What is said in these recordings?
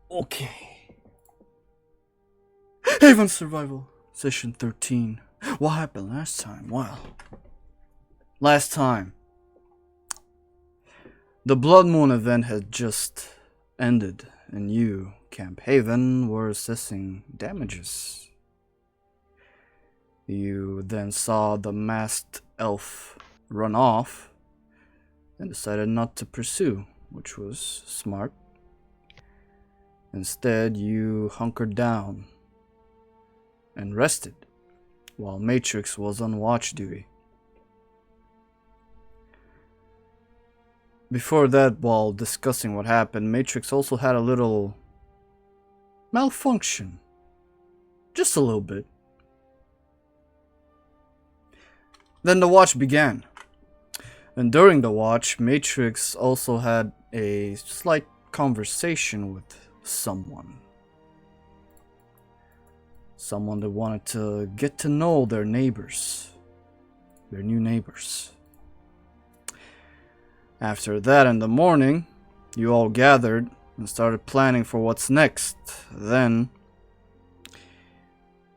Okay. Haven Survival, Session 13. What happened last time? Well, last time, the Blood Moon event had just ended, and you, Camp Haven, were assessing damages. You then saw the masked elf run off and decided not to pursue, which was smart. Instead, you hunkered down and rested while Matrix was on watch duty. Before that, while discussing what happened, Matrix also had a little malfunction. Just a little bit. Then the watch began. And during the watch, Matrix also had a slight conversation with someone. Someone that wanted to get to know their neighbors. Their new neighbors. After that, in the morning, you all gathered and started planning for what's next. Then,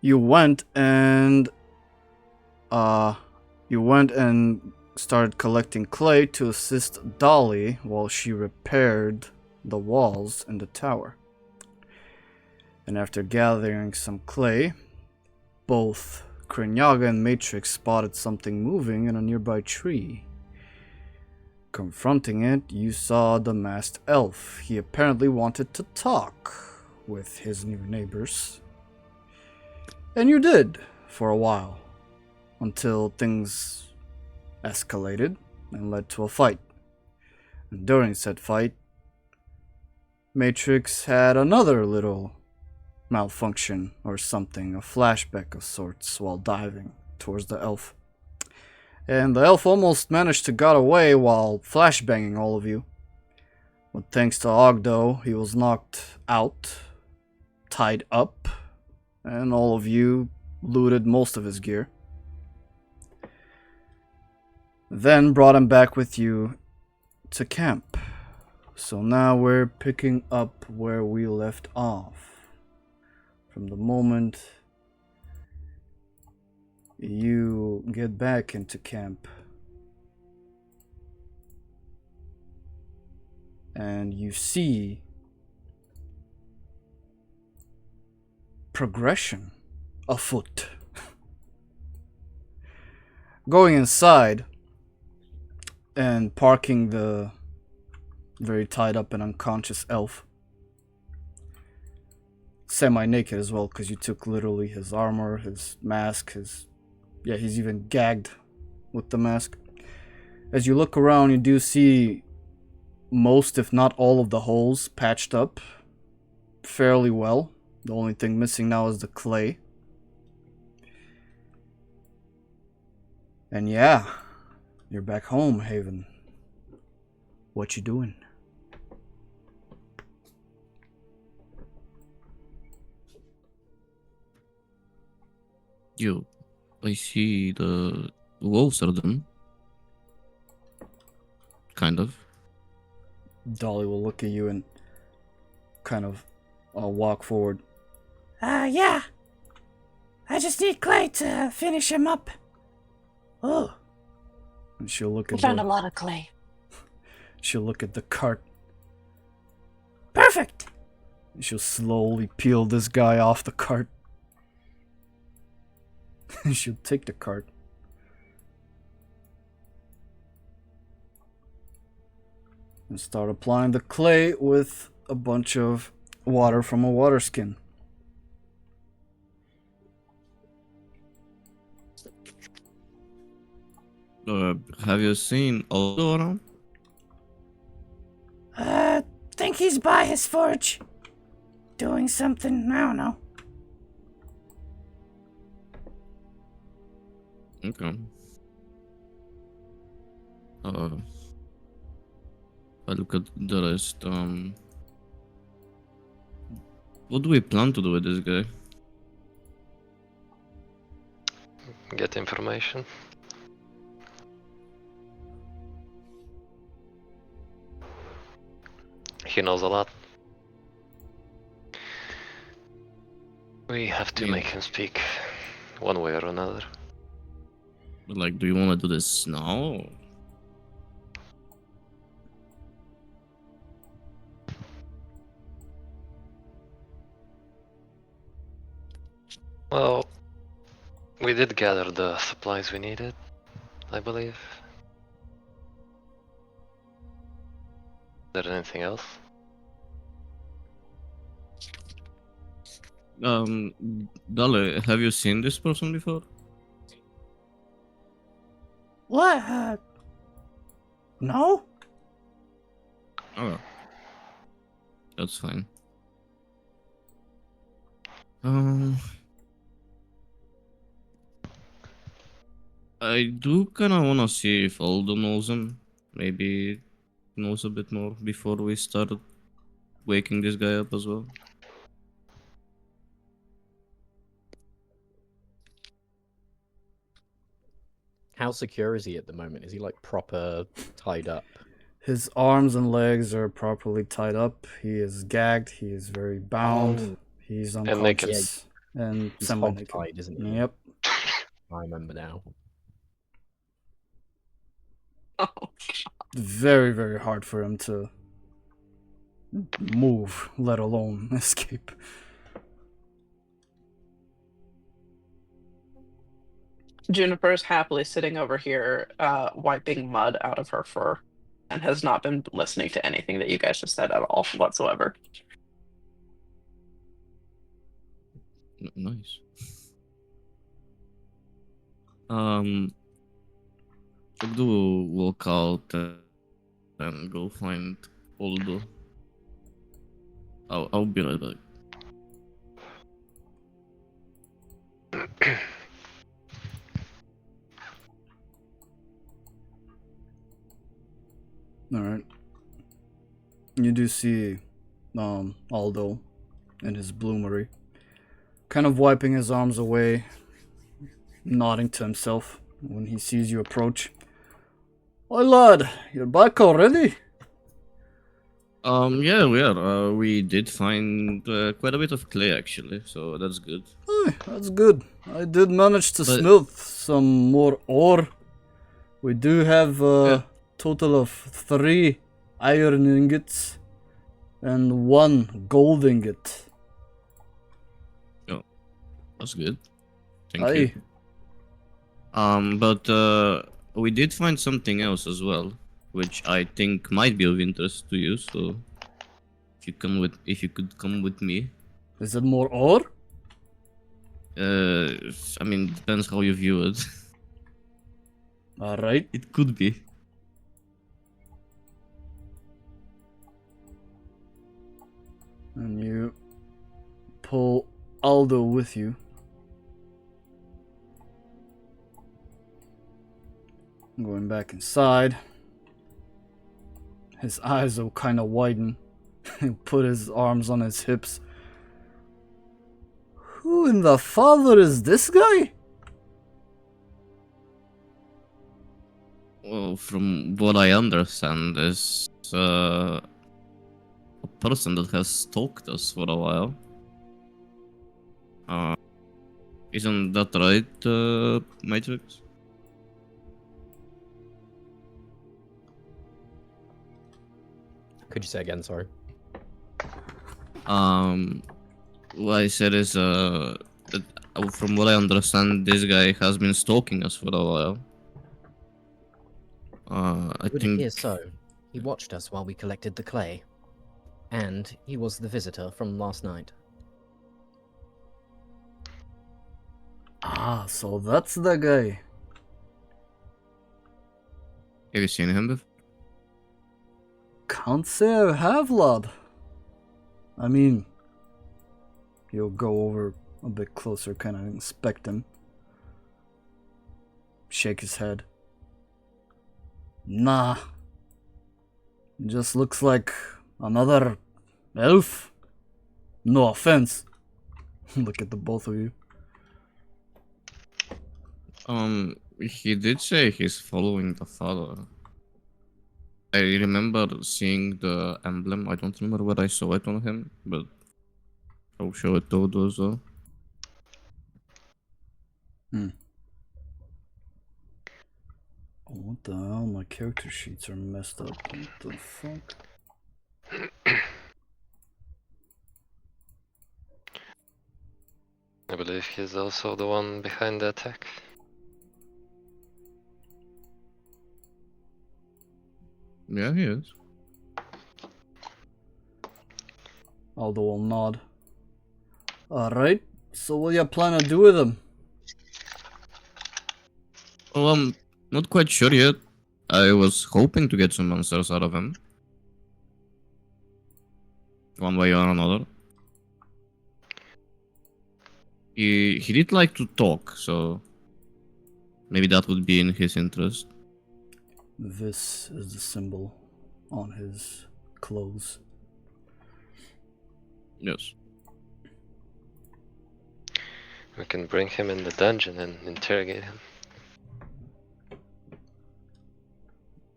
you went and started collecting clay to assist Dolly while she repaired the walls in the tower. And after gathering some clay, both Kreenyaga and Matrix spotted something moving in a nearby tree. Confronting it, you saw the masked elf. He apparently wanted to talk with his new neighbors. And you did, for a while, until things escalated and led to a fight. And during said fight, Matrix had another little malfunction or something, a flashback of sorts, while diving towards the elf. And the elf almost managed to get away while flashbanging all of you. But thanks to Ogddo, he was knocked out, tied up, and all of you looted most of his gear. Then brought him back with you to camp. So now we're picking up where we left off. From the moment you get back into camp and you see progression afoot. Going inside and parking the very tied up and unconscious elf, semi-naked as well, because you took literally his armor, his mask, he's even gagged with the mask. As you look around, you do see most, if not all, of the holes patched up fairly well. The only thing missing now is the clay. And yeah, you're back home, Haven. What you doing? I see the wolves are done. Kind of. Dolly will look at you and kind of walk forward. Yeah. I just need clay to finish him up. Oh. And she'll look We at found a lot of clay. She'll look at the cart. Perfect. And she'll slowly peel this guy off the cart. And she'll take the cart. And start applying the clay with a bunch of water from a water skin. Have you seen Ogddo around? Think he's by his forge. Doing something, I don't know. Okay. I look at the rest. What do we plan to do with this guy? Get information. He knows a lot. We have to Yeah. make him speak one way or another. But like, do you want to do this now? Well, we did gather the supplies we needed, I believe. Is there anything else? Dale, have you seen this person before? What? No? Oh, that's fine. Um, I do kind of want to see if Ogddo knows him. Maybe knows a bit more before we start waking this guy up as well. How secure is he at the moment? Is he like proper tied up? His arms and legs are properly tied up. He is gagged. He is very bound. Oh. He's naked. unconscious and He's semi-naked. hog-tied, isn't he? Yep. I remember now. Very, very hard for him to move, let alone escape. Juniper's happily sitting over here, wiping mud out of her fur, and has not been listening to anything that you guys just said at all whatsoever. Nice. Ogddo will walk out and go find Ogddo. I'll be right back. Alright. You do see Ogddo in his bloomery, kind of wiping his arms away, nodding to himself when he sees you approach. "Oi lad, you're back already?" Yeah, we are. We did find quite a bit of clay actually, so that's good. Aye, that's good. I did manage to But- smelt some more ore. We do have a Yeah. total of 3 iron ingots and 1 gold ingot. That's good. Thank Aye. you. But we did find something else as well, which I think might be of interest to you. So, if you could come with me. Is it more ore? I mean, depends how you view it. Alright. It could be. And you pull Ogddo with you. Going back inside. His eyes will kind of widen. He'll put his arms on his hips. Who in the father is this guy? Well, from what I understand, is a person that has stalked us for a while. Isn't that right, Matrix? Could you say again? Sorry. What I said is that from what I understand, this guy has been stalking us for a while. I Would think appear so. He watched us while we collected the clay. And he was the visitor from last night. Ah, so that's the guy. have you seen him before? Can't say I have, lad. I mean, you'll go over a bit closer, kind of inspect him. Shake his head. Nah. Just looks like another elf. No offense. Look at the both of you. He did say he's following the father. I remember seeing the emblem. I don't remember where I saw it on him, but I'll show it to those. Oh, what the hell? My character sheets are messed up. What the fuck? I believe he's also the one behind the attack. Yeah, he is. Ogddo will nod. Alright, so what do you plan to do with him? Well, I'm not quite sure yet. I was hoping to get some answers out of him. One way or another. He did like to talk, so maybe that would be in his interest. This is the symbol on his clothes. Yes. We can bring him in the dungeon and interrogate him.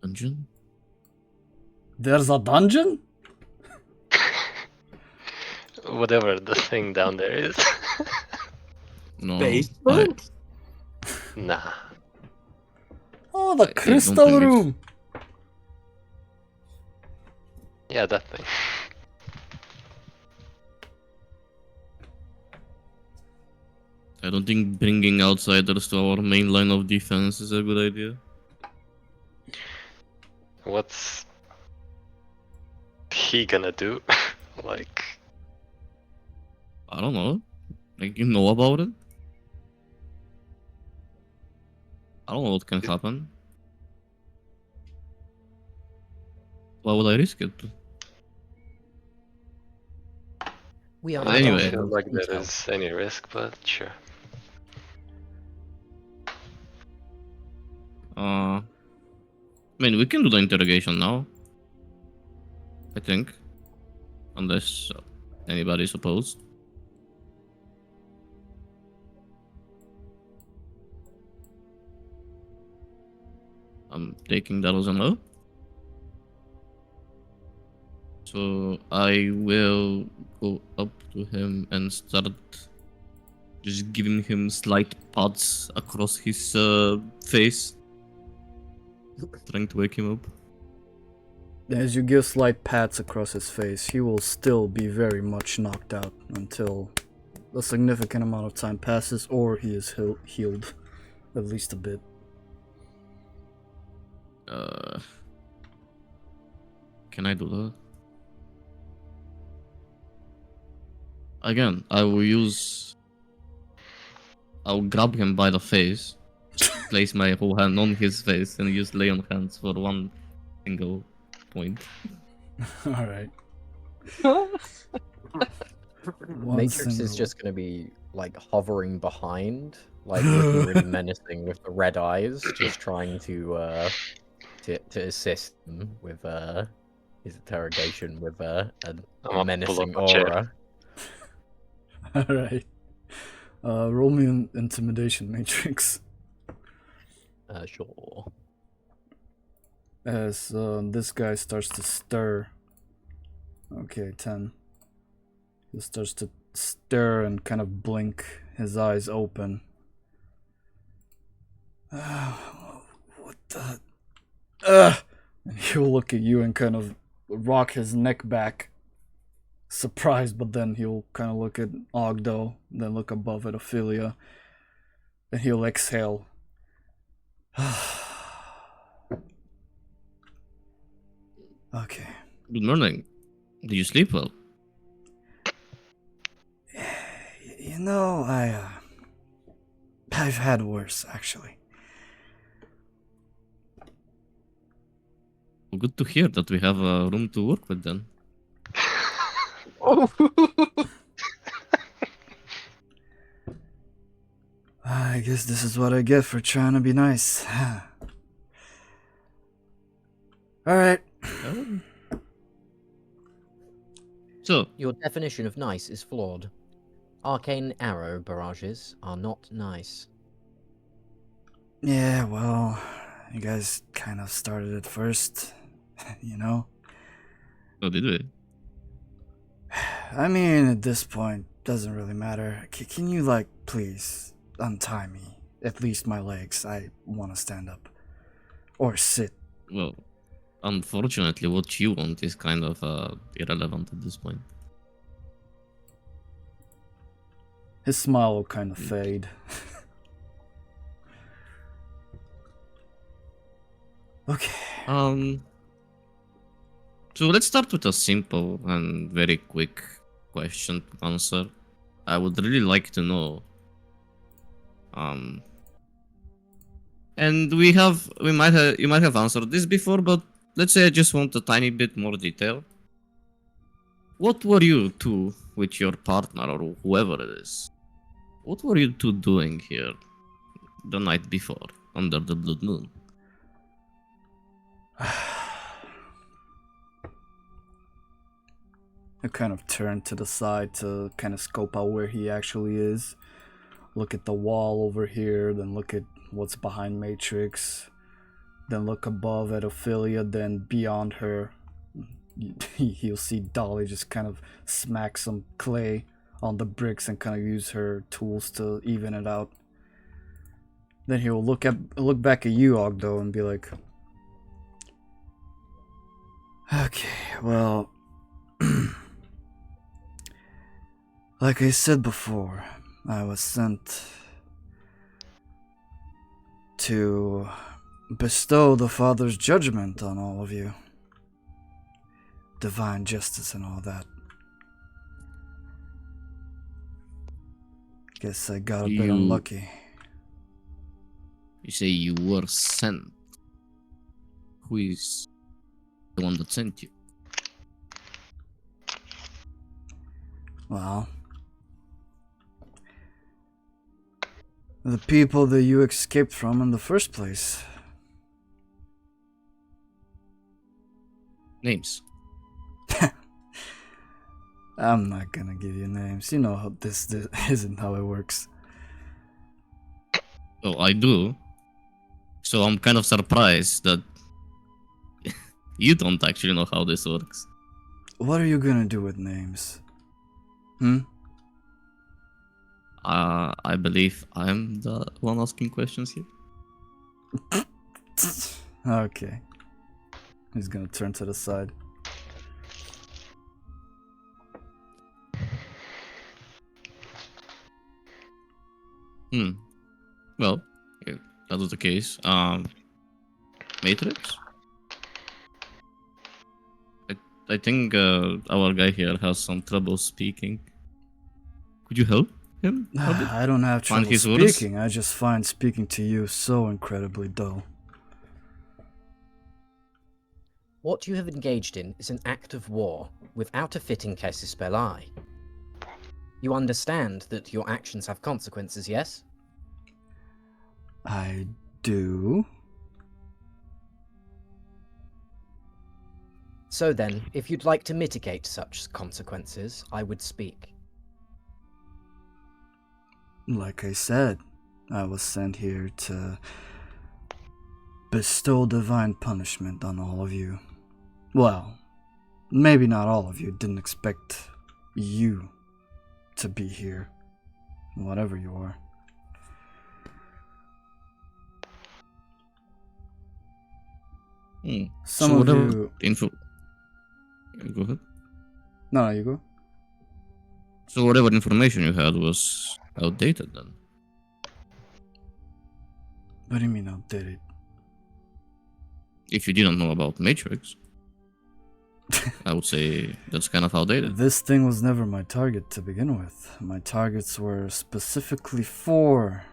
Dungeon? There's a dungeon? Whatever the thing down there is. No. Basement? Nah. Oh, the don't crystal think it's- room! Yeah, that thing. I don't think bringing outsiders to our main line of defense is a good idea. What's he gonna do? Like, I don't know. Like, you know about it? I don't know what can happen. Why would I risk it? We are I Anyway. don't feel like there intel. is any risk, but sure. I mean, we can do the interrogation now. I think. Unless anybody's opposed. I'm taking that as a no. So I will go up to him and start just giving him slight pats across his face. Trying to wake him up. As you give slight pats across his face, he will still be very much knocked out until a significant amount of time passes or he is healed at least a bit. Can I do that? Again, I'll grab him by the face, place my whole hand on his face, and use lay on hands for one single point. Alright. Matrix is just going to be like hovering behind, like looking really menacing with the red eyes, just trying to assist him with his interrogation with a I'm up, menacing pull up a chair. aura. Alright. Roll me an intimidation matrix. Sure. As this guy starts to stir. Okay, 10. He starts to stir and kind of blink, his eyes open. What the? And he'll look at you and kind of rock his neck back, surprised, but then he'll kind of look at Ogddo, then look above at Aphelia, and he'll exhale. Okay. Good morning. Did you sleep well? You know, I've had worse, actually. Well, good to hear that we have a room to work with then. I guess this is what I get for trying to be nice. Alright. So, Your definition of nice is flawed. Arcane arrow barrages are not nice. Yeah, well, you guys kind of started it first, you know? oh, did we? I mean, at this point, doesn't really matter. Can you, like, please untie me? at least my legs. I want to stand up. Or sit. Well, unfortunately, what you want is kind of irrelevant at this point. His smile will kind of fade. Okay. So let's start with a simple and very quick question to answer. I would really like to know. And you might have answered this before, but let's say I just want a tiny bit more detail. What were you two with your partner or whoever it is? What were you two doing here the night before under the blood moon? I kind of turn to the side to kind of scope out where he actually is. Look at the wall over here, then look at what's behind Matrix, then look above at Aphelia, then beyond her. You'll see Dolly just kind of smack some clay on the bricks and kind of use her tools to even it out. Then he'll look back at you, Ogddo, and be like, okay, well, like I said before, I was sent to bestow the Father's judgment on all of you. Divine justice and all that. Guess I got a bit unlucky. You say you were sent. Who is the one that sent you? Well, the people that you escaped from in the first place. Names. I'm not gonna give you names. You know how this isn't how it works. Oh, I do. So I'm kind of surprised that you don't actually know how this works. What are you gonna do with names? I believe I'm the one asking questions here. Okay. He's gonna turn to the side. Well, if that was the case. Matrix? I think our guy here has some trouble speaking. Could you help him? I don't have Find trouble his words? speaking. I just find speaking to you so incredibly dull. What you have engaged in is an act of war without a fitting casus belli. You understand that your actions have consequences, yes? I do. So then, if you'd like to mitigate such consequences, I would speak. Like I said, I was sent here to bestow divine punishment on all of you. Well, maybe not all of you. Didn't expect you to be here. Whatever you are. Some So of whatever you... info. Go ahead. No, you go. So whatever information you had was outdated then. What do you mean outdated? If you didn't know about Matrix, I would say that's kind of outdated. This thing was never my target to begin with. My targets were specifically 4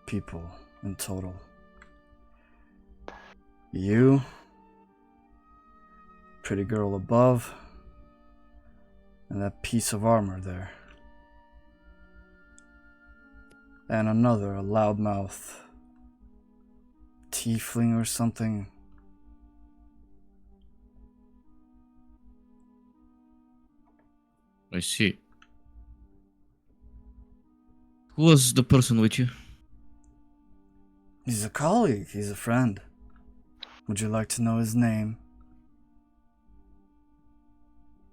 people in total. You, pretty girl above, and that piece of armor there. And another, a loudmouth tiefling or something. I see. Who was the person with you? He's a colleague, he's a friend. Would you like to know his name?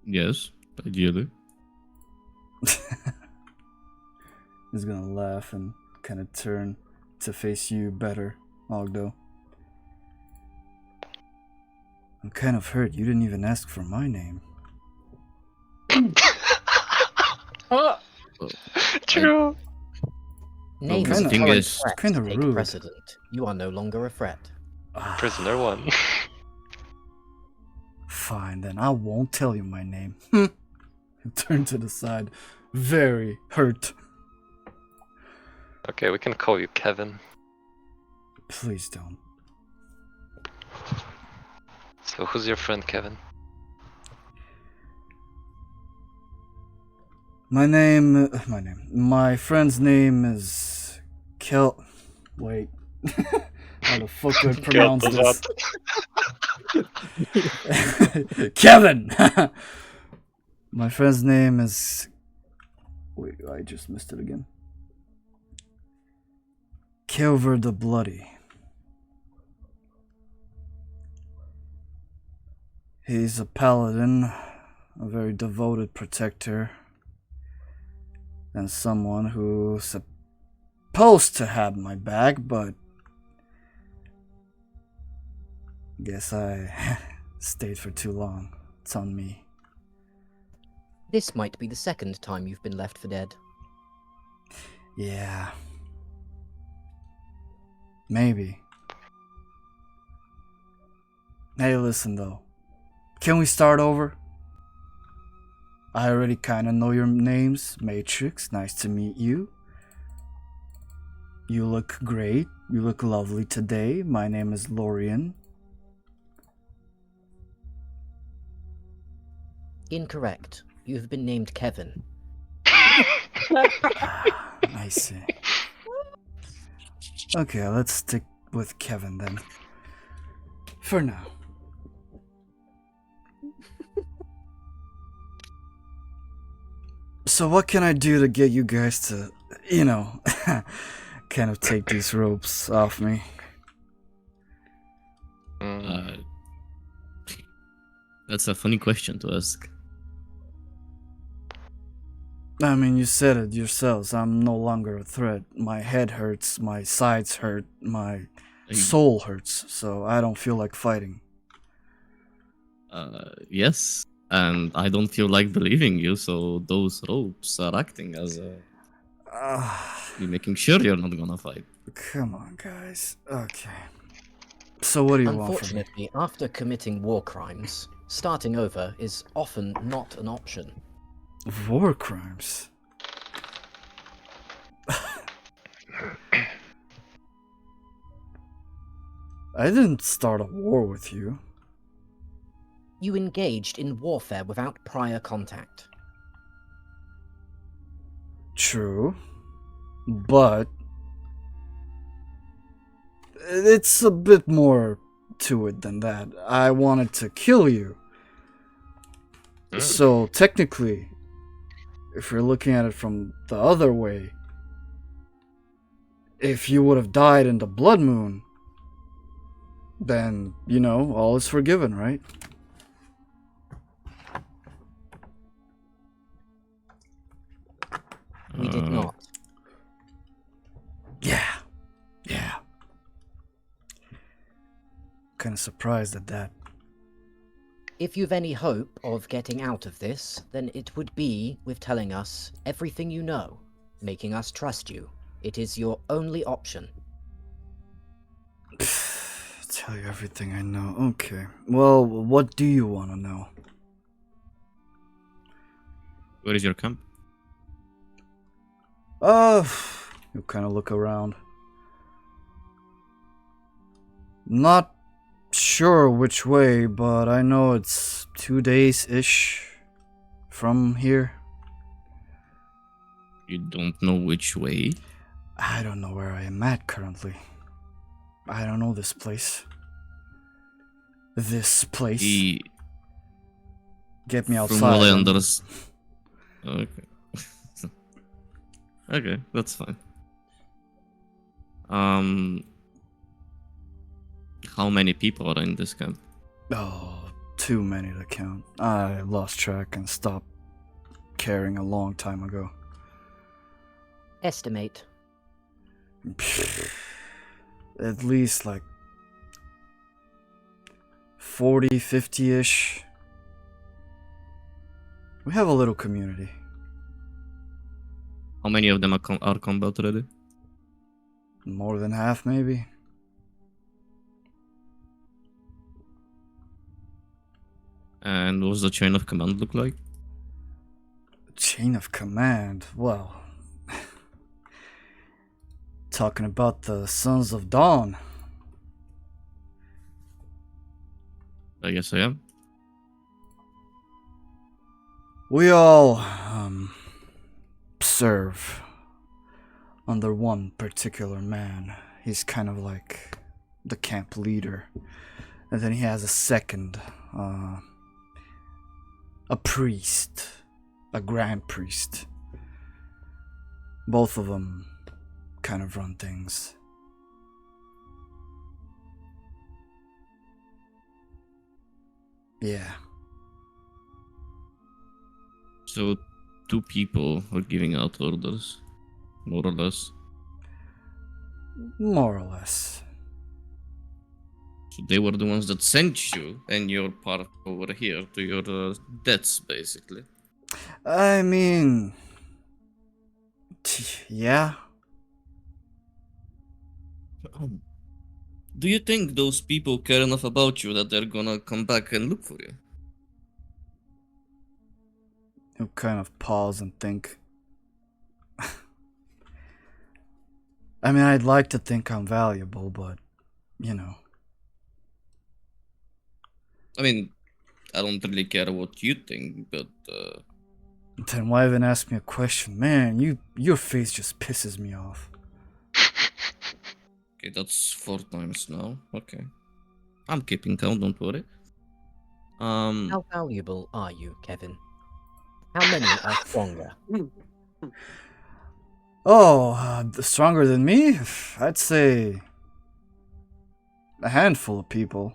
Yes, ideally. He's gonna laugh and kind of turn to face you better, Ogddo. I'm kind of hurt. You didn't even ask for my name. True. Names kinda- of thing current is- threats kinda take rude. precedent. You are no longer a threat. Prisoner 1. Fine, then I won't tell you my name. Turn to the side, very hurt. Okay, we can call you Kevin. Please don't. So who's your friend, Kevin? My friend's name is Wait. How the fuck do I pronounce this? Kevin! My friend's name is... Wait, I just missed it again. Kilver the Bloody. He's a paladin, a very devoted protector, and someone who's supposed to have my back, but guess I stayed for too long. It's on me. This might be the second time you've been left for dead. Yeah. Maybe. Hey, listen though. Can we start over? I already kinda know your names. Matrix, nice to meet you. You look great. You look lovely today. My name is Lorien. Incorrect. You have been named Kevin. I see. Okay, let's stick with Kevin then. For now. So what can I do to get you guys to, kind of take these ropes off me? That's a funny question to ask. I mean, you said it yourselves. I'm no longer a threat. My head hurts, my sides hurt, my soul hurts, so I don't feel like fighting. Yes, and I don't feel like believing you, so those ropes are acting as you're making sure you're not gonna fight. Come on, guys. Okay. So what do you want from me? Unfortunately, after committing war crimes, starting over is often not an option. War crimes? I didn't start a war with you. You engaged in warfare without prior contact. True. But it's a bit more to it than that. I wanted to kill you. So technically, if you're looking at it from the other way, if you would have died in the Blood Moon, then, all is forgiven, right? We did not. Yeah. Kind of surprised at that. If you've any hope of getting out of this, then it would be with telling us everything you know, making us trust you. It is your only option. Tell you everything I know. Okay. Well, what do you want to know? Where is your camp? You kind of look around. Not sure which way, but I know it's 2 days-ish from here. You don't know which way? I don't know where I am at currently. I don't know this place. Get me outside. From what I understand. Okay. Okay, that's fine. How many people are in this camp? Oh, too many to count. I lost track and stopped caring a long time ago. Estimate. at least like 40, 50-ish. We have a little community. How many of them are combat ready? More than half, maybe. And what does the chain of command look like? Chain of command. Well, talking about the Sons of Dawn. I guess I am. We all serve under one particular man. He's kind of like the camp leader. And then he has a second, a priest, a grand priest. Both of them kind of run things. Yeah. So, 2 people are giving out orders, more or less. More or less. So they were the ones that sent you and your part over here to your deaths, basically. I mean... yeah. Do you think those people care enough about you that they're gonna come back and look for you? He'll kind of pause and think. I mean, I'd like to think I'm valuable, but, you know. I mean, I don't really care what you think, but Then why even ask me a question? Man, your face just pisses me off. okay, that's 4 times now. Okay. I'm keeping count, don't worry. How valuable are you, Kevin? How many are stronger? Oh, stronger than me? I'd say a handful of people.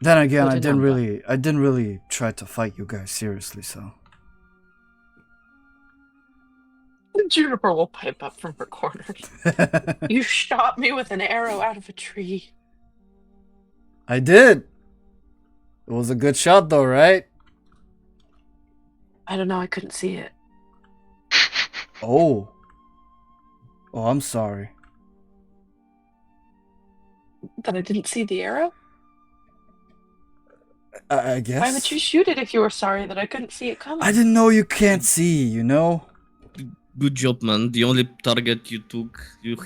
Then again, What a number. I didn't really try to fight you guys seriously, so. Juniper will pipe up from her corner. You shot me with an arrow out of a tree. I did. It was a good shot though, right? I don't know, I couldn't see it. Oh. Oh, I'm sorry. That I didn't see the arrow? I guess. Why would you shoot it if you were sorry that I couldn't see it coming? I didn't know you can't see, you know? good job, man. The only target you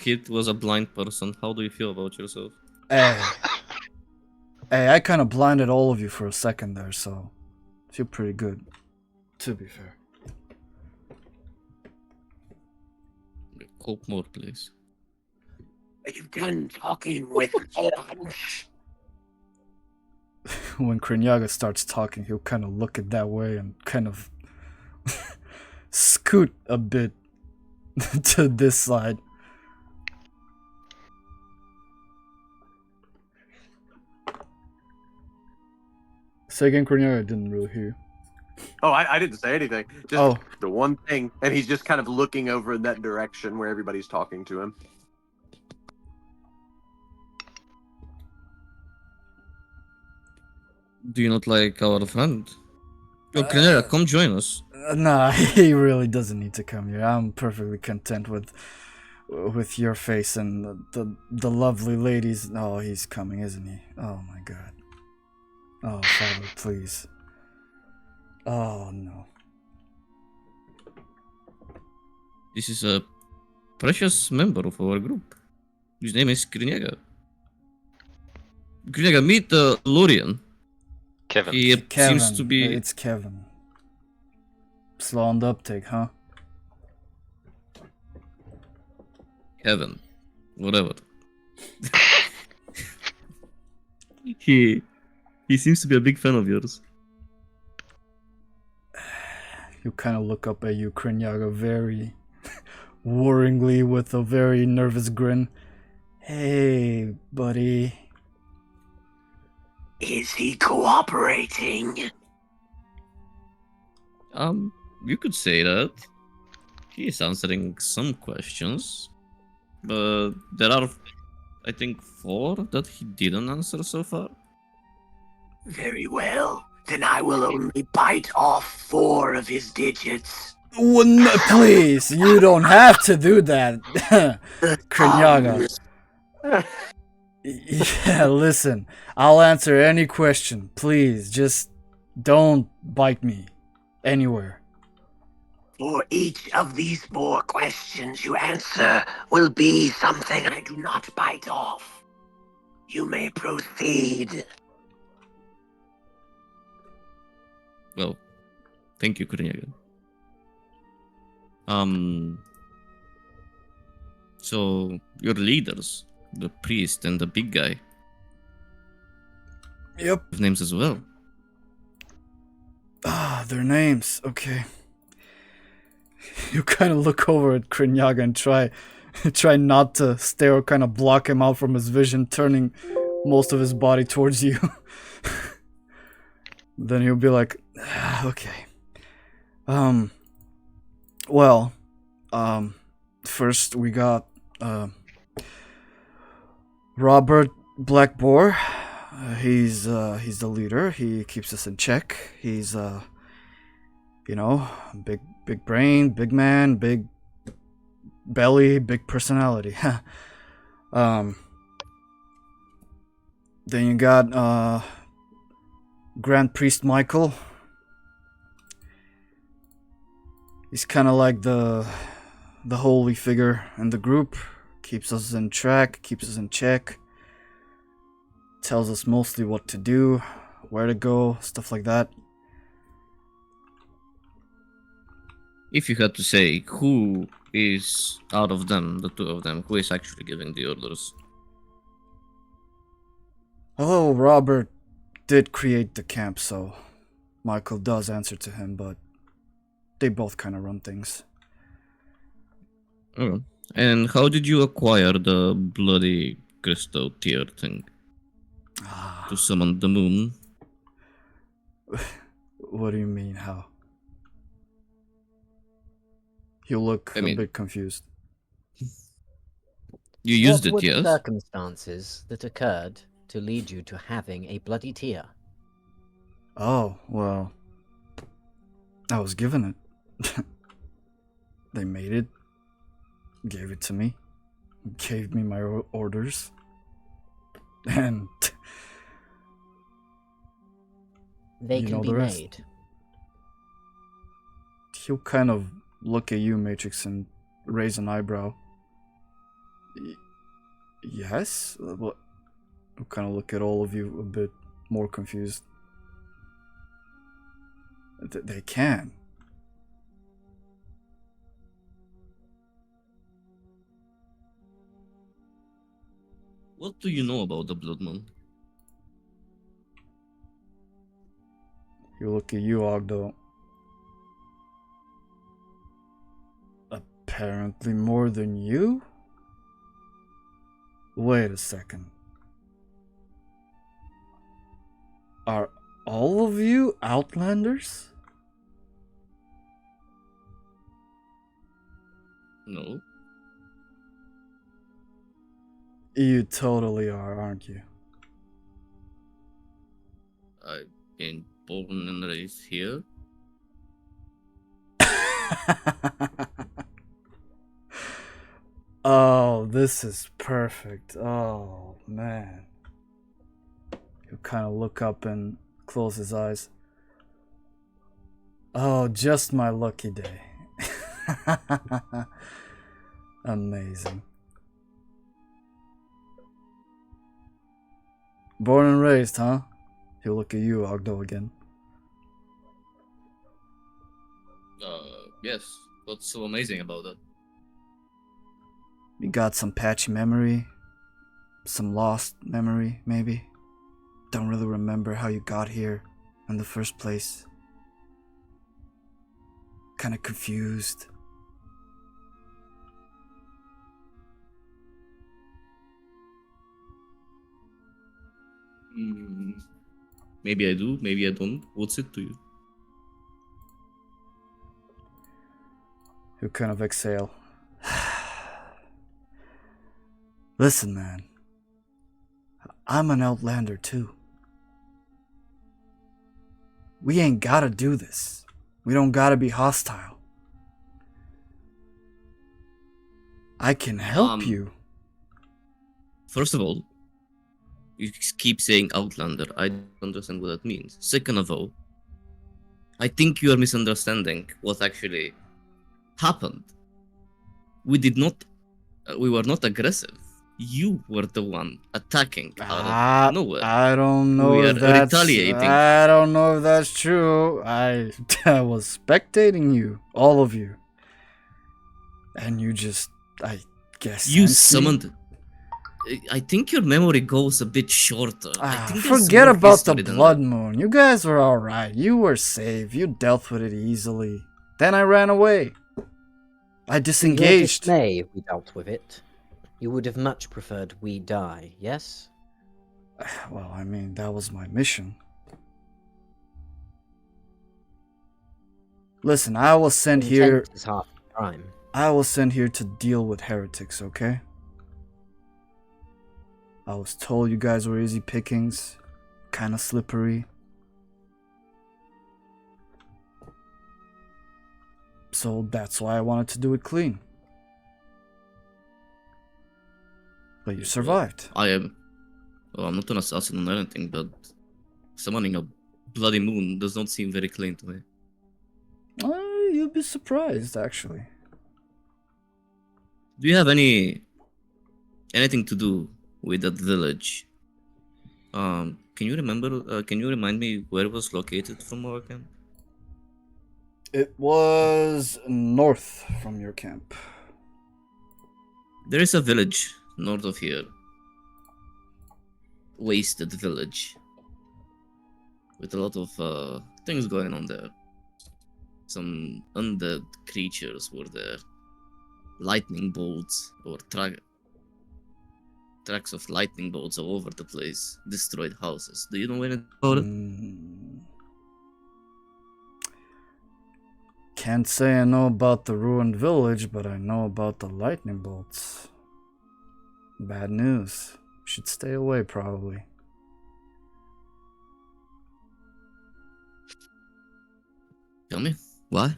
hit was a blind person. How do you feel about yourself? Hey. Hey, I kind of blinded all of you for a second there, so I feel pretty good, to be fair. Hope more, please. Are you done talking with Orange? When Kreenyaga starts talking, he'll kind of look it that way and kind of scoot a bit to this side. Say again, Kreenyaga, I didn't really hear you. Oh, I didn't say anything. Just Oh. the one thing. And he's just kind of looking over in that direction where everybody's talking to him. Do you not like our friend? Oh, Kreenyaga, come join us. Nah, he really doesn't need to come here. I'm perfectly content with your face and the lovely ladies. Oh, he's coming, isn't he? Oh my god. Oh, Father, please. Oh no. This is a precious member of our group. His name is Kreenyaga. Kreenyaga, meet Lorien. Kevin. He Kevin. seems to be... It's Kevin. Slow on the uptake, huh? Kevin. Whatever. He seems to be a big fan of yours. You kind of look up at you, Kreenyaga, very worryingly with a very nervous grin. Hey, buddy. Is he cooperating? You could say that. He is answering some questions. But there are, I think, 4 that he didn't answer so far. Very well. Then I will only bite off 4 of his digits. Well, no, please, you don't have to do that, Kreenyaga. Yeah, listen, I'll answer any question. Please, just don't bite me anywhere. For each of these 4 questions you answer will be something I do not bite off. You may proceed. Well, thank you, Kreenyaga. So your leaders, the priest and the big guy, Yep. have names as well. Ah, their names. Okay. You kind of look over at Kreenyaga and try not to stare or kind of block him out from his vision, turning most of his body towards you. Then he'll be like, okay. Well, first we got Robert Blackboar. He's the leader. He keeps us in check. He's you know, big brain, big man, big belly, big personality. Then you got Grand Priest Michael. He's kind of like the holy figure in the group. Keeps us in track, keeps us in check. Tells us mostly what to do, where to go, stuff like that. If you had to say who is out of them, the 2 of them, who is actually giving the orders? Although Robert did create the camp, so Michael does answer to him, but they both kind of run things. Okay. And how did you acquire the bloody crystal tear thing? To summon the moon? What do you mean, how? You look a bit confused. You used it, What were yes? the circumstances that occurred to lead you to having a bloody tear? Oh, well, I was given it. They made it, gave it to me, gave me my orders, and They you can know be the rest. made. He'll kind of look at you, Matrix, and raise an eyebrow. Yes? What? I'll kind of look at all of you a bit more confused. They can. What do you know about the Blood Moon? You look at you, Ogddo. Apparently more than you? Wait a second. Are all of you Outlanders? No. You totally are, aren't you? I've been born and raised here. Oh, this is perfect. Oh, man. He'll kind of look up and close his eyes. Oh, just my lucky day. Amazing. Born and raised, huh? He'll look at you, Ogddo, again. Yes. What's so amazing about that? You got some patchy memory, some lost memory, maybe. Don't really remember how you got here in the first place. Kind of confused. Maybe I do, maybe I don't. What's it to you? You kind of exhale. Listen, man. I'm an outlander too. We ain't gotta do this. We don't gotta be hostile. I can help you. First of all, you keep saying Outlander. I don't understand what that means. Second of all, I think you are misunderstanding what actually happened. We did not. We were not aggressive. You were the one attacking out of nowhere. I don't know We if are that's. retaliating. I don't know if that's true. I was spectating you, all of you, and you just, I guess, You sensed me? summoned. I think your memory goes a bit shorter. I think there's Forget more about the history than blood that. moon. You guys were alright. You were safe. You dealt with it easily. Then I ran away. I To your disengaged. dismay, we dealt with it. You would have much preferred we die, yes? Well, I mean, that was my mission. Listen, I was sent here. Intent is half the crime. I was sent here to deal with heretics, okay? I was told you guys were easy pickings, kind of slippery. So that's why I wanted to do it clean. But you survived. I am. Well, I'm not an assassin or anything, but summoning a bloody moon does not seem very clean to me. You'll be surprised, actually. Do you have anything to do with that village? Can you remember? Can you remind me where it was located from our camp? It was north from your camp. There is a village north of here. Wasted village. With a lot of things going on there. Some undead creatures were there. Lightning bolts or tracks of lightning bolts all over the place. Destroyed houses. Do you know anything about it? Can't say I know about the ruined village, but I know about the lightning bolts. Bad news. Should stay away, probably. Tell me, why?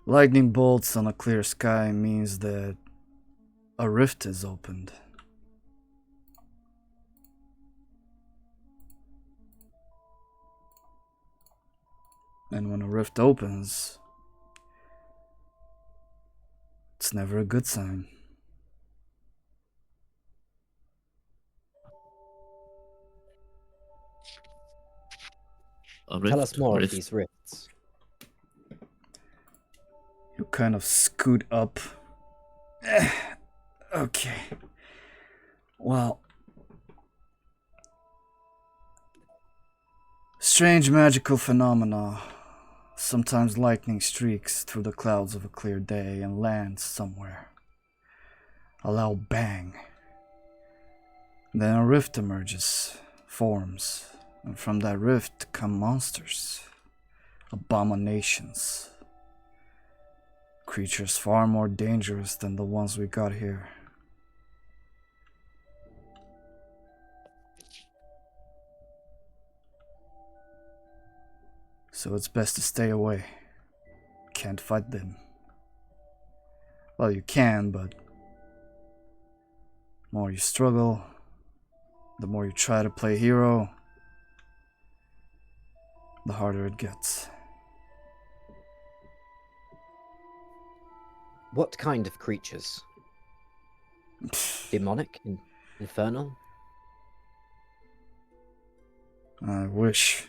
Lightning bolts on a clear sky means that a rift is opened. And when a rift opens, it's never a good sign. A rift? Tell us more of these rifts. You kind of scoot up. Okay. Well, strange magical phenomena. Sometimes lightning streaks through the clouds of a clear day and lands somewhere. A loud bang. Then a rift emerges, forms, and from that rift come monsters, abominations. Creatures far more dangerous than the ones we got here. So it's best to stay away. Can't fight them. Well, you can, but the more you struggle, the more you try to play hero, the harder it gets. What kind of creatures? Demonic? Infernal? I wish.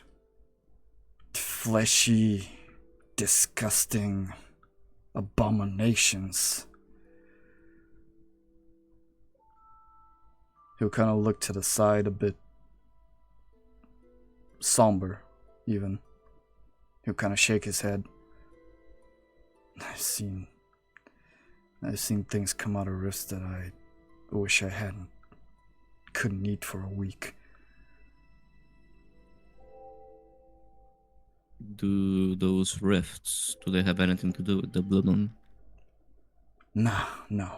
Fleshy, disgusting abominations. He'll kind of look to the side a bit somber, even. He'll kind of shake his head. I've seen things come out of rifts that I wish I hadn't. Couldn't eat for a week. Do those rifts, do they have anything to do with the blood moon? No.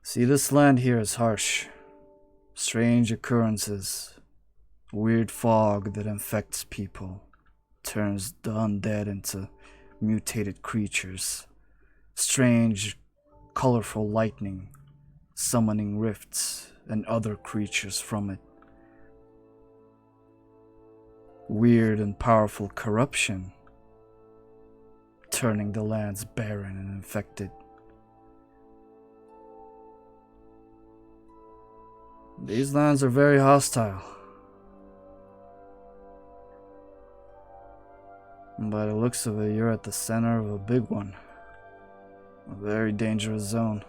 See, this land here is harsh. Strange occurrences. Weird fog that infects people. Turns the undead into mutated creatures. Strange, colorful lightning. Summoning rifts and other creatures from it. Weird and powerful corruption. Turning the lands barren and infected. These lands are very hostile. And by the looks of it, you're at the center of a big one. A very dangerous zone.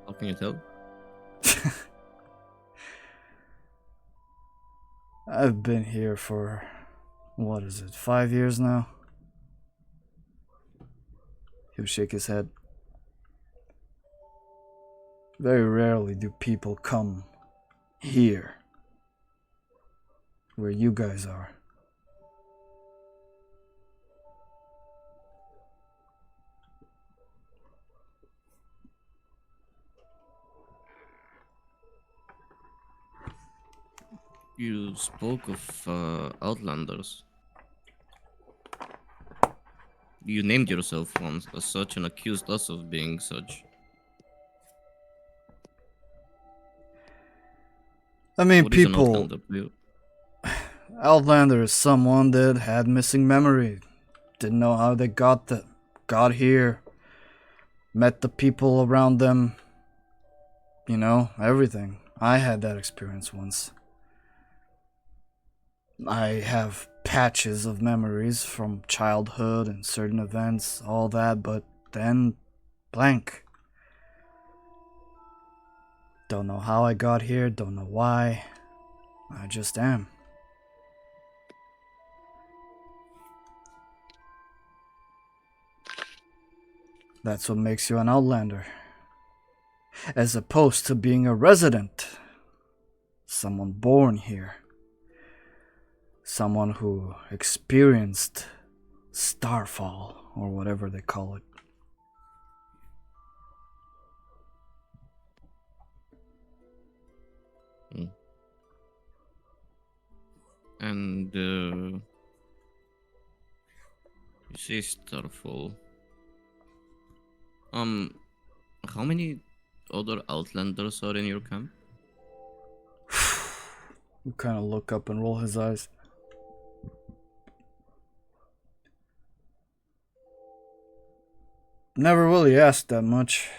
How can you tell? I've been here for, 5 years now? He'll shake his head. Very rarely do people come here, where you guys are. You spoke of Outlanders. You named yourself once as such and accused us of being such. I mean, What is an people. Outlander, Blair? Outlander is someone that had missing memory. Didn't know how they got here. Met the people around them. You know, everything. I had that experience once. I have patches of memories from childhood and certain events, all that, but then blank. Don't know how I got here, don't know why. I just am. That's what makes you an outlander. As opposed to being a resident. Someone born here. Someone who experienced starfall, or whatever they call it. And you say Starfall. How many other Outlanders are in your camp? You kind of look up and roll his eyes. Never really asked that much.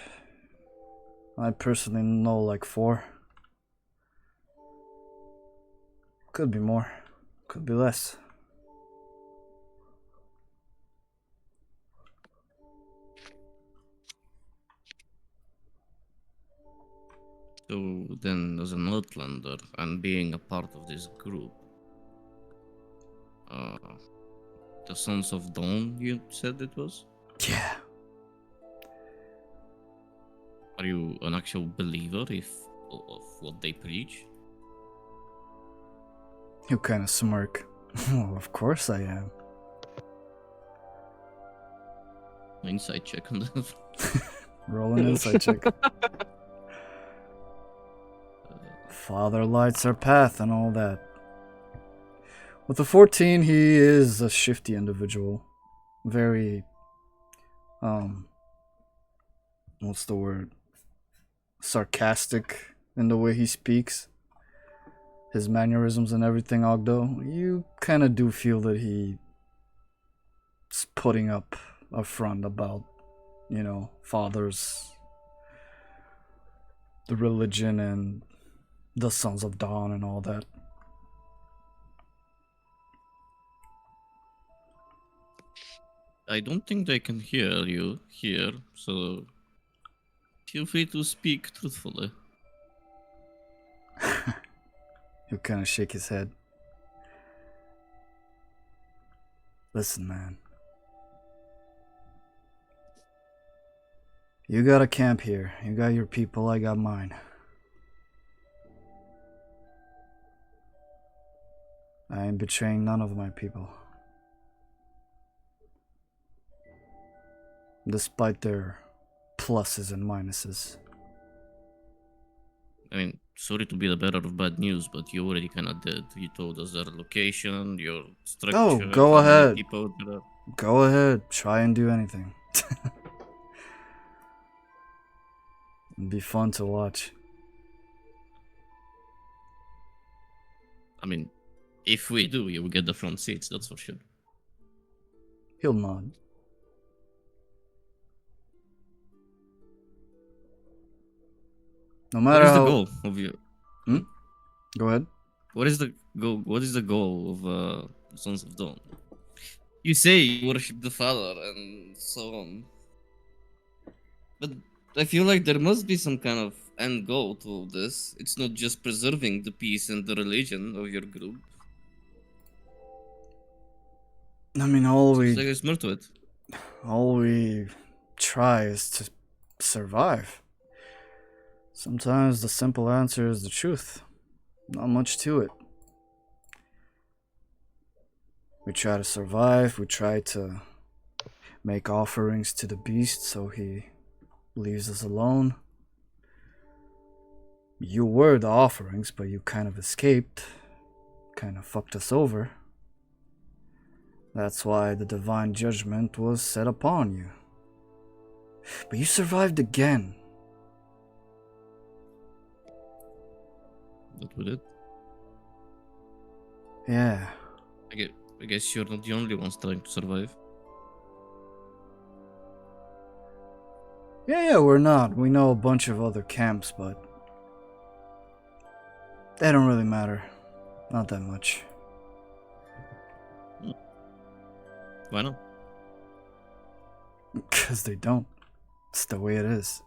I personally know like 4. Could be more. Could be less. So then, as an Outlander and being a part of this group, the Sons of Dawn, you said it was? Yeah. Are you an actual believer of what they preach? You kind of smirk. Well, of course I am. Insight check on that. Roll an insight check. Father lights our path and all that. With a 14, he is a shifty individual. Very, what's the word? Sarcastic in the way he speaks. His mannerisms and everything, Ogddo. You kind of do feel that he's putting up a front about, you know, fathers, the religion, and the Sons of Dawn and all that. I don't think they can hear you here, so feel free to speak truthfully. He'll kind of shake his head. Listen, man. You got a camp here. You got your people, I got mine. I ain't betraying none of my people. Despite their pluses and minuses. I mean, sorry to be the bearer of bad news, but you already kind of did. You told us their location, your structure, Oh, go how many ahead. people there are. Go ahead. Try and do anything. It'd be fun to watch. I mean, if we do, you will get the front seats, that's for sure. He'll nod. No What matter is the how... goal of you? Go ahead. What is the goal? What is the goal of Sons of Dawn? You say you worship the Father and so on, but I feel like there must be some kind of end goal to all this. It's not just preserving the peace and the religion of your group. I mean, Seems like there's more to it. all we try is to survive. Sometimes the simple answer is the truth. Not much to it. We try to survive, we try to make offerings to the beast so he leaves us alone. You were the offerings, but you kind of escaped. Kind of fucked us over. That's why the divine judgment was set upon you. But you survived again. That was it. Yeah. I guess you're not the only ones trying to survive. Yeah, we're not. We know a bunch of other camps, but they don't really matter. Not that much. Why not? 'Cause they don't. It's the way it is.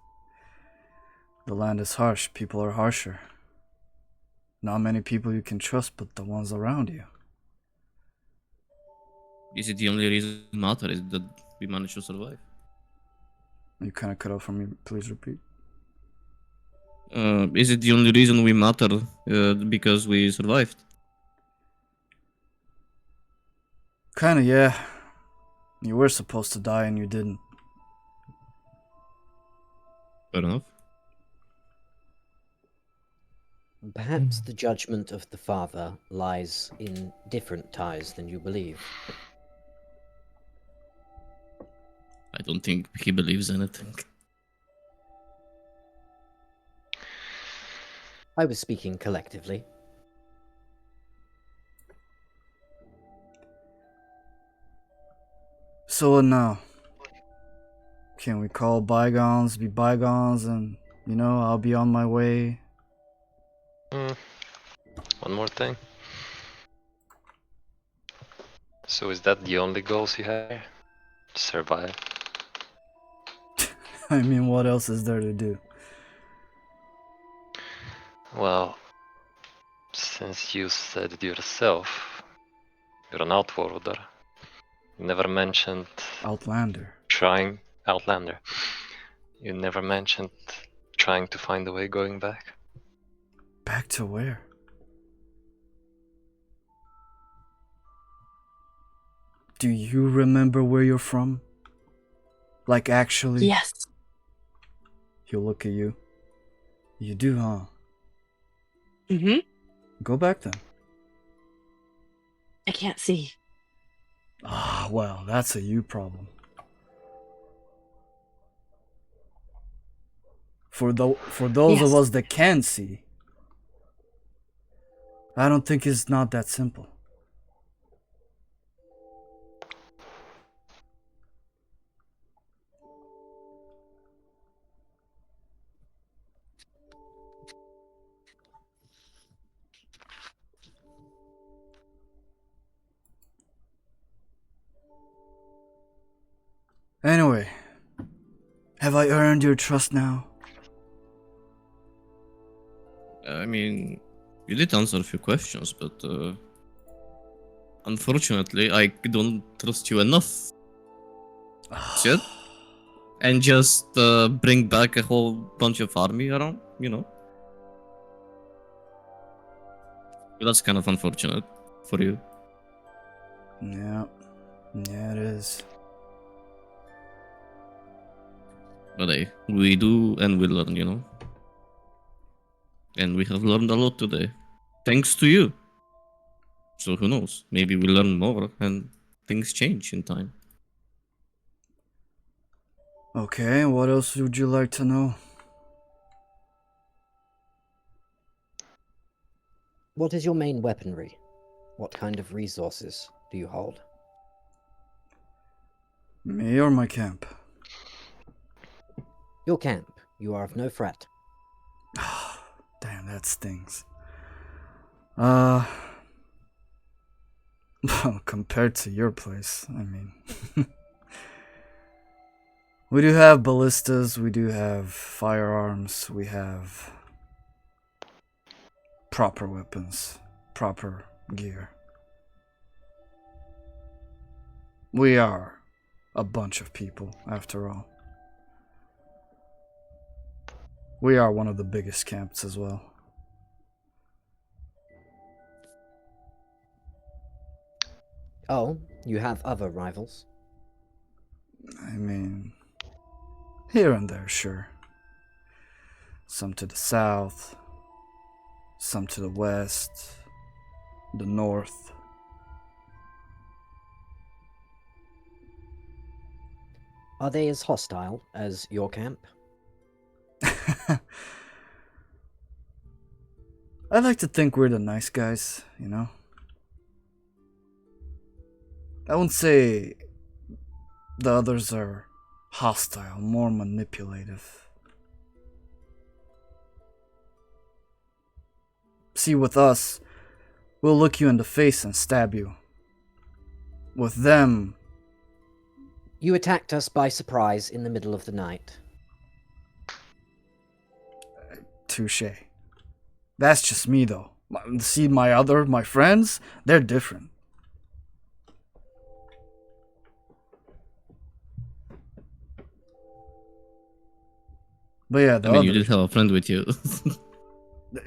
The land is harsh. People are harsher. Not many people you can trust but the ones around you. Is it the only reason it matters is that we managed to survive? You kind of cut off from me. Please repeat. Is it the only reason we matter because we survived? Kinda, yeah. You were supposed to die and you didn't. Fair enough. Perhaps the judgment of the Father lies in different ties than you believe. I don't think he believes anything. I was speaking collectively. So what now? Can we call bygones be bygones and, I'll be on my way? One more thing. So is that the only goals you have? Survive? I mean, what else is there to do? Well, since you said it yourself, you're an outworlder. You never mentioned Outlander. Outlander. You never mentioned trying to find a way going back. Back to where? Do you remember where you're from? Like, actually? Yes. He'll look at you. You do, huh? Mm-hmm. Go back then. I can't see. Ah, well, that's a you problem. For those of Yes. us that can see, I don't think it's not that simple. Anyway, have I earned your trust now? I mean, you did answer a few questions, but unfortunately, I don't trust you enough. Shit. And just bring back a whole bunch of army around, That's kind of unfortunate. for you. Yeah. Yeah, it is. But hey, we do and we learn, you know? And we have learned a lot today. Thanks to you. So who knows? Maybe we learn more and things change in time. Okay, what else would you like to know? What is your main weaponry? What kind of resources do you hold? Me or my camp? Your camp. You are of no threat. Damn, that stings. Well, compared to your place, I mean... We do have ballistas, we do have firearms, we have... proper weapons, proper gear. We are a bunch of people, after all. We are one of the biggest camps as well. Oh, you have other rivals? I mean, here and there, sure. Some to the south, some to the west, the north. Are they as hostile as your camp? I like to think we're the nice guys, you know? I wouldn't say the others are hostile, more manipulative. See, with us, we'll look you in the face and stab you. With them... You attacked us by surprise in the middle of the night. Touché. That's just me, though. See, my friends, they're different. But yeah, I mean, you did have a friend with you.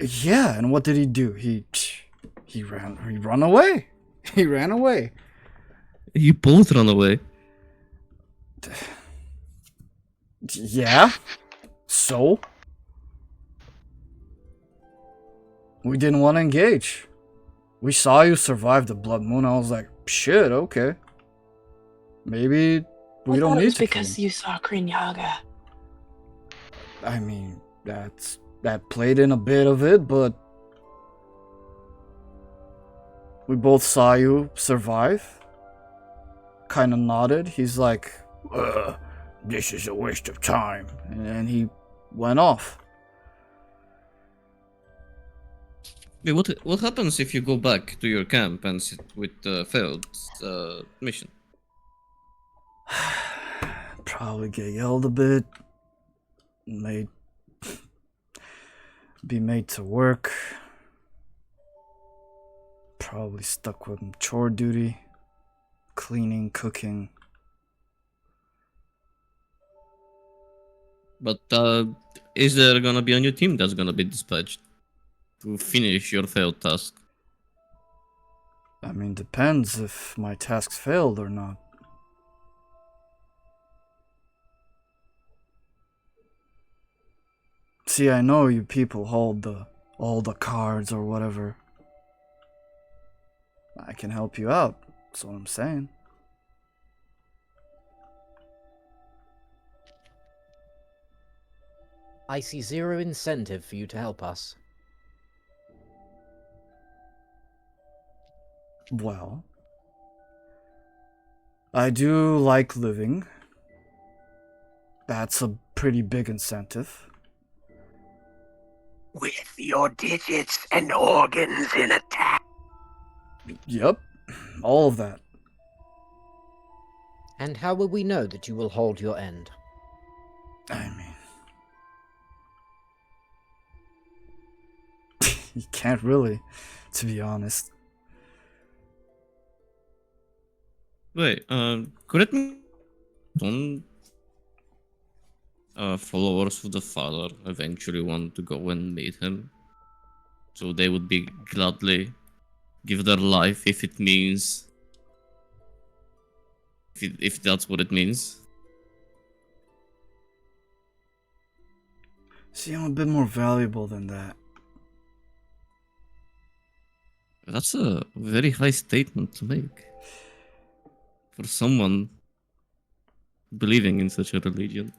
Yeah, and what did he do? He ran away. He ran away. You both run away. Yeah. So? We didn't want to engage. We saw you survive the blood moon. I was like, shit, okay. Maybe we don't need to. Because you saw Kreenyaga. I mean, that played in a bit of it, but we both saw you survive. Kind of nodded. He's like, this is a waste of time. And he went off. Wait, what happens if you go back to your camp and sit with the failed mission? Probably get yelled a bit. Be made to work. Probably stuck with chore duty. Cleaning, cooking. But is there gonna be a new team that's gonna be dispatched to finish your failed task? I mean, depends if my tasks failed or not. See, I know you people hold all the cards or whatever. I can help you out, that's what I'm saying. I see zero incentive for you to help us. Well, I do like living. That's a pretty big incentive. With your digits and organs intact. Yep, all of that. And how will we know that you will hold your end? I mean... you can't really, to be honest. Wait, correct me. Don't followers of the father eventually want to go and meet him, so they would be gladly give their life if it means, if that's what it means. See, I'm a bit more valuable than that. That's a very high statement to make for someone believing in such a religion.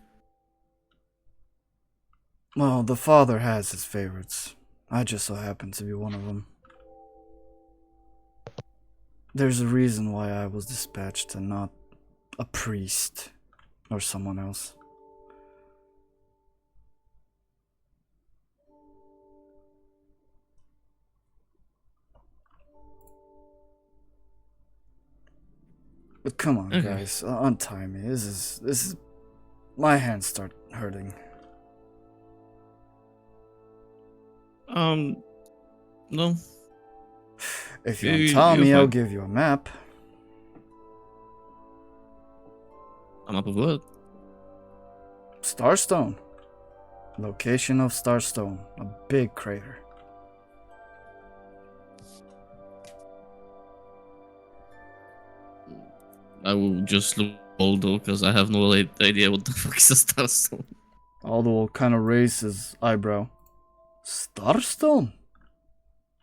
Well, the father has his favorites. I just so happen to be one of them. There's a reason why I was dispatched and not a priest or someone else. But come on, Okay. guys, untie me. This is. My hands start hurting. No. If you You- untie you're me, I'll fine. give you a map. I'm up of what? Starstone. Location of Starstone. A big crater. I will just look Ogddo because I have no idea what the fuck is a starstone. Aldo will kind of raise his eyebrow. Starstone?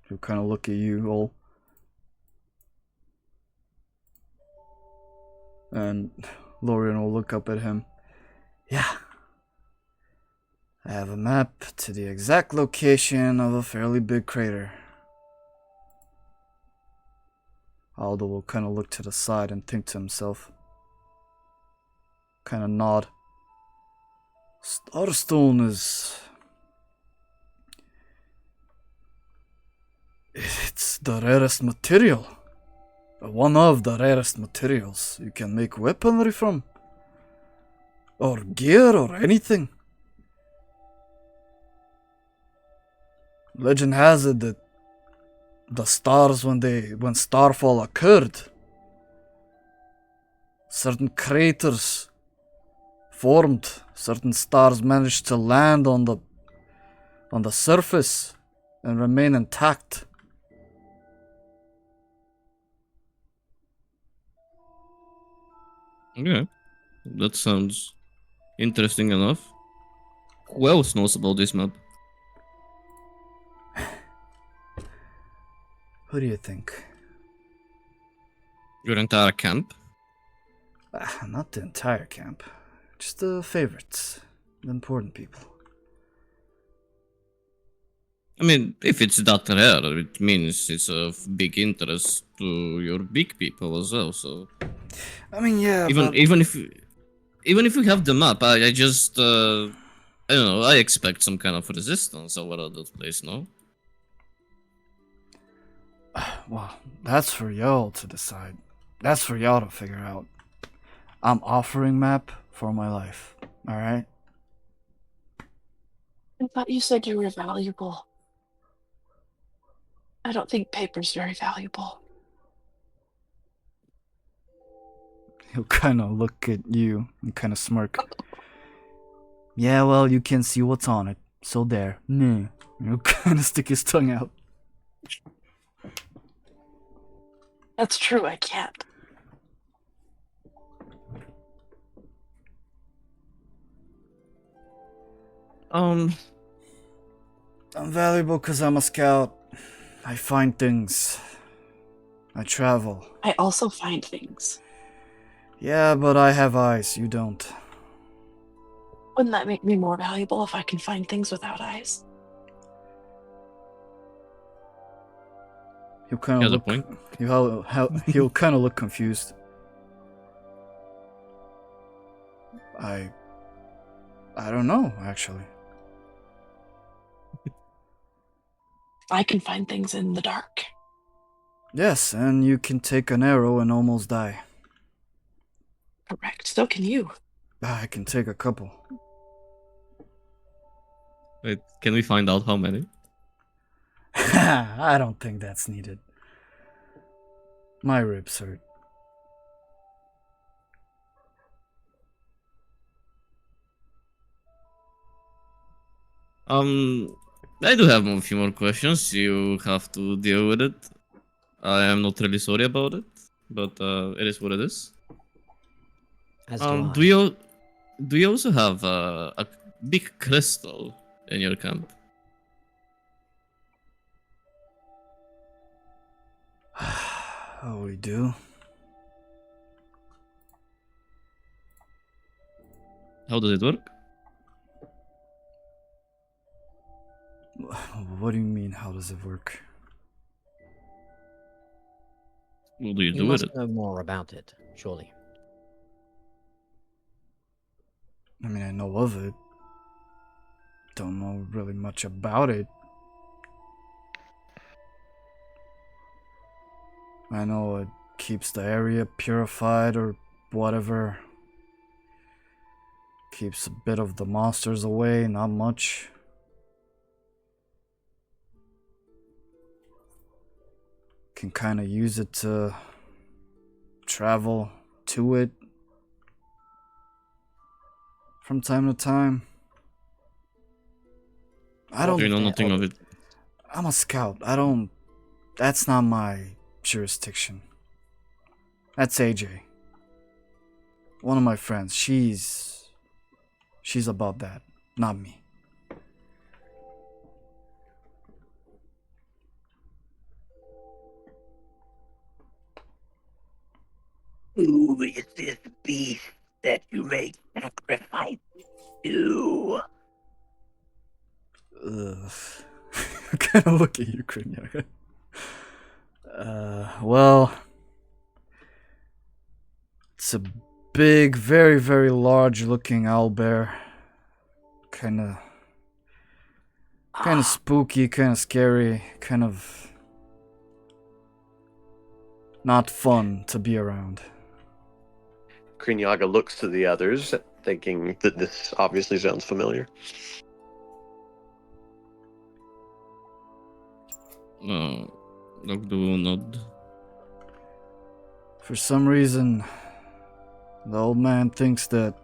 He'll kind of look at you all. And Lorien will look up at him. Yeah. I have a map to the exact location of a fairly big crater. Aldo will kind of look to the side and think to himself. Kind of nod. Starstone is... It's the rarest material. One of the rarest materials you can make weaponry from. Or gear or anything. Legend has it that the stars when starfall occurred, certain craters formed, certain stars managed to land on the surface and remain intact. Okay. That sounds interesting enough. Who else knows about this map? Who do you think? Your entire camp? Not the entire camp. Just the favorites. The important people. I mean, if it's that rare, it means it's of big interest to your big people as well. So I mean, yeah, even but... even if we have the map, I just I don't know. I expect some kind of resistance over at that place. No. Well, that's for y'all to decide. That's for y'all to figure out. I'm offering map for my life. Alright? I thought you said you were valuable. I don't think paper's very valuable. He'll kind of look at you and kind of smirk. Yeah, well, you can see what's on it. So there. Nah. He'll kind of stick his tongue out. That's true, I can't. I'm valuable because I'm a scout. I find things. I travel. I also find things. Yeah, but I have eyes. You don't. Wouldn't that make me more valuable if I can find things without eyes? He'll kind Yeah, of the look. point. He'll kind of look confused. I don't know, actually. I can find things in the dark. Yes, and you can take an arrow and almost die. Correct. So can you. I can take a couple. Wait, can we find out how many? I don't think that's needed. My ribs hurt. I do have a few more questions. You have to deal with it. I am not really sorry about it, but it is what it is. As do I. Do you also have a big crystal in your camp? Oh, we do. How does it work? What do you mean, how does it work? What do you You do with must it? know more about it, surely. I mean, I know of it. Don't know really much about it. I know it keeps the area purified or whatever. Keeps a bit of the monsters away, not much. Can kind of use it to travel to it from time to time. I don't Do you know nothing of it? I'm a scout. That's not my jurisdiction. That's AJ. One of my friends. She's about that, not me. Who is this beast that you make sacrifice to? Ugh. I kind of look at you, Kreenyaga. Well, it's a big, very, very large-looking owlbear. Kind of spooky, kind of scary, kind of not fun to be around. Kreenyaga looks to the others, thinking that this obviously sounds familiar. Ogddo nod. For some reason, the old man thinks that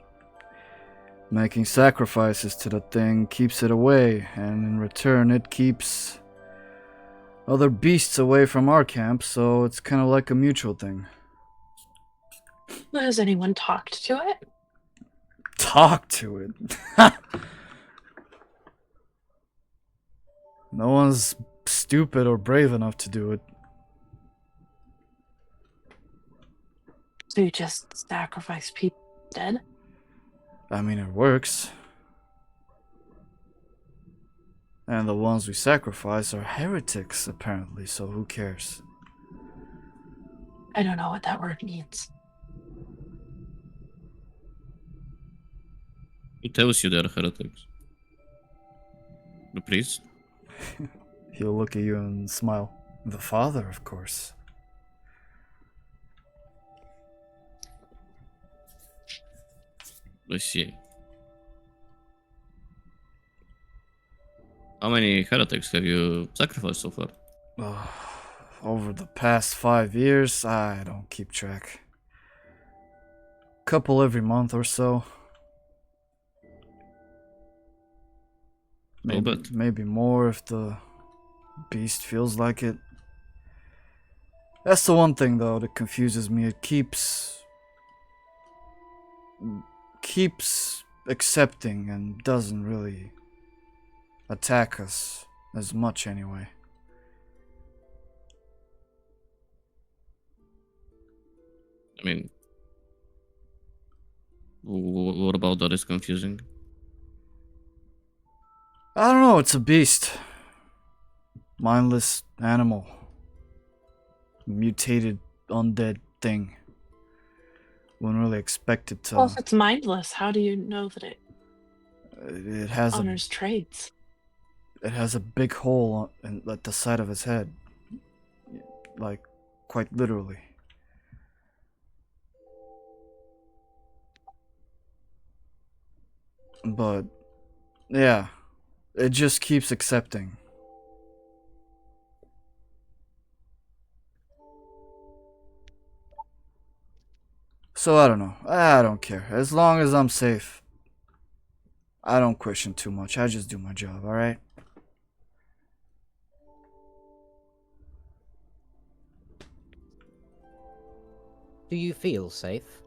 making sacrifices to the thing keeps it away, and in return it keeps other beasts away from our camp, so it's kind of like a mutual thing. Has anyone talked to it? Talk to it. No one's stupid or brave enough to do it. So you just sacrifice people dead? I mean, it works. And the ones we sacrifice are heretics, apparently, so who cares? I don't know what that word means. Who tells you they're heretics? The priest? He'll look at you and smile. The father, of course. I see. How many heretics have you sacrificed so far? Over the past 5 years, I don't keep track. Couple every month or so. Maybe more if the beast feels like it. That's the one thing though that confuses me. It keeps accepting and doesn't really attack us as much anyway. I mean, what about that is confusing? I don't know, it's a beast. Mindless animal. Mutated undead thing. Wouldn't really expect it to. Well, if it's mindless, how do you know that it has honors trades? It has a big hole at the side of his head. Like, quite literally. But, yeah. It just keeps accepting. So I don't know. I don't care. As long as I'm safe, I don't question too much. I just do my job, alright? Do you feel safe?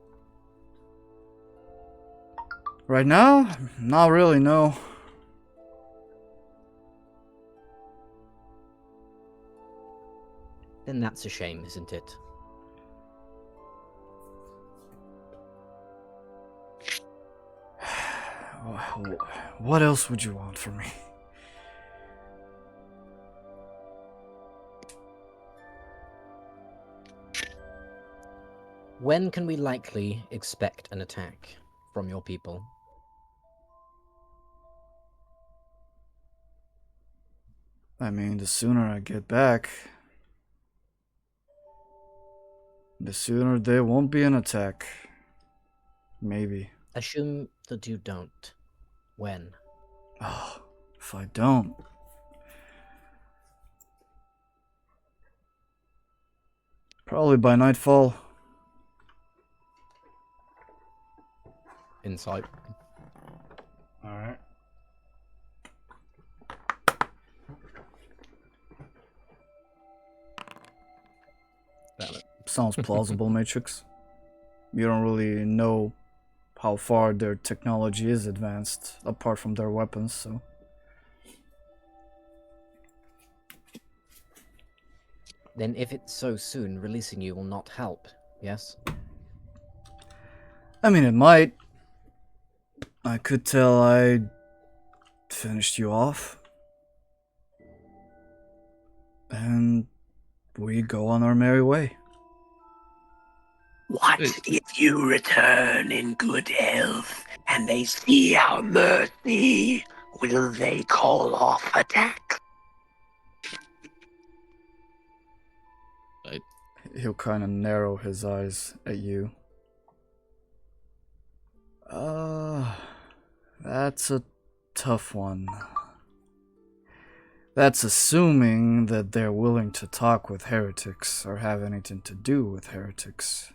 Right now? Not really, no. Then that's a shame, isn't it? What else would you want from me? When can we likely expect an attack from your people? I mean, the sooner I get back, the sooner there won't be an attack. Maybe. Assume that you don't. When? Oh, if I don't. Probably by nightfall. Insight. Alright. Sounds plausible, Matrix. You don't really know how far their technology is advanced, apart from their weapons, so... Then if it's so soon, releasing you will not help, yes? I mean, it might. I could tell I finished you off. And we go on our merry way. What if you return in good health and they see our mercy? Will they call off attack? He'll kind of narrow his eyes at you. That's a tough one. That's assuming that they're willing to talk with heretics or have anything to do with heretics.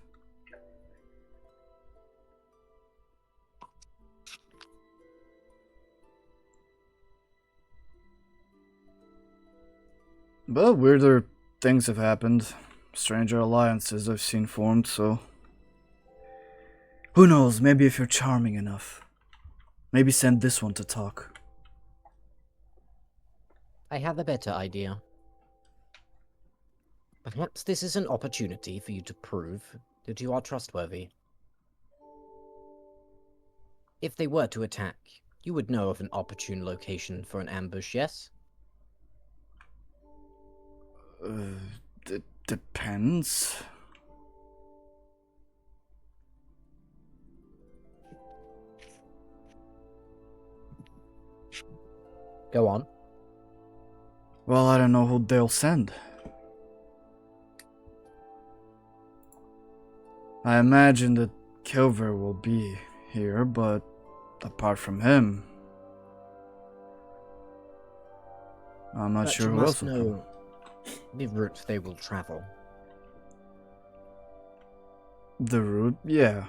But weirder things have happened. Stranger alliances I've seen formed, so... Who knows, maybe if you're charming enough. Maybe send this one to talk. I have a better idea. Perhaps this is an opportunity for you to prove that you are trustworthy. If they were to attack, you would know of an opportune location for an ambush, yes? It depends. Go on. Well, I don't know who they'll send. I imagine that Kilver will be here, but apart from him, I'm not But sure you who else must will come. know the route they will travel. The route? Yeah.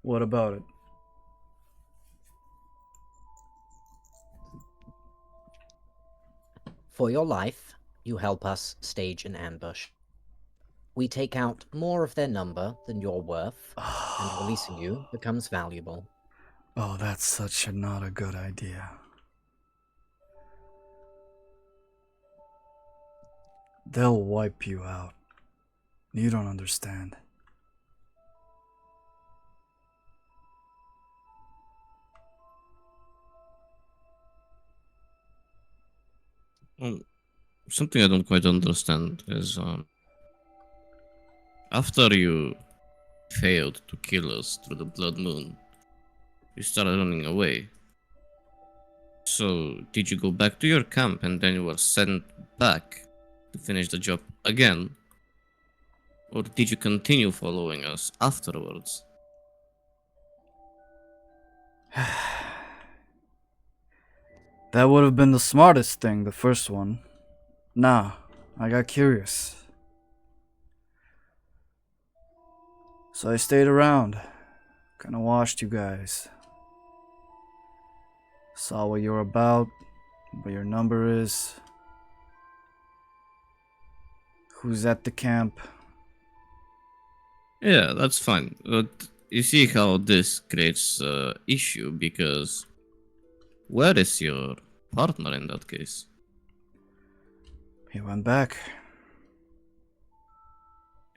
What about it? For your life, you help us stage an ambush. We take out more of their number than you're worth, and releasing you becomes valuable. Oh, that's such not a good idea. They'll wipe you out. You don't understand. Something I don't quite understand is after you failed to kill us through the Blood Moon, you started running away. So, did you go back to your camp and then you were sent back to finish the job again? Or did you continue following us afterwards? That would have been the smartest thing, the first one. Nah, I got curious. So I stayed around. Kinda watched you guys. Saw what you're about, what your number is. who's at the camp. Yeah, that's fine. But you see how this creates issue because where is your partner in that case? He went back.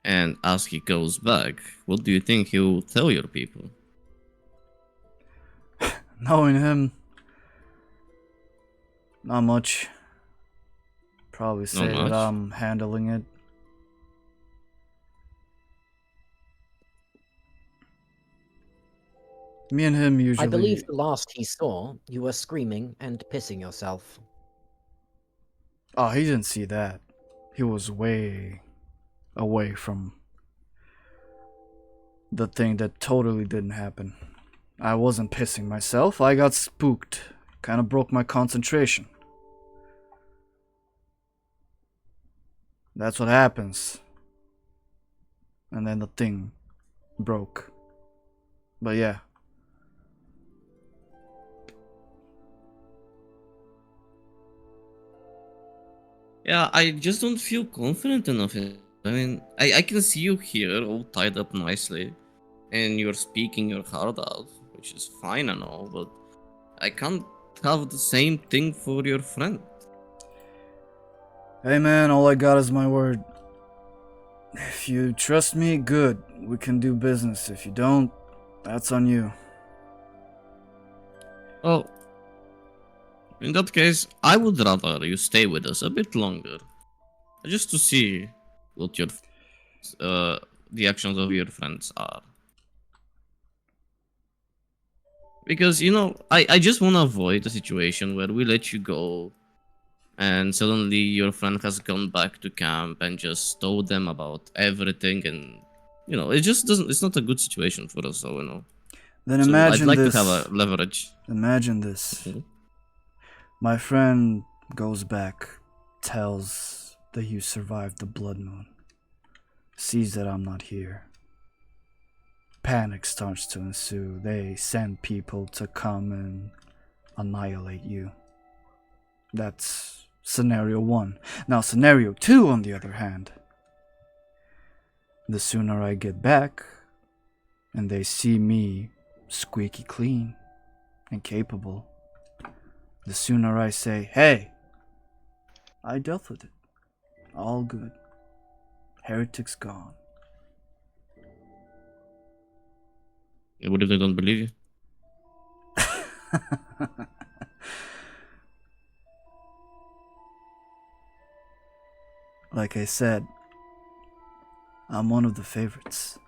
And as he goes back, what do you think he will tell your people? Knowing him, not much. Probably say that much? I'm handling it. Me and him usually. I believe the last he saw, you were screaming and pissing yourself. Oh, he didn't see that. He was way away from the thing that totally didn't happen. I wasn't pissing myself. I got spooked. Kind of broke my concentration. That's what happens. And then the thing broke. But yeah. Yeah, I just don't feel confident enough in it. I mean, I can see you here all tied up nicely, and you're speaking your heart out, which is fine and all, but I can't have the same thing for your friend. Hey man, all I got is my word. If you trust me, good. We can do business. If you don't, that's on you. Well, in that case, I would rather you stay with us a bit longer, just to see what your the actions of your friends are. Because, you know, I just want to avoid a situation where we let you go and suddenly your friend has gone back to camp and just told them about everything, and, you know, it just doesn't, it's not a good situation for us, so, you know. Then So imagine I'd like this. to have a leverage. Imagine this. My friend goes back, tells that you survived the blood moon, sees that I'm not here. Panic starts to ensue. They send people to come and annihilate you. That's scenario 1. Now, scenario 2, on the other hand. The sooner I get back, and they see me squeaky clean and capable, the sooner I say, hey, I dealt with it. All good. Heretic's gone. What if they don't believe you? Like I said, I'm one of the favorites.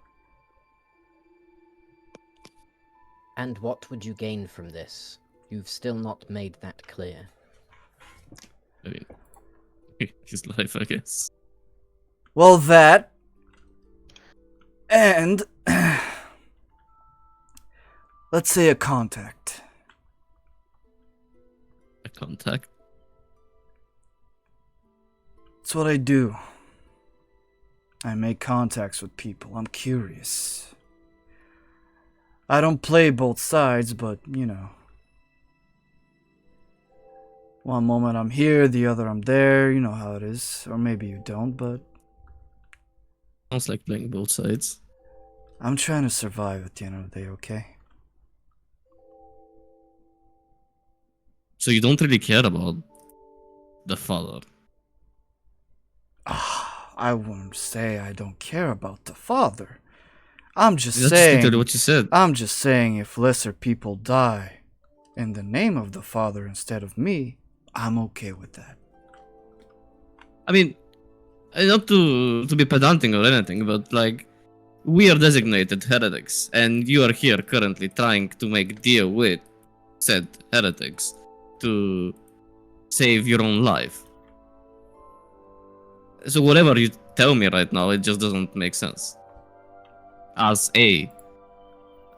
And what would you gain from this? You've still not made that clear. I mean, his life, I guess. Well, that. And. Let's say a contact. A contact? It's what I do. I make contacts with people. I'm curious. I don't play both sides, but, you know. One moment I'm here, the other I'm there. You know how it is. Or maybe you don't, but... Sounds like playing both sides. I'm trying to survive at the end of the day, okay? So you don't really care about the father? I wouldn't say I don't care about the father. I'm just That's saying... literally what you said. I'm just saying if lesser people die in the name of the father instead of me, I'm okay with that. I mean, not to be pedantic or anything, but like, we are designated heretics, and you are here currently trying to make deal with said heretics to save your own life. So whatever you tell me right now, it just doesn't make sense. As a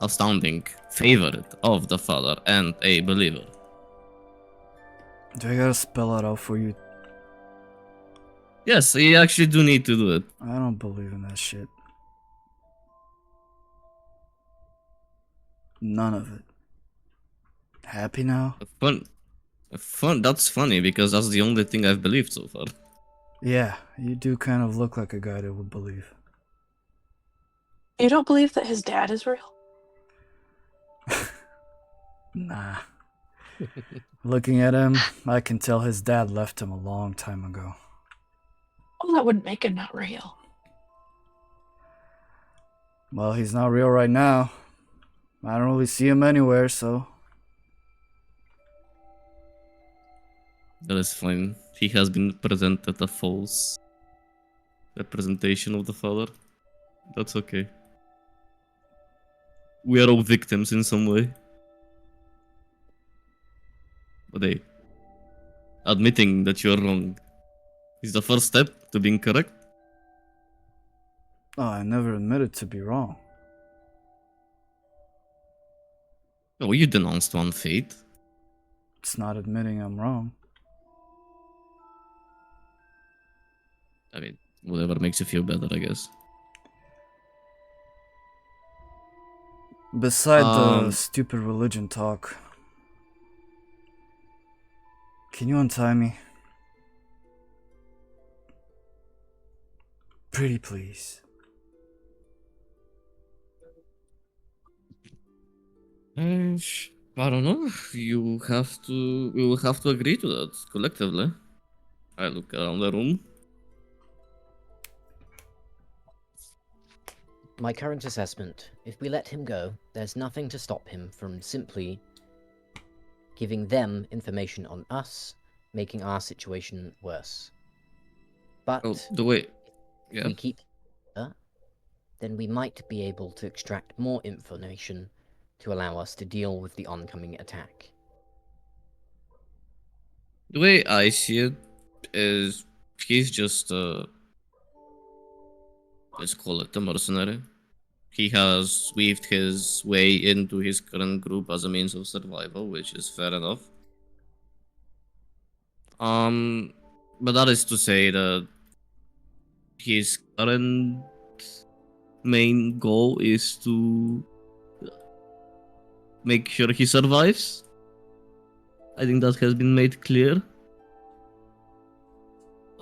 astounding favorite of the father and a believer. Do I gotta spell it out for you? Yes, you actually do need to do it. I don't believe in that shit. None of it. Happy now? Fun. That's funny because that's the only thing I've believed so far. Yeah, you do kind of look like a guy that would believe. You don't believe that his dad is real? Nah. Looking at him, I can tell his dad left him a long time ago. Well, that wouldn't make him not real. Well, he's not real right now. I don't really see him anywhere, so... That is fine. He has been presented a false representation of the father. That's okay. We are all victims in some way. But hey, admitting that you are wrong is the first step to being correct. Oh, I never admitted to be wrong. Oh, you denounced one fate. It's not admitting I'm wrong. I mean, whatever makes you feel better, I guess. Beside the stupid religion talk, can you untie me? Pretty please. I don't know. We will have to agree to that collectively. I look around the room. My current assessment, if we let him go, there's nothing to stop him from simply giving them information on us, making our situation worse. But Oh, the way. if Yeah. we keep her, then we might be able to extract more information to allow us to deal with the oncoming attack. The way I see it is he's just let's call it a mercenary. He has weaved his way into his current group as a means of survival, which is fair enough. But that is to say that his current main goal is to make sure he survives. I think that has been made clear.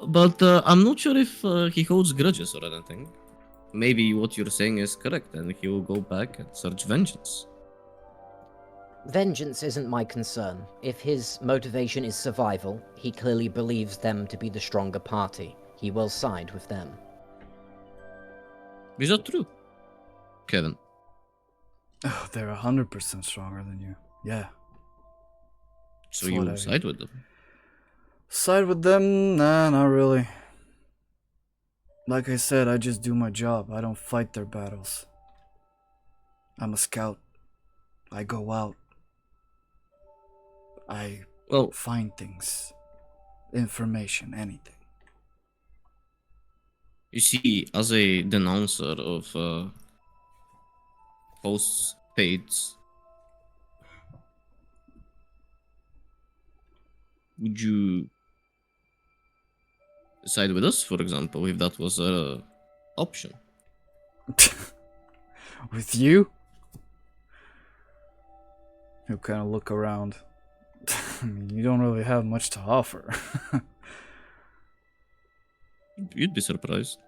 But I'm not sure if he holds grudges or anything. Maybe what you're saying is correct, and he will go back and search vengeance. Vengeance isn't my concern. If his motivation is survival, he clearly believes them to be the stronger party. He will side with them. Is that true, Kevin? Oh, they're 100% stronger than you. Yeah. So That's you what will side with them? Side with them? Nah, not really. Like I said, I just do my job. I don't fight their battles. I'm a scout. I go out. I find things. Information, anything. You see, as a denouncer of false fates, would you side with us, for example, if that was an option? With you? You kind of look around. I mean, you don't really have much to offer. You'd be surprised.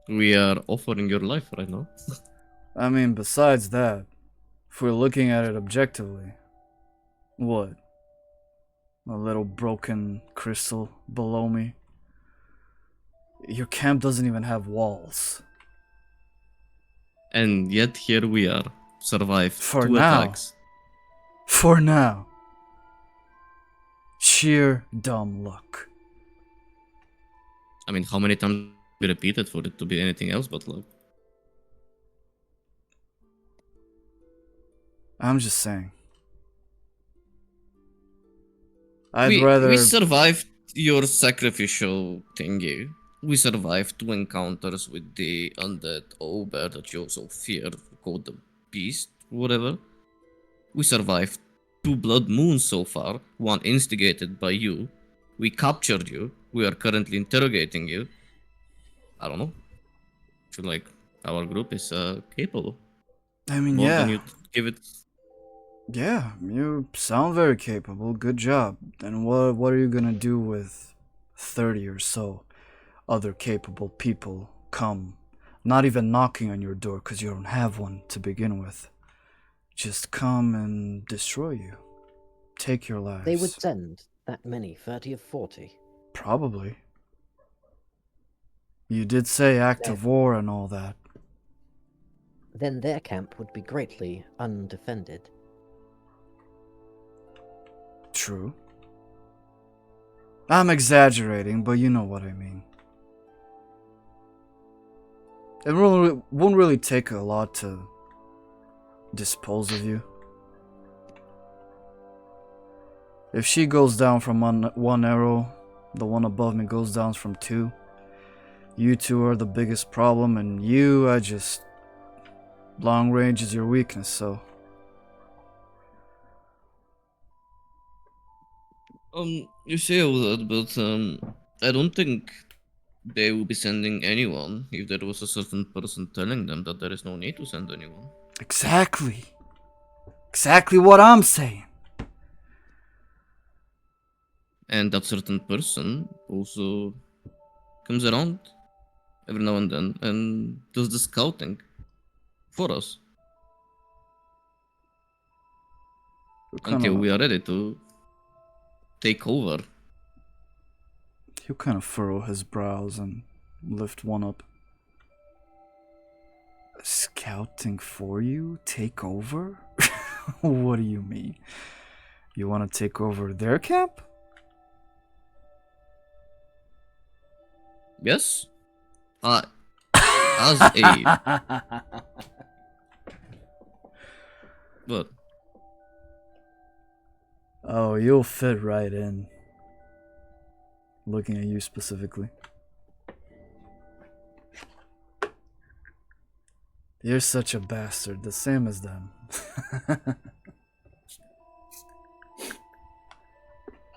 We are offering your life right now. I mean, besides that, if we're looking at it objectively, what? A little broken crystal below me? Your camp doesn't even have walls. And yet here we are, survived For 2 now. attacks. For now. Sheer dumb luck. I mean, how many times we repeated for it to be anything else but luck? I'm just saying. We survived your sacrificial thingy. We survived 2 encounters with the undead ogre that you also feared, called the beast, whatever. We survived 2 blood moons so far, one instigated by you. We captured you. We are currently interrogating you. I don't know. I feel like our group is capable. I mean, More yeah. than you give it. Yeah, you sound very capable. Good job. And what are you gonna do with 30 or so other capable people come, not even knocking on your door because you don't have one to begin with. Just come and destroy you. Take your lives. They would send that many, 30 of 40. Probably. You did say act of war and all that. Then their camp would be greatly undefended. True. I'm exaggerating, but you know what I mean. It won't really take a lot to dispose of you. If she goes down from one arrow, the one above me goes down from 2. You two are the biggest problem, and you, long range is your weakness, so. You say all that, but I don't think they will be sending anyone if there was a certain person telling them that there is no need to send anyone. Exactly. Exactly what I'm saying. And that certain person also comes around every now and then and does the scouting for us until we are ready to take over. He'll kind of furrow his brows and lift one up. Scouting for you? Take over? What do you mean? You want to take over their camp? Yes. As a... What? Oh, you'll fit right in. Looking at you specifically. You're such a bastard, the same as them.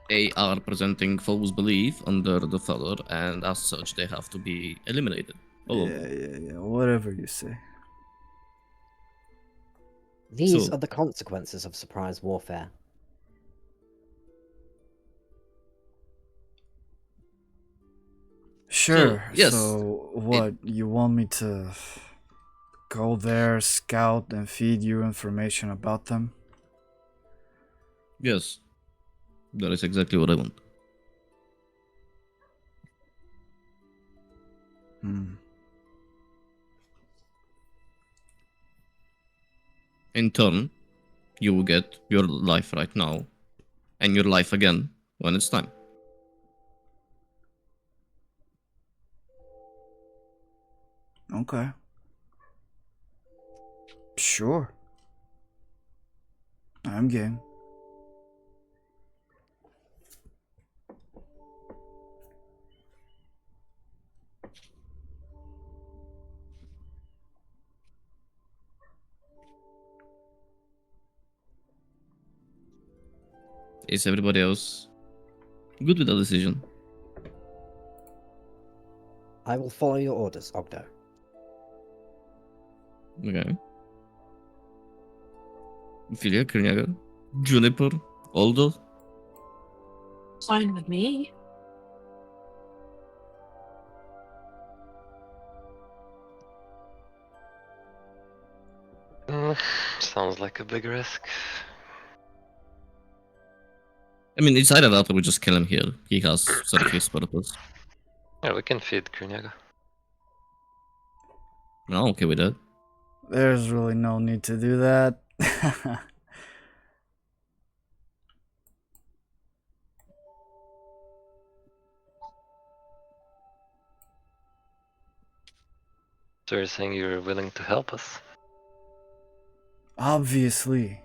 They are presenting false belief under the feather, and as such, they have to be eliminated. Yeah, whatever you say. These are the consequences of surprise warfare. Sure. Yes. So, what, you want me to go there, scout, and feed you information about them? Yes. That is exactly what I want. In turn, you will get your life right now, and your life again when it's time. Okay. Sure. I'm game. Is everybody else good with that decision? I will follow your orders, Ogddo. Okay. Aphelia, Kreenyaga, Juniper, Ogddo. Fine with me. Sounds like a big risk. I mean, it's either that or we just kill him here. He has served his purpose. Yeah, we can feed Kreenyaga. I'm okay with that. There's really no need to do that. So you're saying you're willing to help us? Obviously.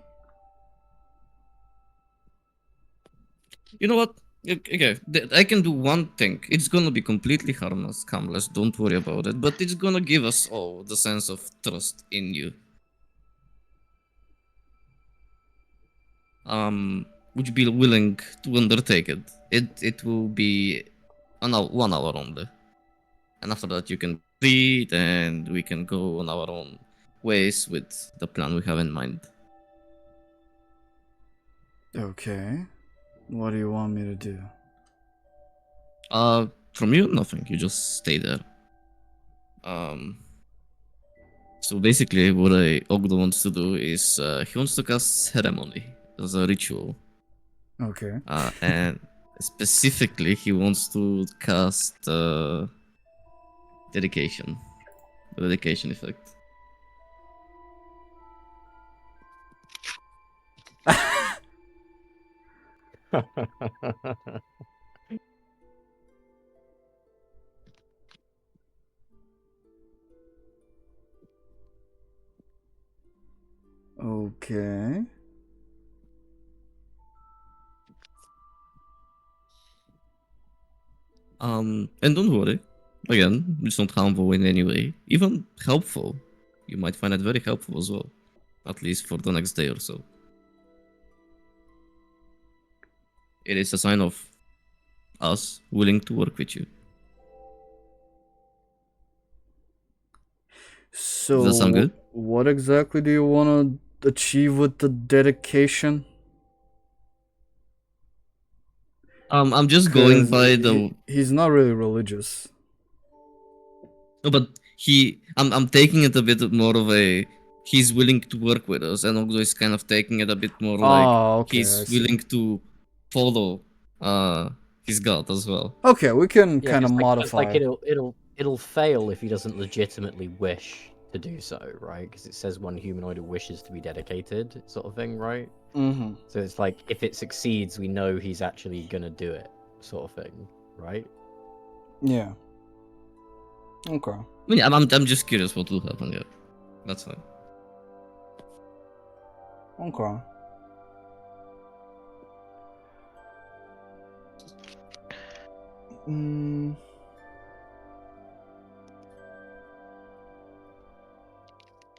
You know what? Okay, I can do one thing. It's gonna be completely harmless, don't worry about it. But it's gonna give us all the sense of trust in you. Would you be willing to undertake it? It will be 1 hour only. And after that you can breathe and we can go on our own ways with the plan we have in mind. Okay. What do you want me to do? From you, nothing. You just stay there. So basically, what Ogddo wants to do is he wants to cast ceremony as a ritual. Okay. And specifically, he wants to cast dedication, the dedication effect. Okay. And don't worry. Again, it's not harmful in any way. Even helpful. You might find it very helpful as well. At least for the next day or so. It is a sign of us willing to work with you. So, Does that sound good? what exactly do you want to achieve with the dedication? I'm just going 'Cause by the. he's not really religious. No, but I'm taking it a bit more of a. He's willing to work with us, and Ogddo is kind of taking it a bit more like Okay, I he's see. willing to follow his god as well. Okay, we can Yeah, kind of 'cause, modify. like it'll fail if he doesn't legitimately wish to do so, right? Because it says one humanoid who wishes to be dedicated, sort of thing, right? Mm-hmm. So it's like if it succeeds, we know he's actually gonna do it, sort of thing, right? Yeah. Okay. I mean, I'm just curious what will happen. Yeah, that's fine. Okay.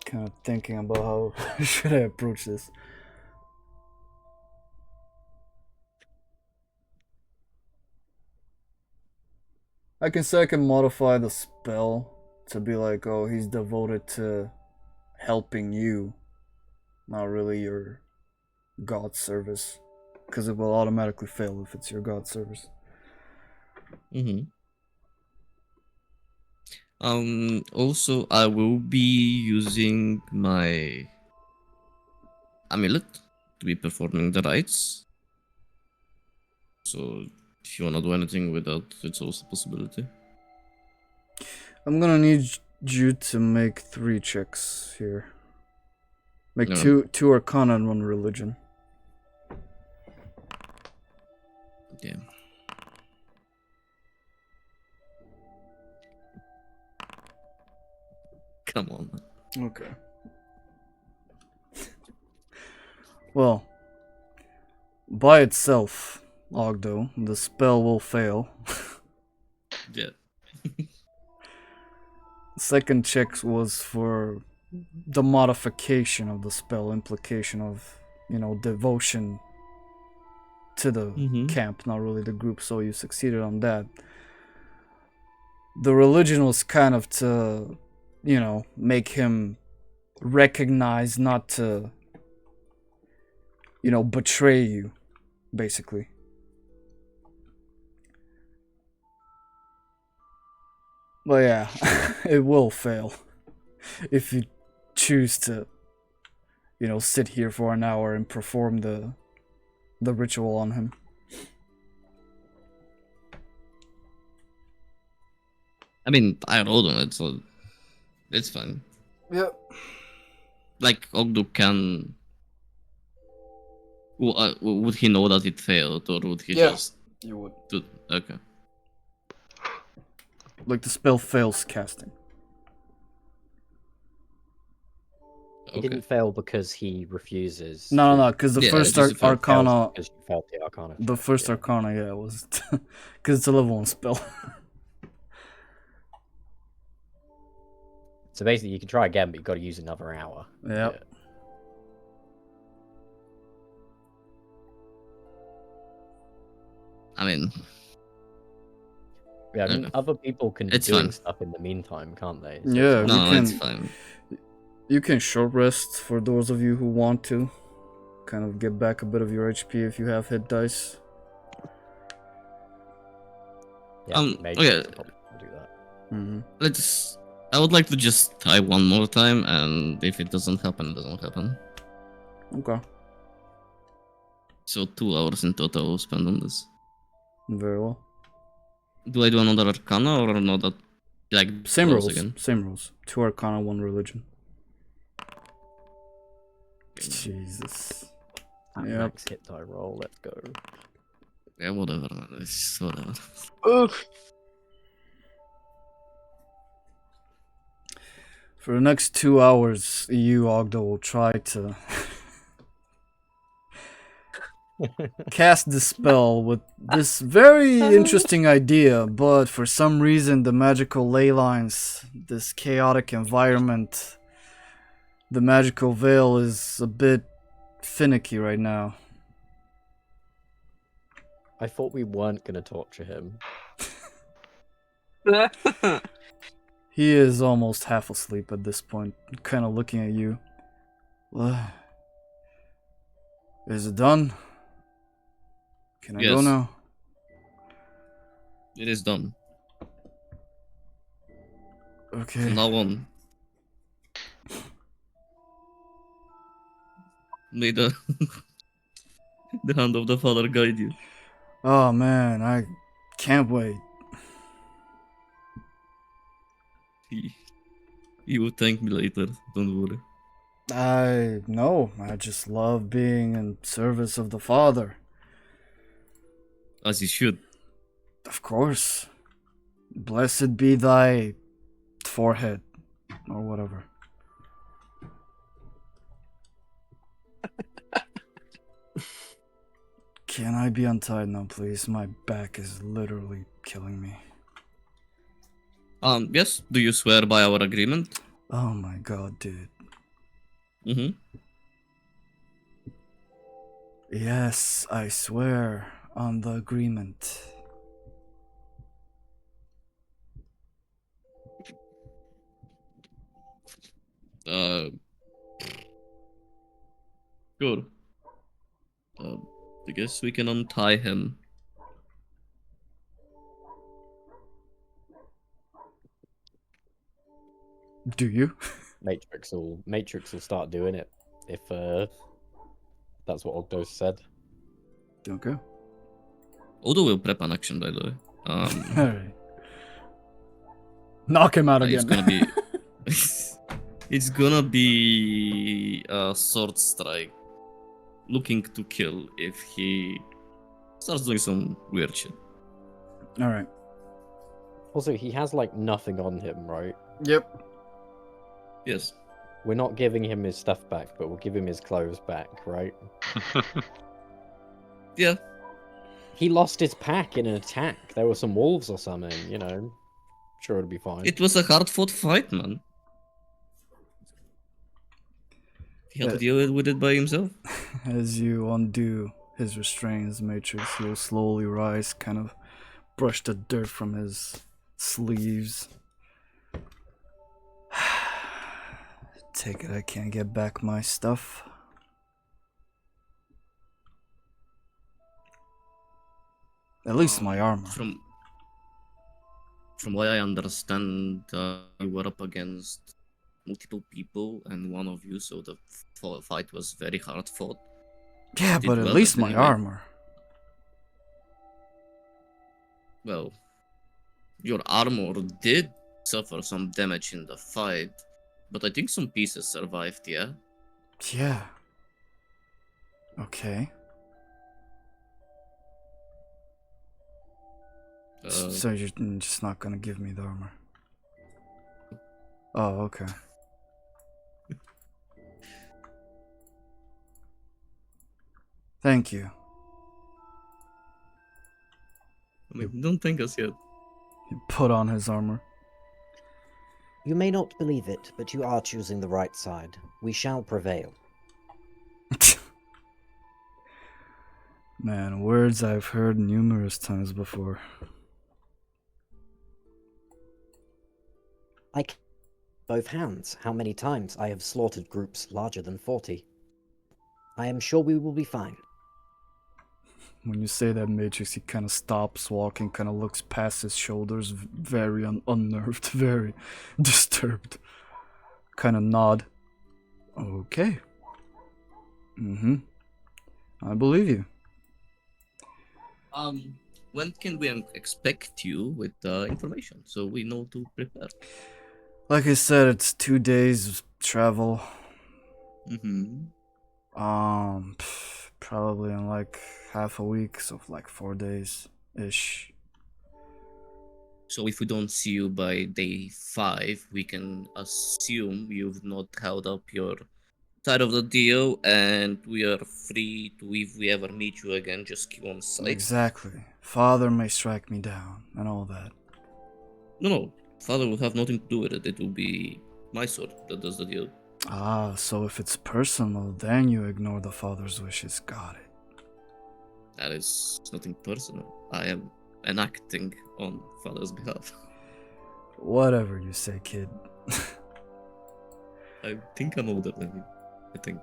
Kind of thinking about how should I approach this. I can say I can modify the spell to be like, oh, he's devoted to helping you, not really your god service, because it will automatically fail if it's your god service. Also, I will be using my amulet to be performing the rites. So, if you wanna do anything with that, it's also a possibility. I'm gonna need you to make 3 checks here. Make No. two Arcana and 1 Religion. Yeah. Come on. Okay. Well, by itself, Ogddo, the spell will fail. Yeah. Second check was for the modification of the spell, implication of, devotion to the camp, not really the group, so you succeeded on that. The religion was kind of to, make him recognize not to, betray you, basically. But yeah, it will fail if you choose to, sit here for an hour and perform the ritual on him. I mean, I rolled on it, so it's fine. Yep. Like, Ogddo can... would he know that it failed, or would he just... You would. Okay. Like the spell fails casting. He didn't fail because he refuses. No, because the first Arcana... Because you failed the Arcana. The first Arcana, yeah, was... Because it's a level 1 spell. So basically, you can try again, but you've got to use another hour. Yep. I mean... Yeah, I mean, other people can be It's doing fine. stuff in the meantime, can't they? So Yeah, it's we can. it's fine. You can short rest for those of you who want to. Kind of get back a bit of your HP if you have hit dice. Yeah, Matrix okay. will probably do that. Mm-hmm. I would like to just try one more time, and if it doesn't happen, it doesn't happen. Okay. So 2 hours in total will spend on this. Very well. Do I do another Arcana or another, like, Same close rules. again? Same rules. 2 Arcana, 1 Religion. Jesus. At Yep. max hit die roll, let's go. Yeah, whatever, man. It's just whatever. Oof. For the next 2 hours, you, Ogddo, will try to cast the spell with this very interesting idea, but for some reason the magical ley lines, this chaotic environment, the magical veil is a bit finicky right now. I thought we weren't gonna torture him. He is almost half asleep at this point, kind of looking at you. Is it done? Can I go Yes. now? It is done. Okay. From now on. May the the hand of the Father guide you. Oh man, I can't wait. He will thank me later, don't worry. I know, I just love being in service of the Father. As you should. Of course. Blessed be thy forehead, or whatever. Can I be untied now, please? My back is literally killing me. Yes, do you swear by our agreement? Oh my god, dude. Mm-hmm. Yes, I swear on the agreement. Good. I guess we can untie him. Do you? Matrix will start doing it if that's what Ogddo said. Okay. Ogddo will prep an action, by the way. Alright. Knock him out It's again. gonna be... it's gonna be a sword strike. Looking to kill if he starts doing some weird shit. Alright. Also, he has like nothing on him, right? Yep. Yes. We're not giving him his stuff back, but we'll give him his clothes back, right? Yeah. He lost his pack in an attack. There were some wolves or something, you know. Sure, it'll be fine. It was a hard-fought fight, man. He had to deal with it by himself. As you undo his restraints, Matrix, he will slowly rise, kind of brush the dirt from his sleeves. Take it I can't get back my stuff. At least my armor. From what I understand, you were up against multiple people and one of you, so the fight was very hard fought. Yeah, but at least my armor. Well, your armor did suffer some damage in the fight, but I think some pieces survived, yeah? Yeah. Okay. So you're just not gonna give me the armor? Oh, okay. Thank you. I mean, don't thank us yet. He put on his armor. You may not believe it, but you are choosing the right side. We shall prevail. Man, words I've heard numerous times before. I can both hands how many times I have slaughtered groups larger than 40. I am sure we will be fine. When you say that, Matrix, he kind of stops walking, kind of looks past his shoulders, very unnerved, very disturbed. Kind of nod. Okay. Mm-hmm. I believe you. When can we expect you with the information so we know to prepare? Like I said, it's 2 days travel. Mm-hmm. Probably in like half a week, so like 4 days ish. So if we don't see you by day 5, we can assume you've not held up your side of the deal, and we are free to, if we ever meet you again, just keep on sight. Exactly. Father may strike me down and all that. No, Father will have nothing to do with it. It will be my sword that does the deal. Ah, so if it's personal, then you ignore the father's wishes. Got it. That is nothing personal. I am enacting on Father's behalf. Whatever you say, kid. I think I'm older than you. I think.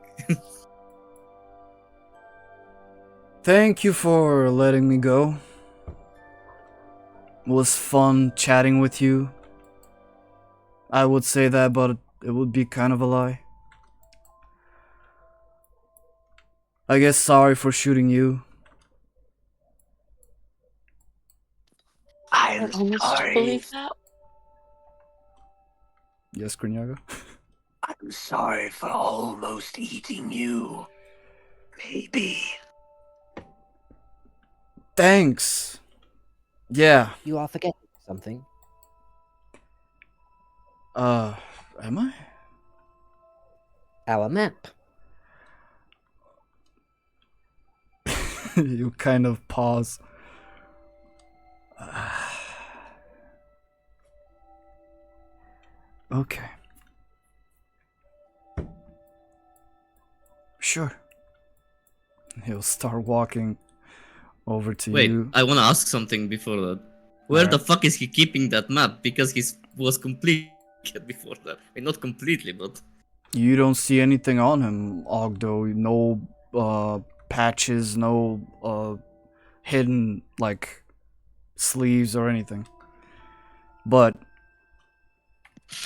Thank you for letting me go. It was fun chatting with you. I would say that, but it would be kind of a lie. I guess sorry for shooting you. I'm almost sorry. believe that. Yes, Kreenyaga? I'm sorry for almost eating you. Maybe. Thanks. Yeah. You are forgetting something. Am I? Our map. You kind of pause. Okay. Sure. He'll start walking over to Wait, you. I want to ask something before that. Where the fuck is he keeping that map? Because he was complete before that. I mean, not completely, but... You don't see anything on him, Ogddo. No patches, no hidden like sleeves or anything. But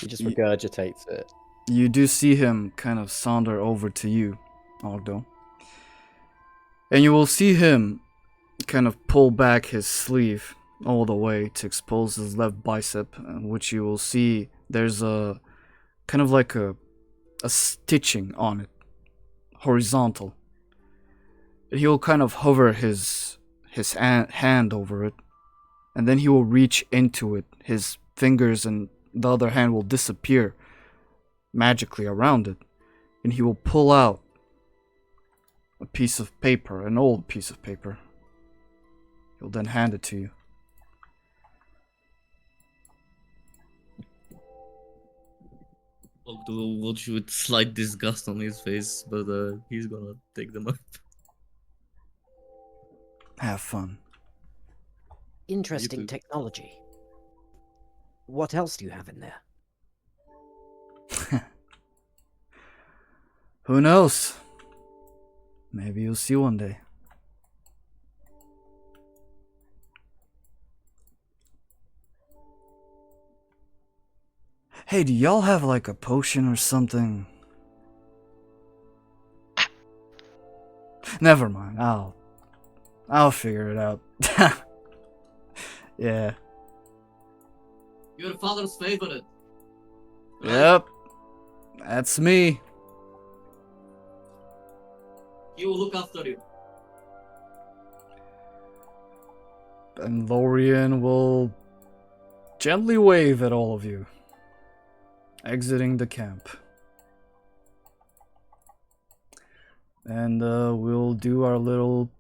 He just regurgitates it. you do see him kind of saunter over to you, Ogddo. And you will see him kind of pull back his sleeve all the way to expose his left bicep, which you will see there's a kind of like a stitching on it, horizontal. He will kind of hover his hand over it, and then he will reach into it. His fingers and the other hand will disappear magically around it, and he will pull out a piece of paper, an old piece of paper. He'll then hand it to you. Ogddo watch you with slight disgust on his face, but he's gonna take them up. Have fun. Interesting too. technology. What else do you have in there? Who knows? Maybe you'll see one day. Hey, do y'all have like a potion or something? Never mind. I'll figure it out. Yeah. Your father's favorite. Right? Yep. That's me. He will look after you. And Lorien will gently wave at all of you, exiting the camp. And we'll do our little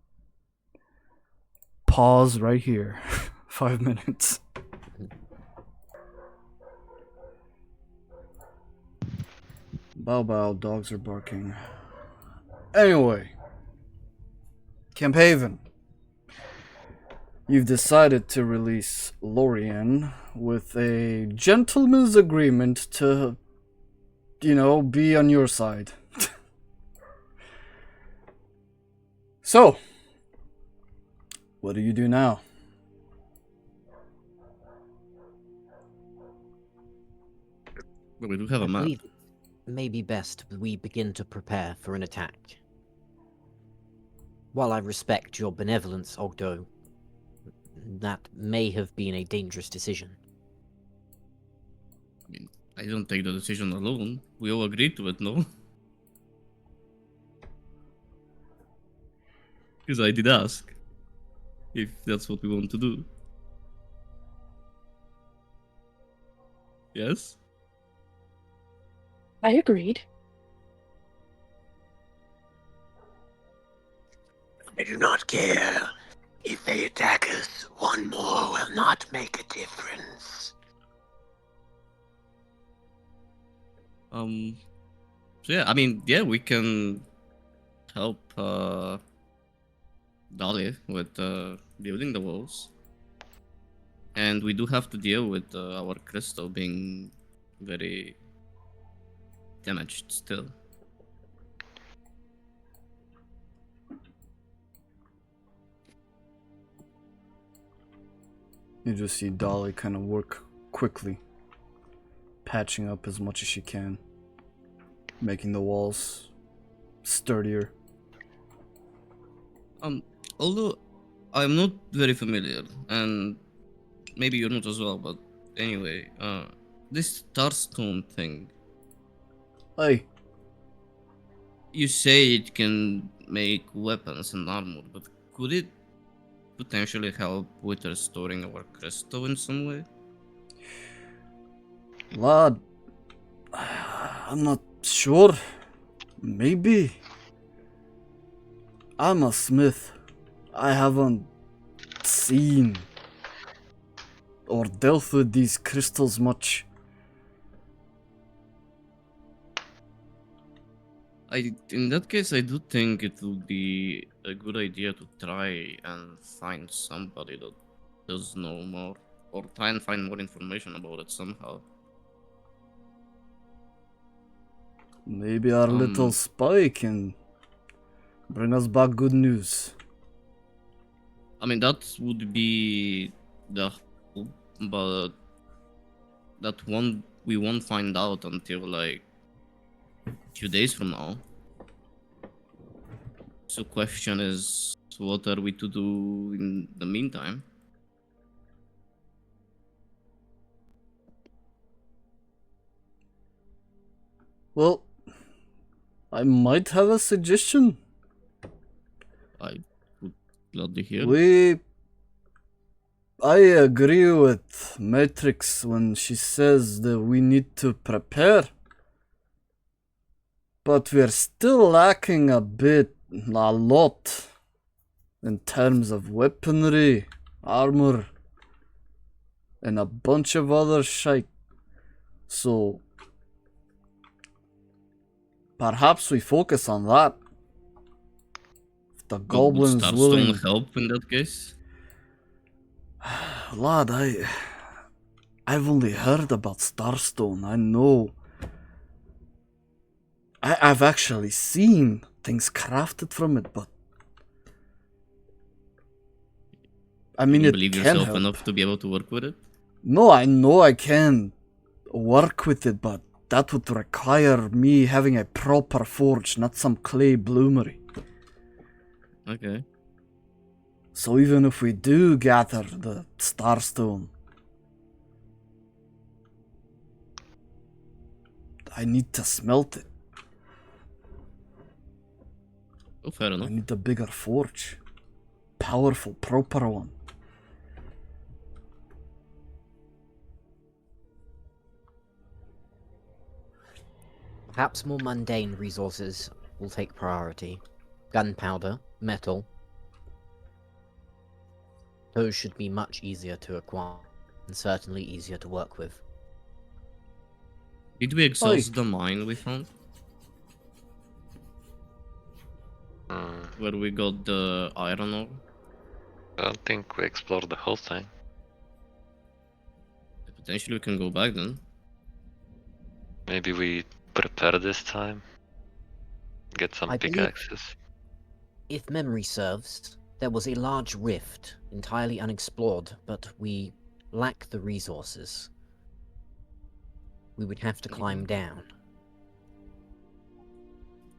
pause right here. 5 minutes. Bow bow, dogs are barking. Anyway, Camp Haven. You've decided to release Lorien with a gentleman's agreement to, be on your side. So, What do you do now? But we do have I a map. believe it may be best we begin to prepare for an attack. While I respect your benevolence, Ogddo, that may have been a dangerous decision. I mean, I don't take the decision alone. We all agreed to it, no? Because I did ask if that's what we want to do. Yes? I agreed. I do not care. If they attack us, one more will not make a difference. So yeah, I mean, yeah, we can help Dolly with building the walls. And we do have to deal with our crystal being very damaged still. You just see Dolly kind of work quickly, patching up as much as she can, making the walls sturdier. Although I'm not very familiar, and maybe you're not as well, but anyway, this Starstone thing, Hey, you say it can make weapons and armor, but could it potentially help with restoring our crystal in some way? lad, I'm not sure. Maybe. I'm a smith. I haven't seen or dealt with these crystals much. In that case, I do think it would be a good idea to try and find somebody that does know more, or try and find more information about it somehow. Maybe our little spy can bring us back good news. I mean, that would be the hope, but we won't find out until like a few days from now. So question is, what are we to do in the meantime? Well, I might have a suggestion. I would gladly hear. I agree with Matrix when she says that we need to prepare. But we're still lacking a lot, in terms of weaponry, armor, and a bunch of other shite. So, perhaps we focus on that. If the goblins would willing... Starstone help in that case? Lad, I've only heard about Starstone. I know. I've actually seen things crafted from it, but I mean, You it believe can yourself help. enough to be able to work with it? No, I know I can work with it, but that would require me having a proper forge, not some clay bloomery. Okay. So even if we do gather the Starstone, I need to smelt it. Oh, fair enough. I need a bigger forge. Powerful, proper one. Perhaps more mundane resources will take priority. Gunpowder, metal. Those should be much easier to acquire, and certainly easier to work with. Did we exhaust the mine we found? Where we got the iron ore? I don't think we explored the whole thing. Potentially we can go back then. Maybe we prepare this time. Get some I believe- pickaxes. If memory serves, There was a large rift, entirely unexplored, but we lack the resources. We would have to climb down.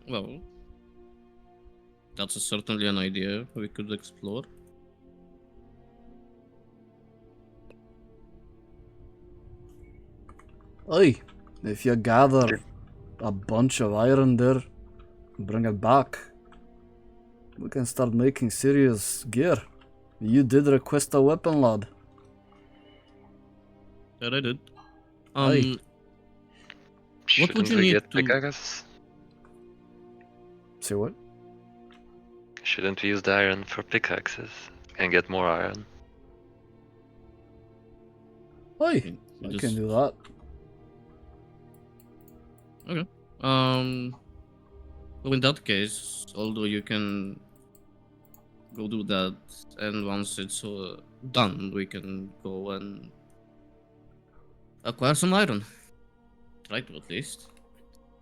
Well, that's certainly an idea we could explore. Aye, if you gather a bunch of iron there, bring it back, we can start making serious gear. You did request a weapon, lad. That I did. Aye. What would Shouldn't you we need get to- pickaxes? Say what? Shouldn't we use the iron for pickaxes and get more iron? Aye, You I just- can do that. Okay. Well, in that case, although you can go do that, and once it's done, we can go and acquire some iron. Try to, at least.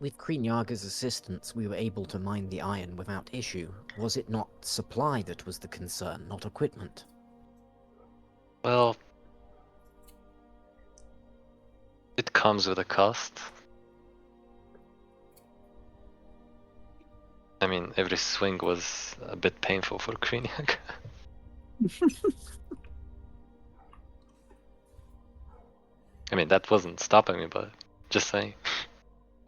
With Kreenyaga's assistance, we were able to mine the iron without issue. Was it not supply that was the concern, not equipment? Well, it comes with a cost. I mean, every swing was a bit painful for Kreenyaga. I mean, that wasn't stopping me, but just saying.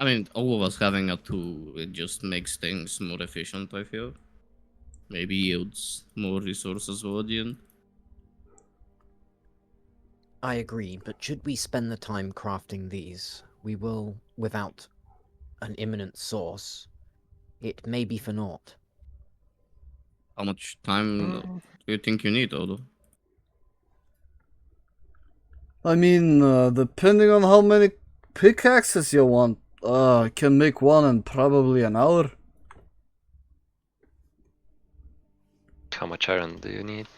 I mean, all of us having a tool, it just makes things more efficient, I feel. Maybe yields more resources for the end. I agree, but should we spend the time crafting these, we will, without an imminent source, it may be for naught. How much time do you think you need, Ogddo? I mean, depending on how many pickaxes you want, I can make one in probably an hour. How much iron do you need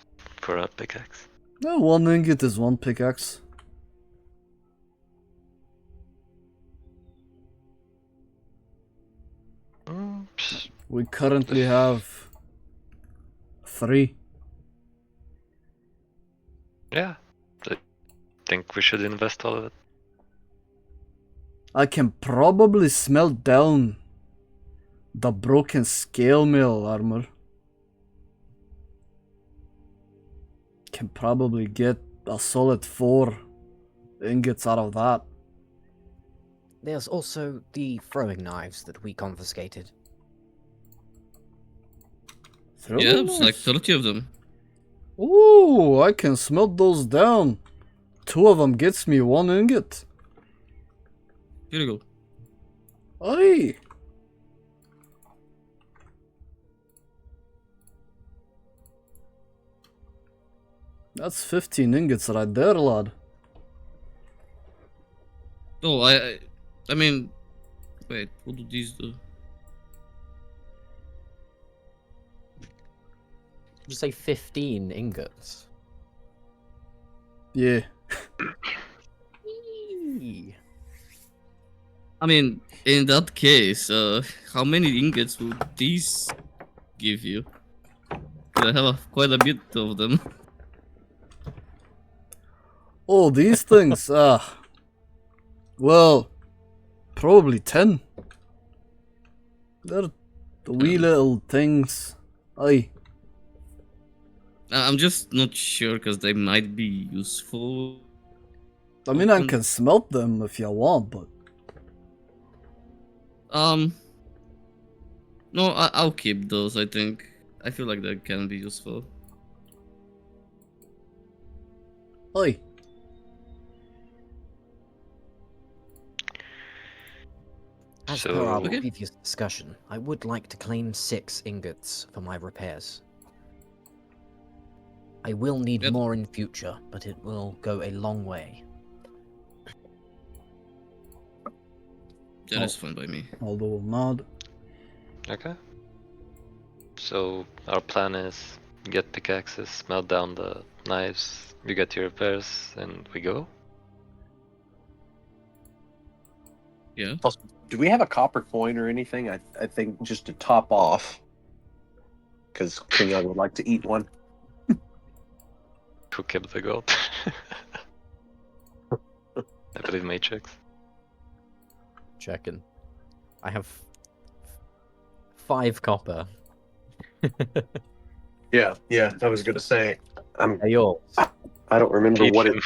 for a pickaxe? No, 1 ingot is 1 pickaxe. We currently have 3. Yeah, I think we should invest all of it. I can probably smelt down the broken scale mail armor. Can probably get a solid 4 ingots out of that. There's also the throwing knives that we confiscated. Yeah, it's like 30 of them. Ooh, I can smelt those down. 2 of them gets me 1 ingot. Here you go. Aye. That's 15 ingots right there, lad. Oh, I mean, wait, what do these do? Did you say 15 ingots? Yeah. Eee. I mean, in that case, how many ingots would these give you? I have quite a bit of them. Oh, these things, well, probably 10. They're the wee little things. Aye. I'm just not sure because they might be useful. I mean, I can smelt them if you want, but... No, I'll keep those, I think. I feel like they can be useful. Aye. As per our previous discussion, I would like to claim 6 ingots for my repairs. I will need more in future, but it will go a long way. That is fine by me. Although will nod. Okay. So our plan is get pickaxes, smelt down the knives, we get your repairs, and we go? Yeah. Do we have a copper coin or anything? I think just to top off. because Kreenyaga would like to eat one. Who kept the gold? I believe Matrix. Checking. I have 5 copper. Yeah, I was gonna say. They're yours. I don't remember Teach what it, him.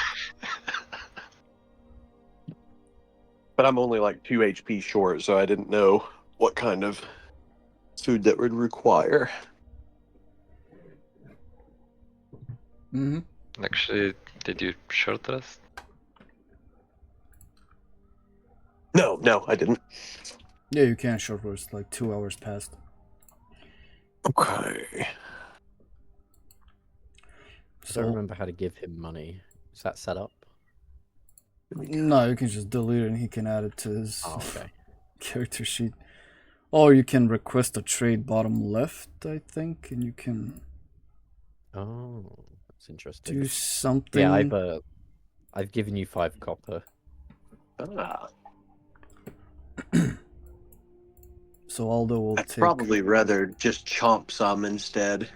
but I'm only like 2 HP short, so I didn't know what kind of food that would require. Mm-hmm. Actually, did you short rest? No, I didn't. Yeah, you can short rest, like 2 hours past. Okay. I don't remember how to give him money. Is that set up? No, you can just delete it and he can add it to his Oh, okay. character sheet. Or you can request a trade bottom left, I think, and you can Oh, that's interesting. do something. Yeah, I've given you 5 copper. Ah, So Ogddo will I'd take. probably rather just chomp some instead.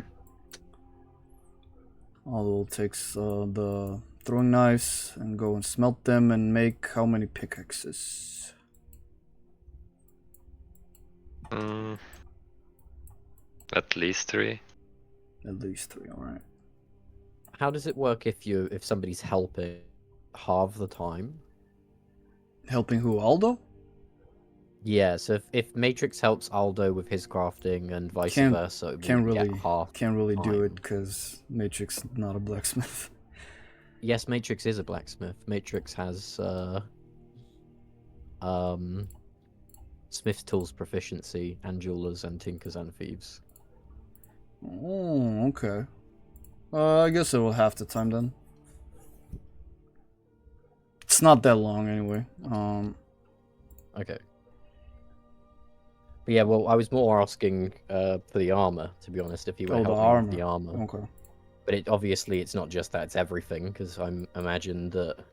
Ogddo takes the throwing knives and go and smelt them and make how many pickaxes? At least 3. At least 3. All right. How does it work if somebody's helping half the time? Helping who? Ogddo? Yeah, so if Matrix helps Ogddo with his crafting and vice versa, it Can't will get really half do it time. because Matrix is not a blacksmith. Yes, Matrix is a blacksmith. Matrix has smith tools proficiency and jewelers and tinkers and thieves. Oh, okay. I guess it will have the time then. It's not that long anyway. Okay. But yeah, well, I was more asking for the armor, to be honest, if you would help me with the armor. Okay. But obviously it's not just that, it's everything, because I imagine that,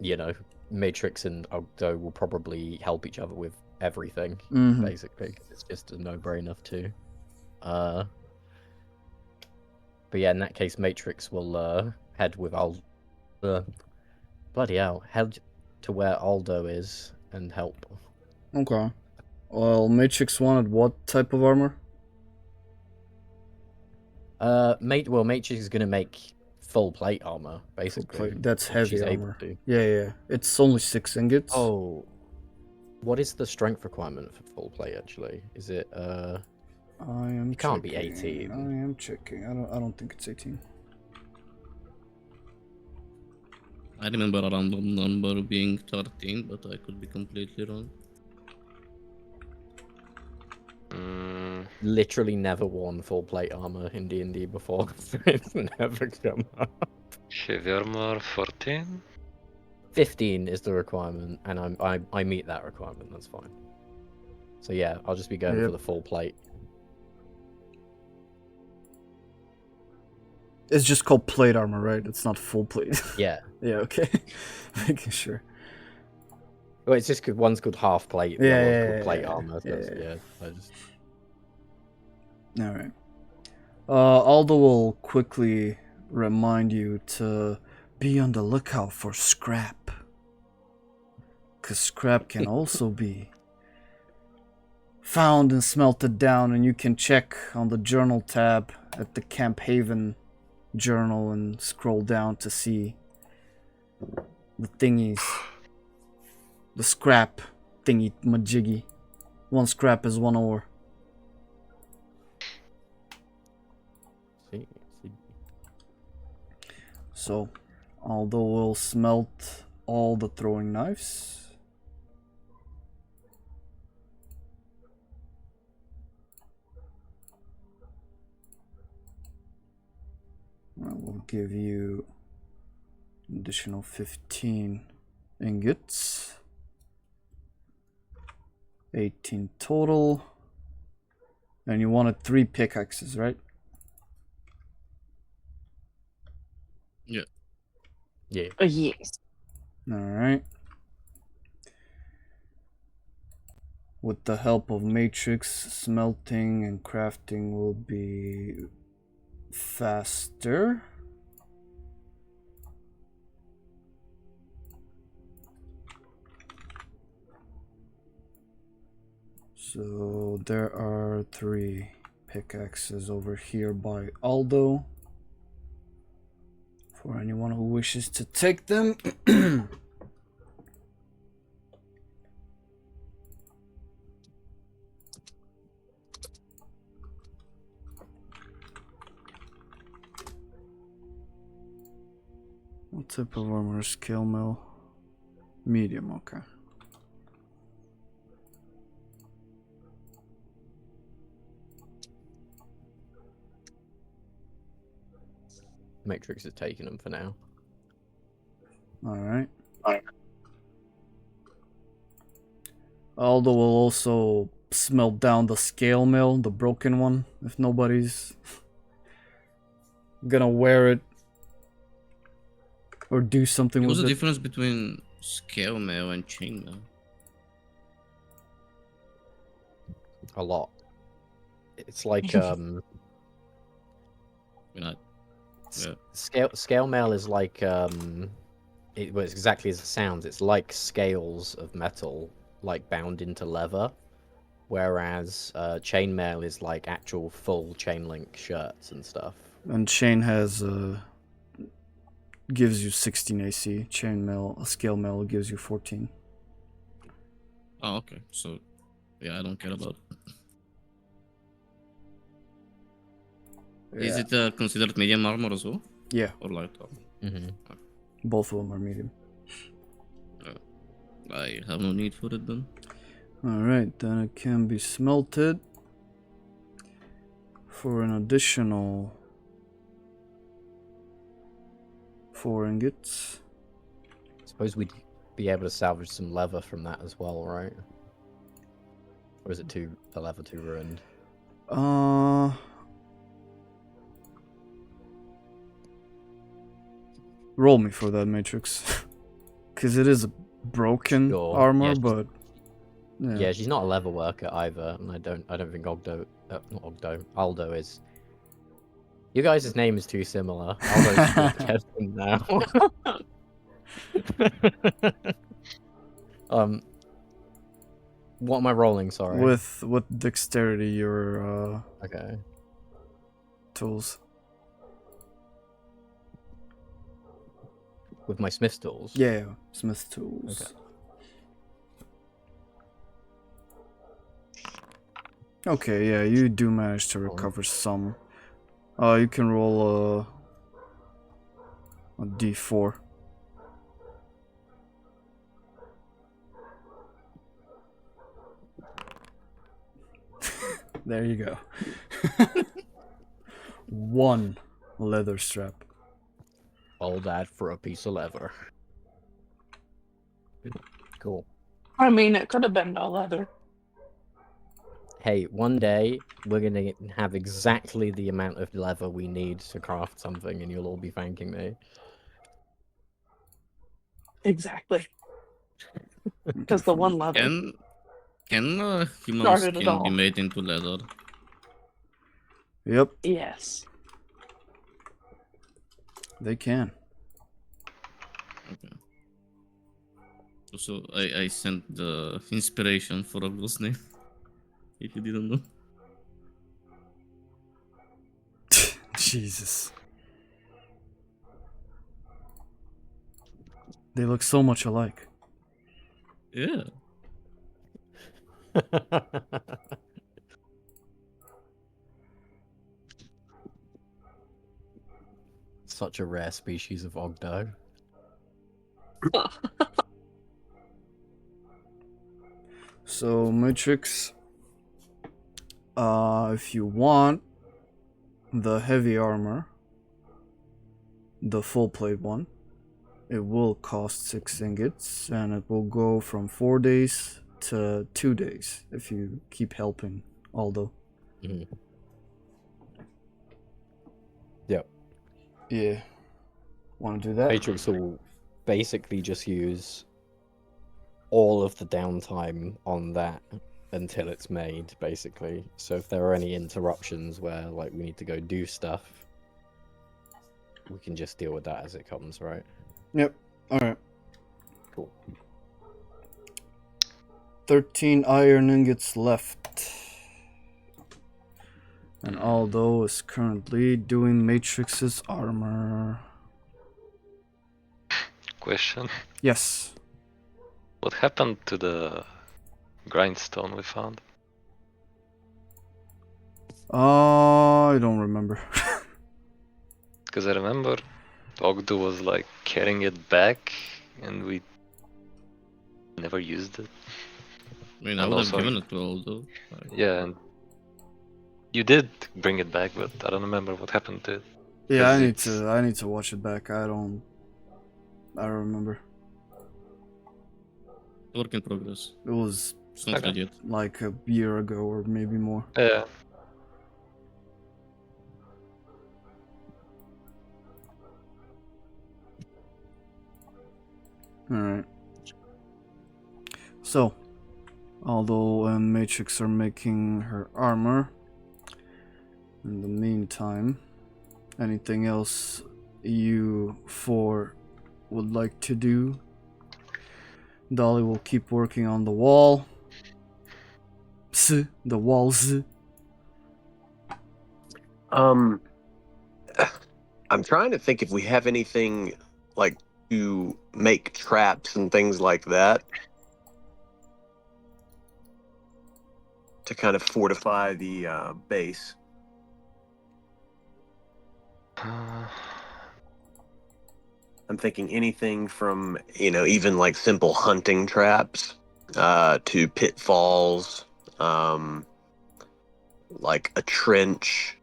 you know, Matrix and Ogddo will probably help each other with everything, basically, 'cause it's just a no-brainer too. But yeah, in that case, Matrix will head with bloody hell, head to where Ogddo is and help. Okay. Well, Matrix wanted what type of armor? Matrix is gonna make full plate armor, basically. That's heavy she's able armor. to. Yeah. It's only 6 ingots. Oh, what is the strength requirement for full plate? Actually, is it? I am. It can't checking. be 18. I am checking. I don't think it's 18. I remember a random number being 13, but I could be completely wrong. Literally never worn full plate armor in D&D before, so it's never come up. Heavy armor 14. 15 is the requirement, and I meet that requirement. That's fine. So yeah, I'll just be going for the full plate. It's just called plate armor, right? It's not full plate. Yeah. Yeah. Okay. Making sure. Well, it's just because one's called half plate, the other one's called plate armor. So I just. All right. Ogddo will quickly remind you to be on the lookout for scrap. Because scrap can also be found and smelted down, and you can check on the journal tab at the Camp Haven journal and scroll down to see the thingies. The scrap thingy majiggy. 1 scrap is 1 ore. So, Ogddo will smelt all the throwing knives. I will give you an additional 15 ingots. 18 total. And you wanted 3 pickaxes, right? Yeah. Yeah. Yes. Alright. with the help of Matrix, smelting and crafting will be faster. So there are 3 pickaxes over here by Ogddo. For anyone who wishes to take them. What type of armor? Scale mill? Medium, okay. Matrix is taking them for now. Alright. Ogddo will also smelt down the scale mill, the broken one, if nobody's gonna wear it or do something What's with the it. difference between scale mail and chain mail? A lot. It's like You're not- Yeah. scale mail is like it was exactly as it sounds. It's like scales of metal, like bound into leather, whereas chainmail is like actual full chain link shirts and stuff. And chain has gives you 16 AC. Chain mail, a scale mail gives you 14. Oh, okay. So, yeah, I don't care about it. Is it considered medium armor as well? Yeah, Or light armor? Mm-hmm. both of them are medium. I have no need for it then. Alright, then it can be smelted for an additional 4 ingots. Suppose we'd be able to salvage some leather from that as well, right? Or is it the leather too ruined? Roll me for that, Matrix. Because it is a broken Sure. armor, Yeah, but Yeah, she's not a leather worker either, and I don't think Ogddo, not Ogddo, Ogddo is. You guys' name is too similar. Aldo's testing now. What am I rolling? Sorry. with dexterity, your Okay. tools. With my smith's tools. Yeah, smith tools. Okay. Okay, yeah, you do manage to recover some. You can roll a d4. There you go. 1 leather strap. All that for a piece of leather. Cool. I mean, it could have been no leather. Hey, one day we're gonna have exactly the amount of leather we need to craft something, and you'll all be thanking me. Exactly. Because the one leather. Can human Started it skin be all. made into leather? Yep, Yes. they can. Okay. So I sent the inspiration for Ogddo's name. If you didn't know. Jesus. They look so much alike. Yeah. Such a rare species of Ogddo. So, Matrix, if you want the heavy armor, the full plate one, it will cost 6 ingots, and it will go from 4 days to 2 days if you keep helping Ogddo. Mm-hmm. Yep. Yeah. Want to do that? Matrix will basically just use all of the downtime on that until it's made, basically. So if there are any interruptions where like we need to go do stuff, we can just deal with that as it comes, right? Yep. Alright. Cool. 13 iron ingots left. And Ogddo is currently doing Matrix's armor. Question. Yes. What happened to the grindstone we found? I don't remember. Because I remember Ogddo was like carrying it back and we never used it. I mean, I And would have also- given it to Ogddo. Yeah, and you did bring it back, but I don't remember what happened to it. Yeah, I Because need to watch it back. I don't remember. Work in progress. It was It's not Okay. ready yet. like a year ago or maybe more. Yeah. Alright. So, Ogddo and Matrix are making her armor. In the meantime, anything else you four would like to do? Dolly will keep working on the wall. The walls. I'm trying to think if we have anything like to make traps and things like that to kind of fortify the base. I'm thinking anything from, even like simple hunting traps to pitfalls, like a trench,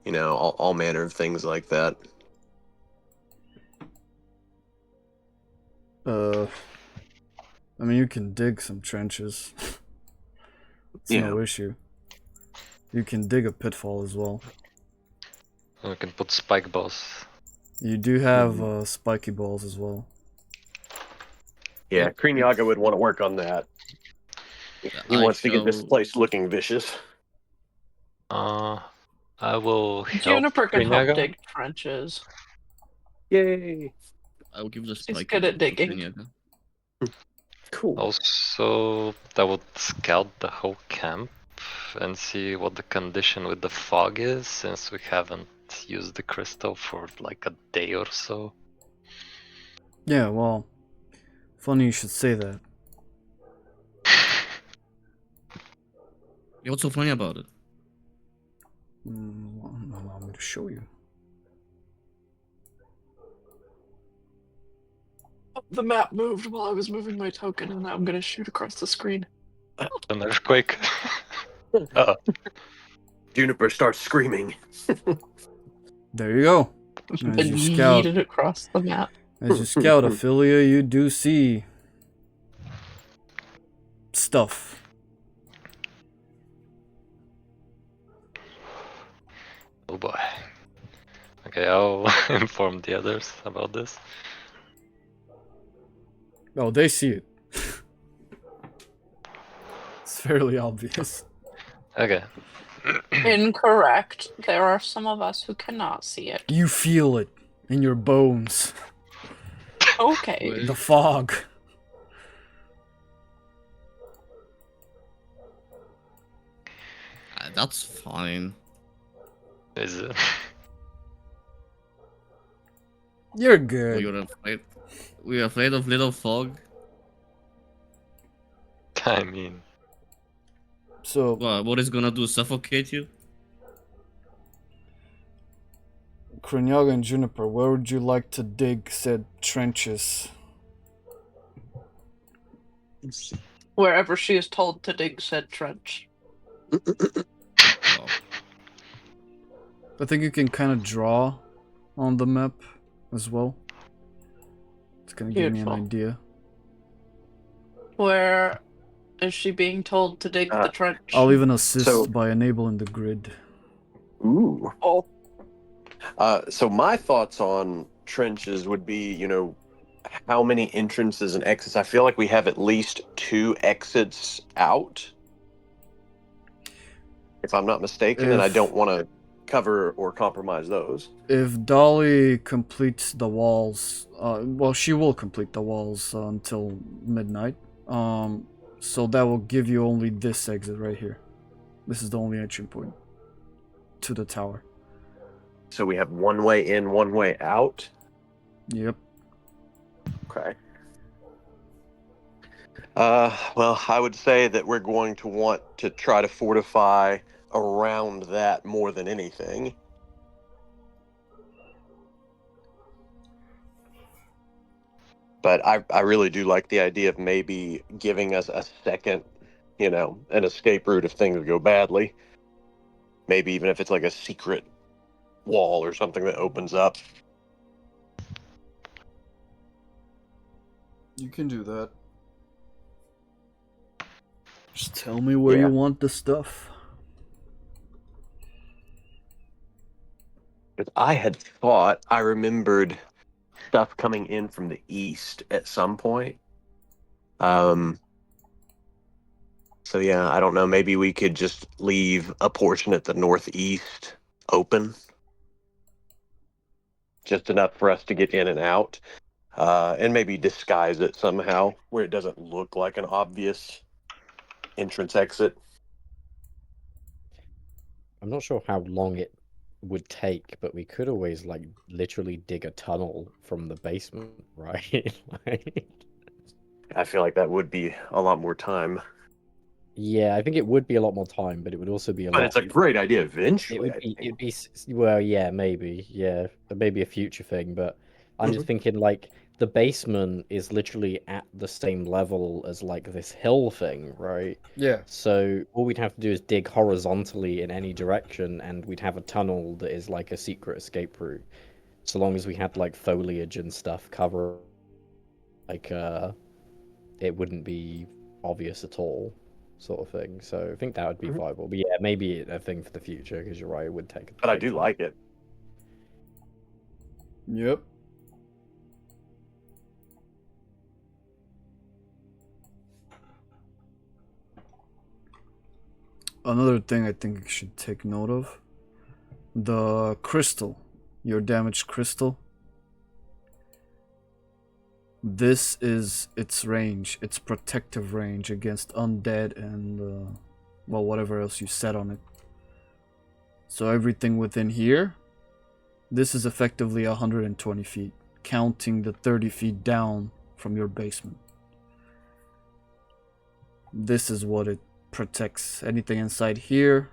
all manner of things like that. I mean, you can dig some trenches. It's no issue. You can dig a pitfall as well. We can put spike balls. You do have spiky balls as well. Yeah, Kreenyaga would want to work on that. He wants to get this place looking vicious. I will help Juniper can Kreenyaga. help dig trenches. Yay! I will give the She's spike. good at to digging. Kreenyaga. Cool. Also, I would scout the whole camp and see what the condition with the fog is, since we haven't used the crystal for like a day or so. Yeah, well, funny you should say that. Yeah, what's so funny about it? Allow me to show you. The map moved while I was moving my token, and now I'm gonna shoot across the screen. An earthquake. Juniper starts screaming. There you go. And As you scout, yeeted across the map. Aphelia, you do see stuff. Oh boy. Okay, I'll inform the others about this. Oh, they see it. It's fairly obvious. Okay. Incorrect. There are some of us who cannot see it. You feel it in your bones. Okay. The fog. That's fine. Is it? You're good. You're afraid. We're afraid of little fog. I mean, So, What is gonna do? Suffocate you? Kreenyaga and Juniper, where would you like to dig said trenches? Wherever she is told to dig said trench. Oh. I think you can kind of draw on the map as well. It's gonna give me an Beautiful. idea. Where is she being told to dig the trench? I'll even assist So- by enabling the grid. Ooh. Oh, So my thoughts on trenches would be, how many entrances and exits. I feel like we have at least 2 exits out if I'm not mistaken, and I don't want to cover or compromise those. If Dolly completes the walls, well, she will complete the walls until midnight. So that will give you only this exit right here. This is the only entry point to the tower. So we have one way in, one way out. Yep. Okay. Well, I would say that we're going to want to try to fortify around that more than anything. But I really do like the idea of maybe giving us a second, an escape route if things go badly. Maybe even if it's like a secret wall or something that opens up. You can do that. Just tell me where you want the stuff. But I had thought I remembered stuff coming in from the east at some point. So yeah, I don't know. Maybe we could just leave a portion at the northeast open, just enough for us to get in and out, and maybe disguise it somehow where it doesn't look like an obvious entrance exit. I'm not sure how long it would take, but we could always like literally dig a tunnel from the basement, right? I feel like that would be a lot more time. Yeah, I think it would be a lot more time, but it would also be a lot. But it's a great idea eventually. It'd be well, yeah, maybe, yeah, maybe a future thing. But I'm just thinking like the basement is literally at the same level as like this hill thing, right? Yeah. So all we'd have to do is dig horizontally in any direction, and we'd have a tunnel that is like a secret escape route. So long as we had like foliage and stuff cover, like it wouldn't be obvious at all, sort of thing. So I think that would be viable. But yeah, maybe a thing for the future, because you're right, it would take. But I do like it. Yep. Another thing I think you should take note of. The crystal. Your damaged crystal. This is its range. Its protective range against undead and, well, whatever else you set on it. So everything within here, this is effectively 120 feet, counting the 30 feet down from your basement. This is what it protects. Anything inside here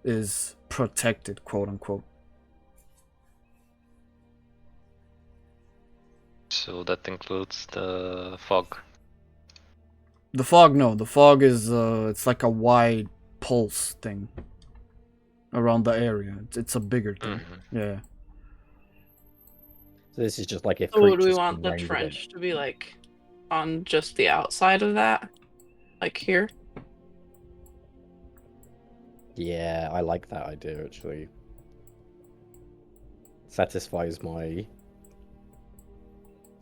is protected, quote unquote. So that includes the fog. The fog, no. The fog is, it's like a wide pulse thing around the area. It's a bigger thing. Yeah. So this is just like if. So would we want the trench to be like on just the outside of that? Like here? Yeah, I like that idea actually. Satisfies my.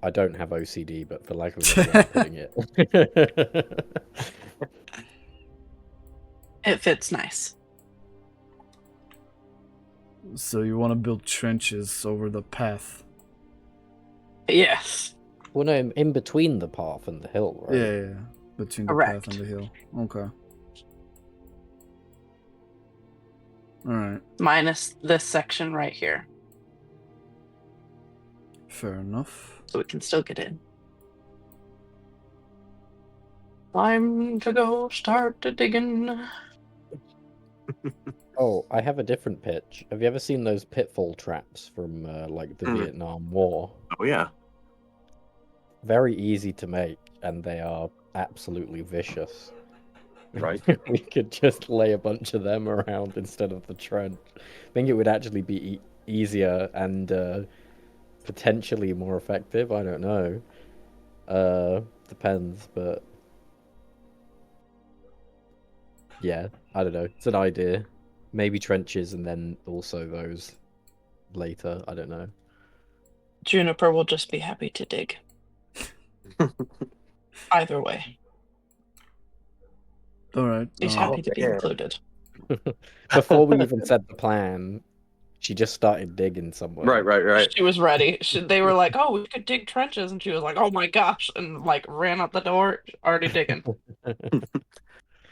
I don't have OCD, but for lack of a better way of putting it. It fits nice. So you want to build trenches over the path. Yes. Well, no, in between the path and the hill, right? Yeah. Between the Correct. path and the hill. Okay. Alright. Minus this section right here. Fair enough. So we can still get in. Time to go start digging. Oh, I have a different pitch. Have you ever seen those pitfall traps from like the Vietnam War? Oh yeah. Very easy to make, and they are absolutely vicious. Right. We could just lay a bunch of them around instead of the trench. I think it would actually be easier and potentially more effective. I don't know. Depends, but yeah, I don't know. It's an idea. Maybe trenches and then also those later. I don't know. Juniper will just be happy to dig. Either way. All right. He's happy to be yeah. included. Before we even said the plan, she just started digging somewhere. Right. She was ready. They were like, "Oh, we could dig trenches," and she was like, "Oh my gosh!" and like ran out the door, already digging.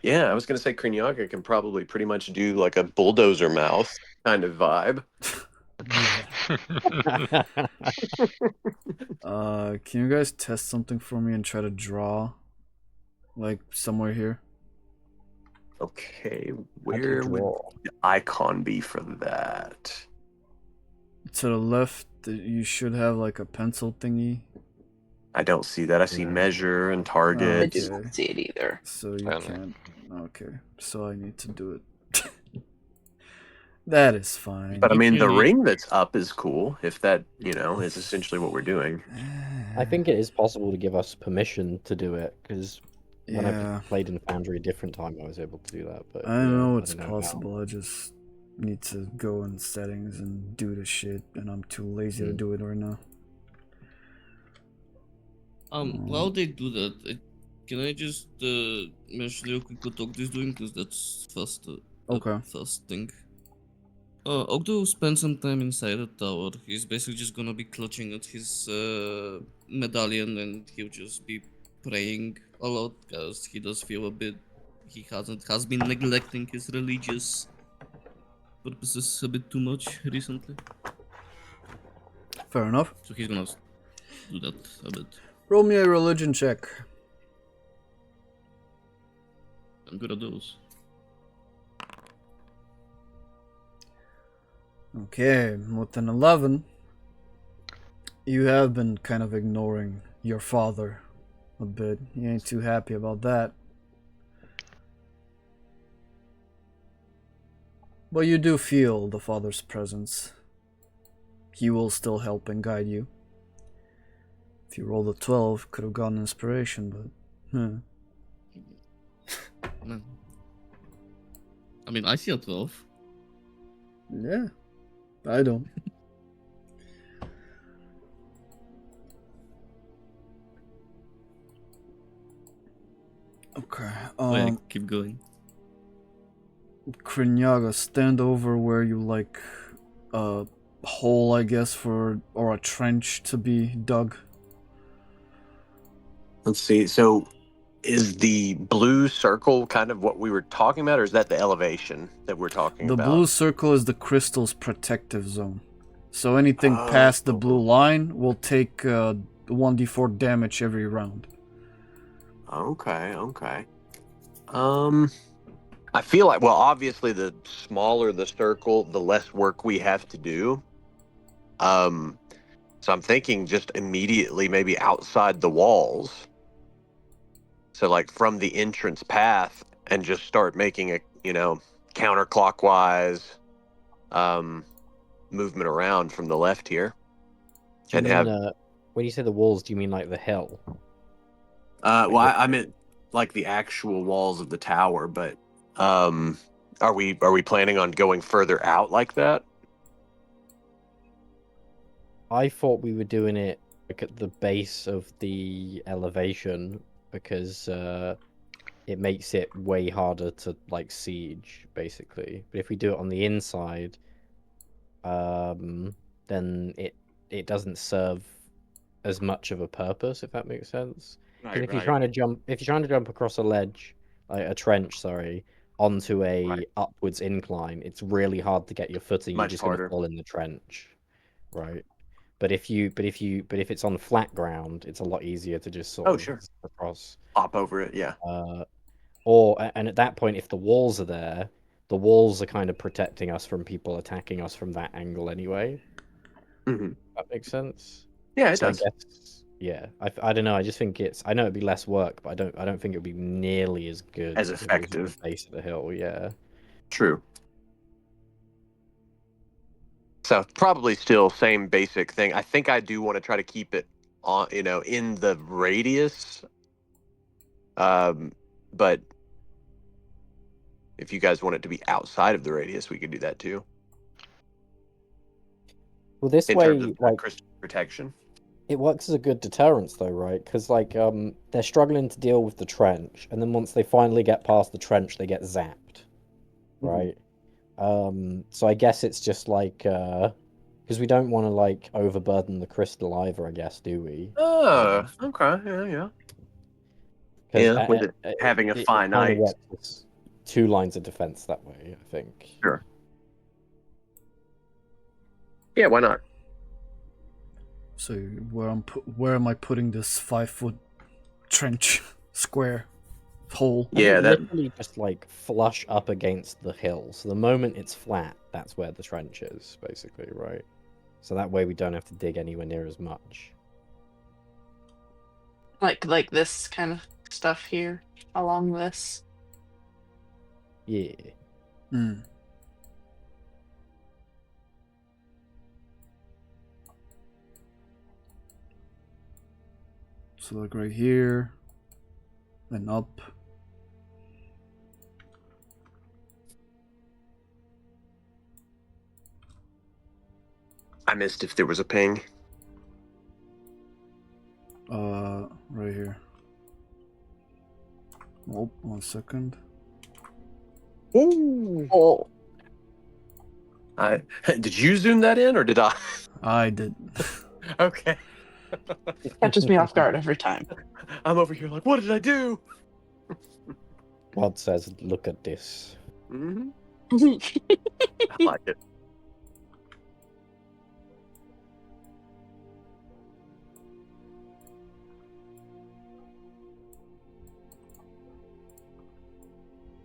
Yeah, I was gonna say Kreenyaga can probably pretty much do like a bulldozer mouth kind of vibe. Yeah. Can you guys test something for me and try to draw, like somewhere here? Okay, How do you where would draw? the icon be for that? To the left, you should have like a pencil thingy. I don't see that. I see measure and target. I do Okay. not see it either. So you I don't know. can't. Okay, so I need to do it. That is fine. But I mean, the You need- ring that's up is cool. If that, is essentially what we're doing. I think it is possible to give us permission to do it, because when Yeah, I played in Foundry a different time, I was able to do that. But I yeah, know it's don't know now. possible. I just need to go in settings and do the shit, and I'm too lazy to do it right now. While they do that, can I just mention real quick what Ogddo is doing? Because that's first. Okay. First thing. Ogddo spent some time inside the tower. He's basically just gonna be clutching at his medallion, and he'll just be praying a lot because he does feel a bit. He has been neglecting his religious purposes a bit too much recently. Fair enough. So he's gonna do that a bit. Roll me a religion check. I'm good at those. Okay, with an 11, you have been kind of ignoring your father a bit. He ain't too happy about that. But you do feel the father's presence. He will still help and guide you. If you rolled a 12, could have gotten inspiration, but No. I mean, I see a 12. yeah, I don't. Okay. Keep going. Kreenyaga, stand over where you like a hole, I guess, or a trench to be dug. Let's see. So, is the blue circle kind of what we were talking about, or is that the elevation that we're talking The about? blue circle is the crystal's protective zone. So anything past the blue line will take 1d4 damage every round. Okay. I feel like, well, obviously, the smaller the circle, the less work we have to do. So I'm thinking just immediately, maybe outside the walls. So, like from the entrance path, and just start making a, counterclockwise movement around from the left here. Do you And mean, have when you say the walls, do you mean like the hill? well, I meant like the actual walls of the tower, but are we planning on going further out like that? I thought we were doing it like at the base of the elevation, because it makes it way harder to like siege, basically. But if we do it on the inside, then it doesn't serve as much of a purpose, if that makes sense. Because if you're trying to jump across a ledge, like a trench, sorry, onto a upwards incline, it's really hard to get your footing. You're Much just harder. going to fall in the trench, right? But if it's on flat ground, it's a lot easier to just sort of sure. across. Hop over it, yeah. And at that point, if the walls are there, the walls are kind of protecting us from people attacking us from that angle anyway. Mm-hmm. That makes sense. Yeah, it So does. I guess, yeah. I don't know. I just think I know it'd be less work, but I don't think it would be nearly as good As if it was at effective. the base of the hill. Yeah. True. So probably still same basic thing. I think I do want to try to keep it on, in the radius. But if you guys want it to be outside of the radius, we could do that too. Well, this In way, terms of like, crystal protection. It works as a good deterrence, though, right? Because like they're struggling to deal with the trench, and then once they finally get past the trench, they get zapped, right? So I guess it's just like because we don't want to like overburden the crystal either, I guess, do we? Oh, okay, yeah. 'Cause, Yeah, with it having a it kind of finite. works as 2 lines of defense that way, I think. Sure. Yeah, why not? So where am I putting this 5-foot trench square hole? I Yeah, think that literally just like flush up against the hill. So the moment it's flat, that's where the trench is, basically, right? So that way we don't have to dig anywhere near as much. Like this kind of stuff here along this. Yeah. Hmm. So like right here, and up. I missed if there was a ping. Right here. Oh, 1 second. Ooh. Oh, Did you zoom that in or did I? I did. Okay. catches me off guard every time. I'm over here like, what did I do? God says, look at this. Mm-hmm. I like it.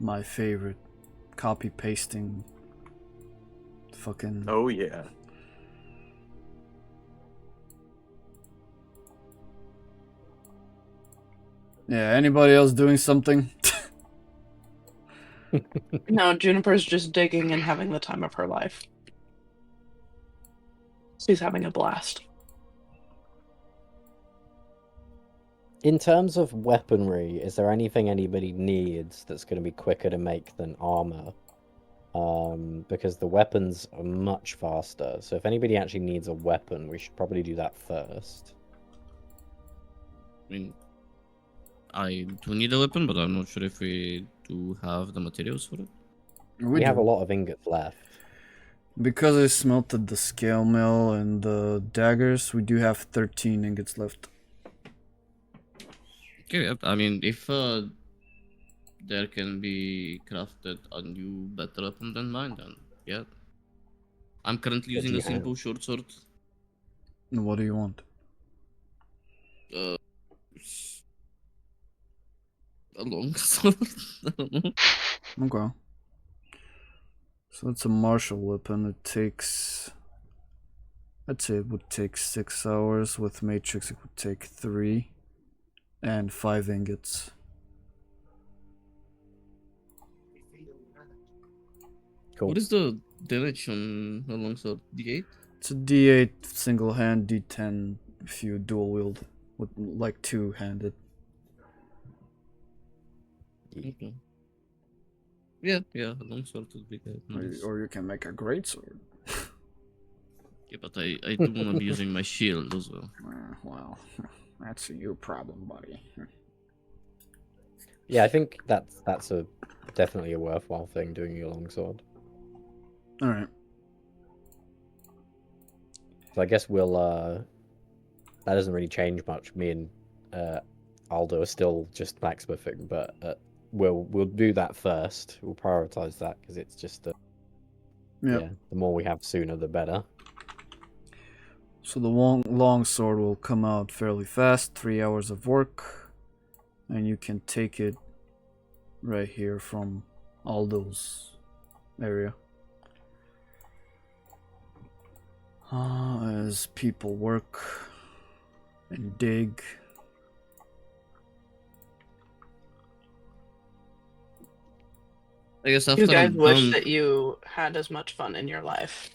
My favorite. Copy pasting. Fucking. Oh yeah. Yeah, anybody else doing something? No, Juniper's just digging and having the time of her life. She's having a blast. In terms of weaponry, is there anything anybody needs that's going to be quicker to make than armor? Because the weapons are much faster. So if anybody actually needs a weapon, we should probably do that first. I mean, I do need a weapon, but I'm not sure if we do have the materials for it. We have do. a lot of ingots left. Because I smelted the scale mill and the daggers, we do have 13 ingots left. Okay, I mean, if there can be crafted a new better weapon than mine, then yeah. I'm currently What do using you a simple have? short sword. What do you want? A long sword. I don't know. Okay. So it's a martial weapon. It takes... I'd say it would take 6 hours. With Matrix it would take 3. And 5 ingots. Cool. What is the damage on a longsword? D8? It's a D8 single hand, D10 if you dual wield. With like 2-handed. Okay. Yeah, a longsword would be good. Nice. Or you can make a greatsword. Yeah, but I do want to be using my shield as well. Well, that's a you problem, buddy. Yeah, I think that's a definitely a worthwhile thing, doing your longsword. Alright. So I guess we'll that doesn't really change much. Me and Aldo are still just blacksmithing, but we'll do that first. We'll prioritize that because it's just yeah, the more we have sooner the better. So the long sword will come out fairly fast, 3 hours of work, and you can take it right here from Aldo's area. As people work and dig. I guess after You guys I'm wish done, that you had as much fun in your life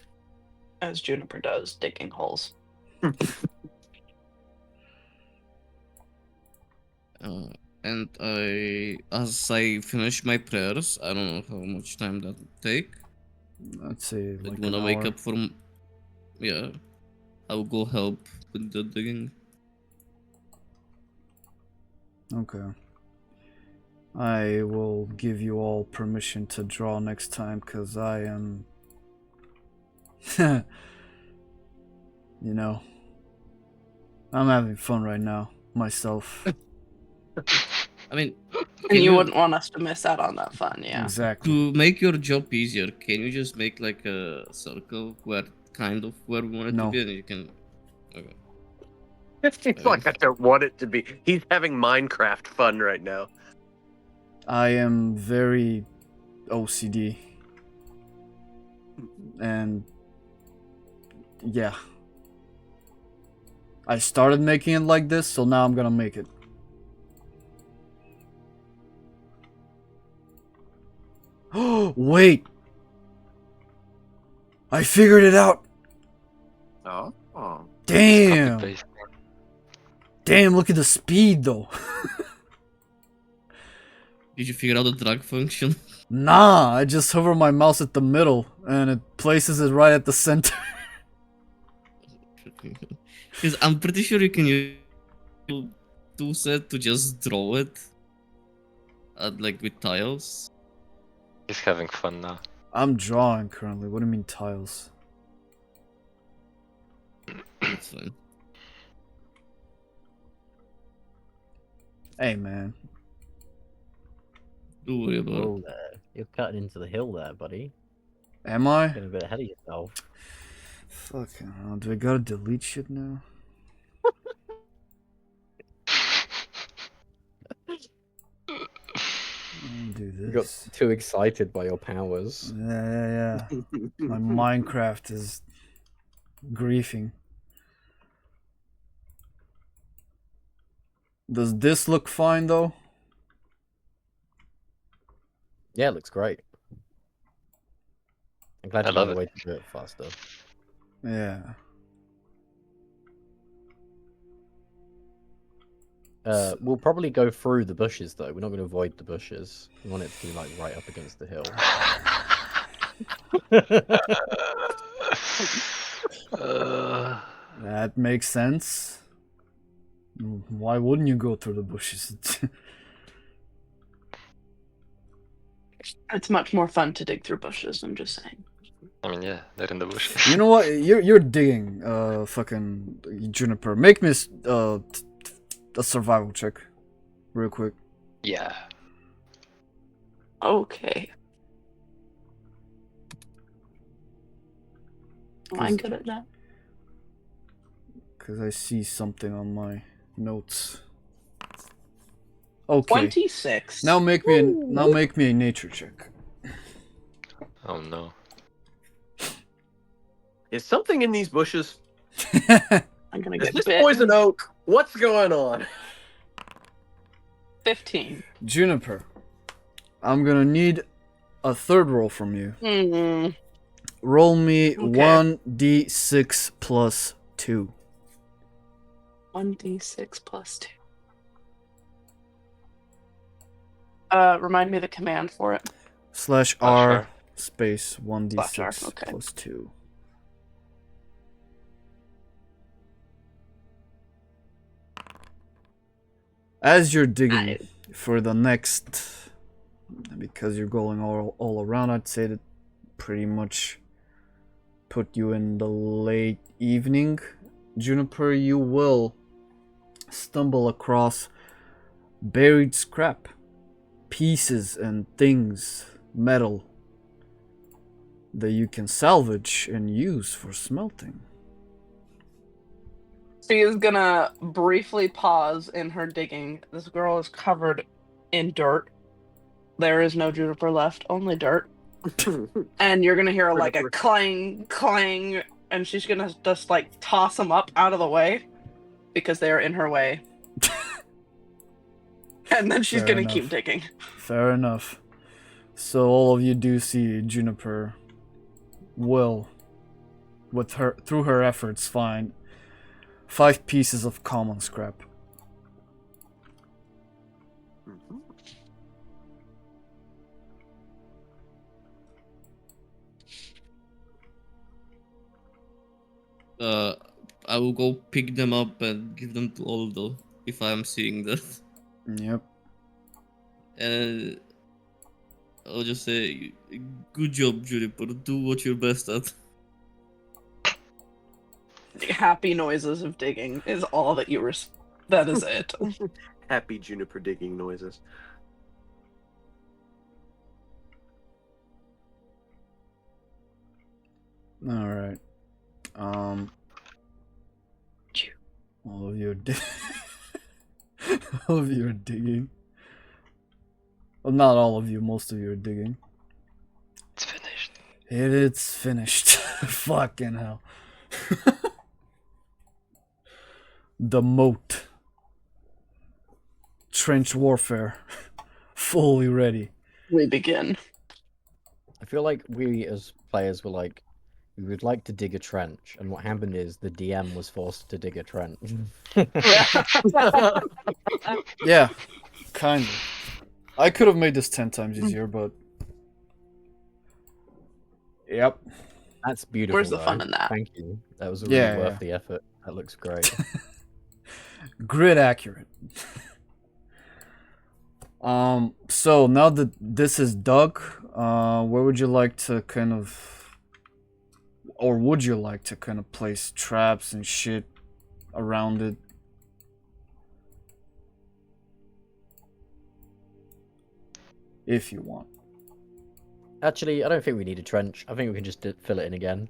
as Juniper does digging holes. and as I finish my prayers, I don't know how much time that will take. I'd say I like want an to wake hour. up for, yeah. I'll go help with the digging. Okay. I will give you all permission to draw next time, because I am... you know, I'm having fun right now, myself. I mean, And you wouldn't want us to miss out on that fun, yeah. Exactly. to make your job easier, can you just make like a circle where where we want it to No. be, and you can. Okay. It's like I don't want it to be. He's having Minecraft fun right now. I am very OCD. And yeah. I started making it like this, so now I'm gonna make it. Oh, wait! I figured it out! Oh. Damn! Copy-paste. Damn, look at the speed though. Did you figure out the drag function? Nah, I just hover my mouse at the middle and it places it right at the center. Because I'm pretty sure you can use tool set to just draw it, like with tiles. He's having fun now. I'm drawing currently. What do you mean tiles? That's fine. Hey man. Don't worry about it. Whoa there. You're cutting into the hill there, buddy. Am I? Getting a bit ahead of yourself. Fucking hell. Do I gotta delete shit now? Do You got this. too excited by your powers. Yeah. My Minecraft is griefing. Does this look fine though? Yeah, it looks great. I'm glad I you love found a it. way to do it faster. Yeah. We'll probably go through the bushes though. We're not going to avoid the bushes. We want it to be like right up against the hill. That makes sense. Why wouldn't you go through the bushes? It's much more fun to dig through bushes, I'm just saying. I mean, yeah, they're in the bushes. You know what? You're digging, fucking Juniper. Make me a survival check, real quick. Yeah. Okay. Am I good at that? Cause I see something on my notes. Okay. 26. Now make me a nature check. Oh no. Is something in these bushes? I'm gonna Is get this bit. poison oak? What's going on? 15. Juniper, I'm gonna need a third roll from you. Mm. Roll me Okay. 1d6 plus 2. 1d6 plus 2. Remind me the command for it. /R sure. space 1d6 okay. plus 2. As you're digging for the next, because you're going all around, I'd say that pretty much put you in the late evening. Juniper, you will stumble across buried scrap, pieces and things, metal, that you can salvage and use for smelting. She is gonna briefly pause in her digging. This girl is covered in dirt. There is no Juniper left, only dirt. And you're gonna hear like a clang, clang, and she's gonna just like toss them up out of the way because they are in her way. And then she's Fair gonna enough. keep digging. Fair enough. So all of you do see Juniper will, through her efforts, find 5 pieces of common scrap. I will go pick them up and give them to Ogddo if I am seeing that. Yep. And I'll just say, good job, Juniper. Do what you're best at. Happy noises of digging is all that you were. That is it. Happy Juniper digging noises. All right. All of you are all of you are digging. Well, not all of you. Most of you are digging. It's finished. It's finished. Fucking hell. The moat. Trench warfare. Fully ready. We begin. I feel like we as players were like, we would like to dig a trench, and what happened is the DM was forced to dig a trench. Yeah, kind of. I could have made this 10 times easier, but... Yep. That's beautiful. Where's the though. fun in that? Thank you. That was really Yeah, worth yeah. the effort. That looks great. Grid accurate. So now that this is dug, where would you like to kind of... Or would you like to kind of place traps and shit around it? If you want. Actually, I don't think we need a trench. I think we can just fill it in again.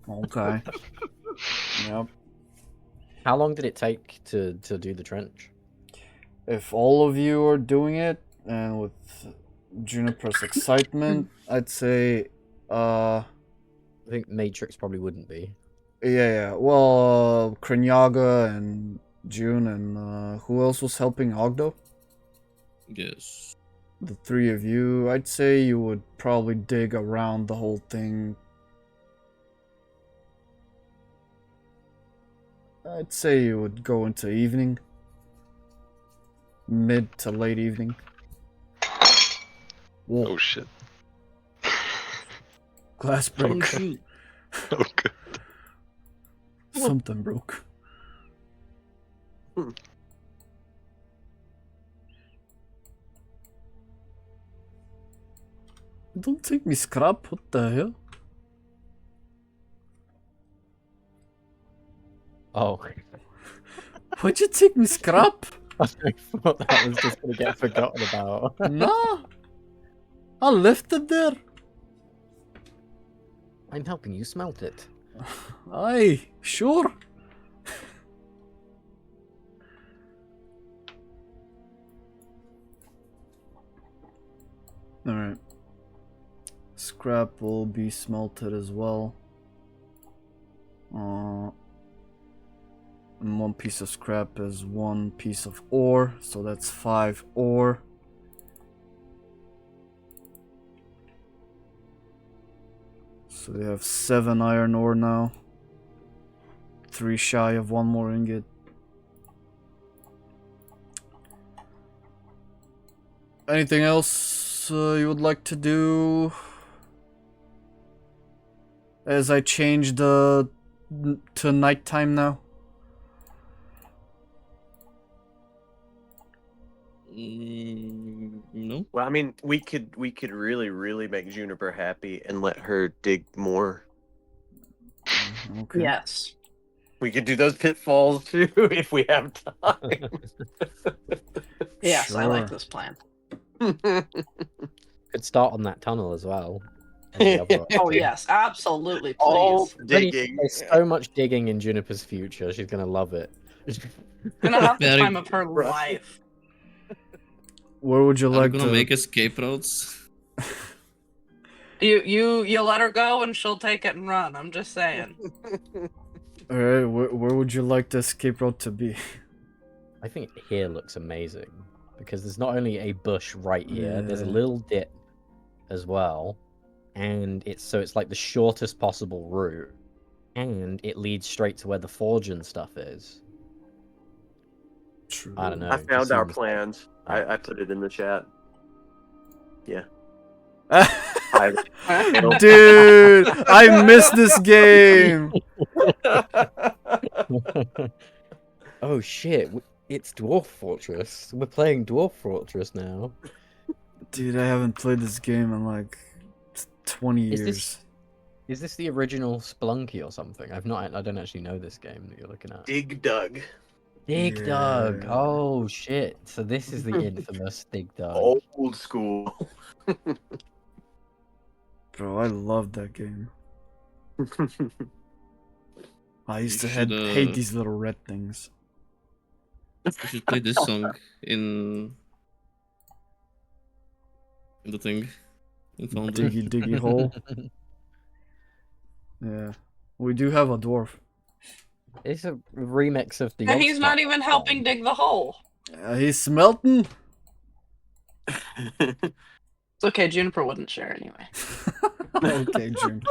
Okay. Yep. How long did it take to do the trench? If all of you are doing it, and with Juniper's excitement, I'd say, I think Matrix probably wouldn't be. yeah. Well, Kreenyaga and June and who else was helping Ogddo? Yes. The three of you, I'd say you would probably dig around the whole thing. I'd say you would go into evening. Mid to late evening. Whoa, Oh shit. glass Oh broke. shoot. Oh good. Something broke. Don't take me scrap, what the hell? Oh. Why'd you take me scrap? I thought that was just going to get forgotten about. Nah. I left it there. I'm helping you smelt it. Aye, sure. Alright. Scrap will be smelted as well. And one piece of scrap is one piece of ore, so that's 5 ore. So we have 7 iron ore now. 3 shy of 1 more ingot. Anything else you would like to do? As I change to nighttime now? No. Well, I mean, we could really make Juniper happy and let her dig more. Okay. Yes. We could do those pitfalls too if we have time. Yes, I like Sure. this plan. Could start on that tunnel as well. on the other Oh option. yes, absolutely. All Please. digging. There's so much digging in Juniper's future. She's gonna love it. Gonna have the Very- time of her life. Where would you Are we like gonna to make escape routes? You let her go and she'll take it and run. I'm just saying. Alright, where would you like the escape route to be? I think here looks amazing because there's not only a bush right here. There's a Yeah. little dip as well, and it's like the shortest possible route, and it leads straight to where the forge and stuff is. True. I don't know. I it found just our seems like- plans. I put it in the chat. Yeah. I Dude, I missed this game. Oh shit! It's Dwarf Fortress. We're playing Dwarf Fortress now. Dude, I haven't played this game in like 20 Is years. this the original Spelunky or something? I don't actually know this game that you're looking at. Dig Dug. Dig Dug. Yeah. Oh shit! So this is the infamous Dig Dug. Old school. Bro, I love that game. I used You to should, hate these little red things. You should play this song in the thing. In Foundry. Diggy diggy hole. Yeah. We do have a dwarf. It's a remix of the. And he's not Yogg-Sothoth even helping song. dig the hole. He's smelting. It's okay, Juniper wouldn't share anyway. Okay, June.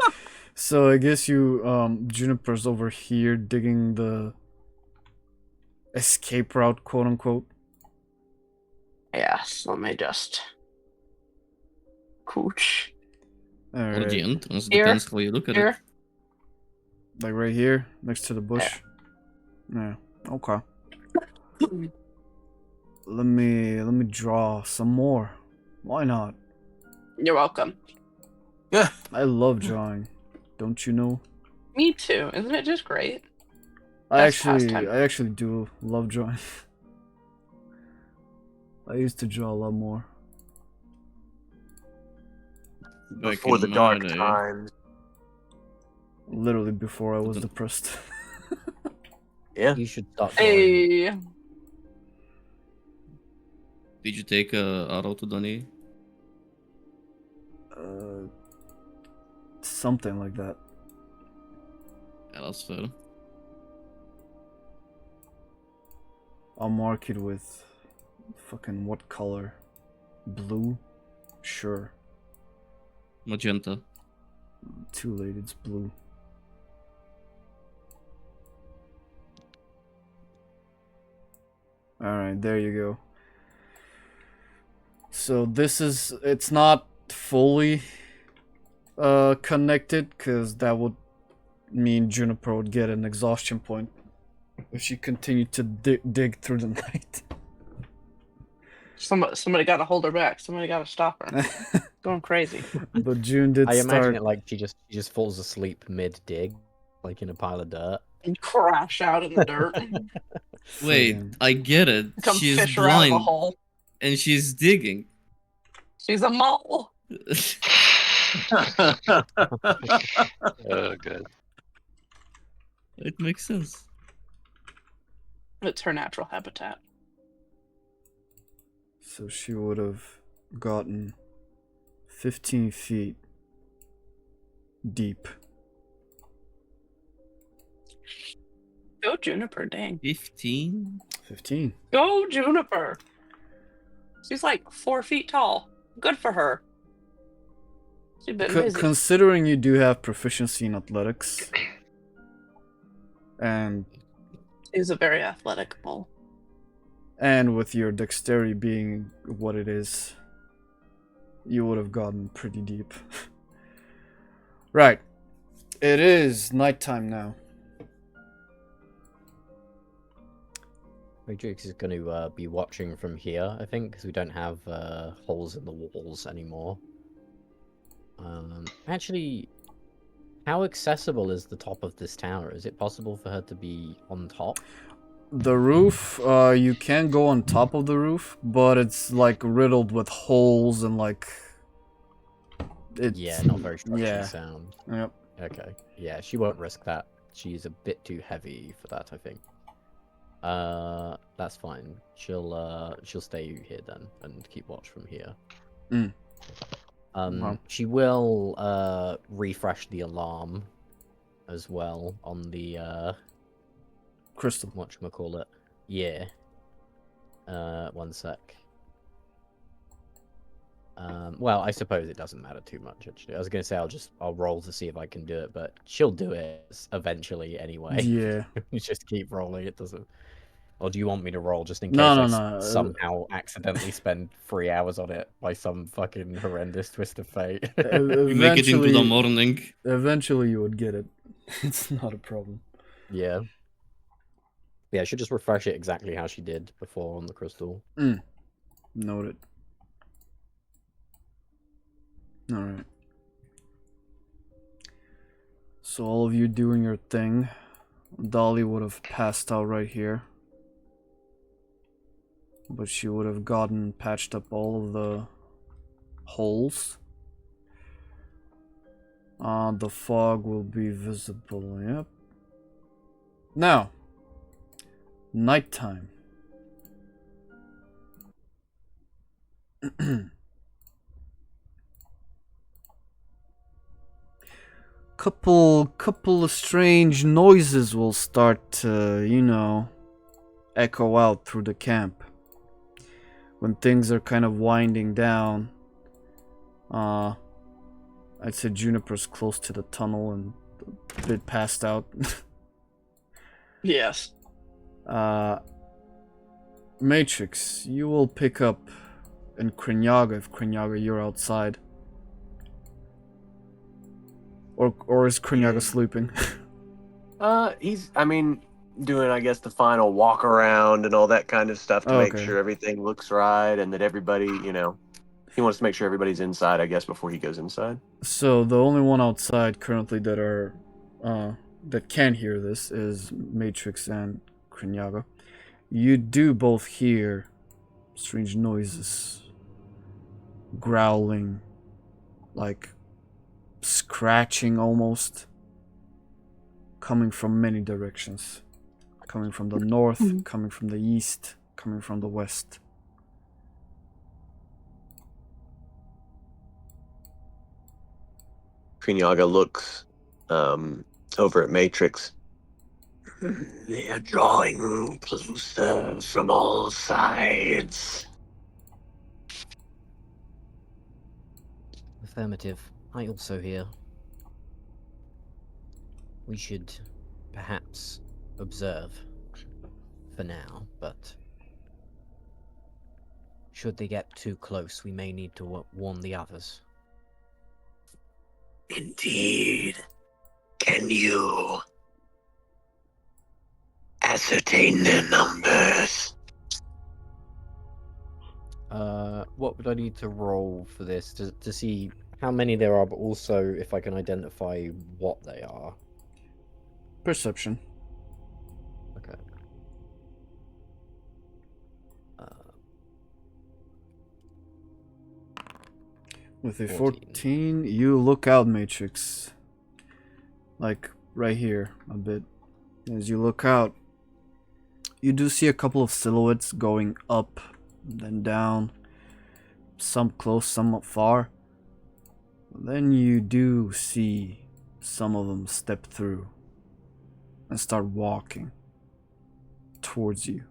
So I guess you, Juniper's over here digging the escape route, quote unquote. Yes, let me just... Cooch. Or the Alright. entrance, Here. depends how you look at it. Here. Like right here, next to the bush. Yeah. Okay. Let me draw some more. Why not? You're welcome. I love drawing. Don't you know? Me too. Isn't it just great? I Best pastime. actually do love drawing. I used to draw a lot more. Back Before in the my dark day. times. Literally before I was depressed. Yeah. You should start. drawing. Hey. Did you take arrow to Donny? Something like that. Yeah, that's fair. I'll mark it with fucking what color? Blue? Sure. Magenta. Too late, it's blue. Alright, there you go. So this is, it's not fully connected, because that would mean Juniper would get an exhaustion point if she continued to dig through the night. Somebody got to hold her back. Somebody got to stop her. Going crazy. But June did I imagine start. it like she just falls asleep mid dig, like in a pile of dirt. And crash out in the dirt. Wait, Friggin- I get it. Come She's fish her out of blind a hole. and she's digging. She's a mole. Oh, good. It makes sense. It's her natural habitat. So she would have gotten 15 feet deep. Go Juniper, dang. 15? 15. Go Juniper. She's like 4 feet tall. Good for her. She's been busy. Considering you do have proficiency in athletics, and She's a very athletic mole. with your dexterity being what it is, you would have gotten pretty deep. Right. It is nighttime now. Matrix is going to be watching from here, I think, because we don't have holes in the walls anymore. Actually, how accessible is the top of this tower? Is it possible for her to be on top? The roof, you can go on top of the roof, but it's like riddled with holes and like... Yeah, not very structurally yeah. sound. Yep. Okay, yeah, she won't risk that. She's a bit too heavy for that, I think. That's fine. She'll stay here then and keep watch from here. Mm. Wow. She will refresh the alarm as well on the Crystal. whatchamacallit. Yeah. One sec. Well, I suppose it doesn't matter too much actually. I was gonna say I'll roll to see if I can do it, but she'll do it eventually anyway. Yeah. You just keep rolling. It doesn't. Or do you want me to roll just in case No. somehow accidentally spend 3 hours on it by some fucking horrendous twist of fate? You make it into the morning. Eventually you would get it. It's not a problem. Yeah. Yeah, I should just refresh it exactly how she did before on the crystal. Noted. Alright. So all of you doing your thing. Dolly would have passed out right here. But she would have patched up all of the holes. The fog will be visible, yep. Now, nighttime. Couple of strange noises will start to, you know, echo out through the camp. When things are kind of winding down, I'd say Juniper's close to the tunnel and a bit passed out. Yes. Matrix, you will pick up in Kreenyaga if Kreenyaga you're outside. Or is Kreenyaga sleeping? He's, I mean, doing, I guess, the final walk around and all that kind of stuff to make sure everything looks right and that everybody, you know, he wants to make sure everybody's inside, I guess, before he goes inside. So the only one outside currently that are that can hear this is Matrix and Kreenyaga. You do both hear strange noises, growling, like scratching almost, coming from many directions. Coming from the north, coming from the east, coming from the west. Kreenyaga looks over at Matrix. They are drawing closer from all sides. Affirmative. I also hear. We should perhaps observe for now, but should they get too close, we may need to warn the others. Indeed. Can you ascertain their numbers? What would I need to roll for this to see how many there are, but also if I can identify what they are? Perception. Okay. With a 14, you look out, Matrix. Like, right here, a bit. As you look out, you do see a couple of silhouettes going up, then down. Some close, some far. Then you do see some of them step through and start walking towards you.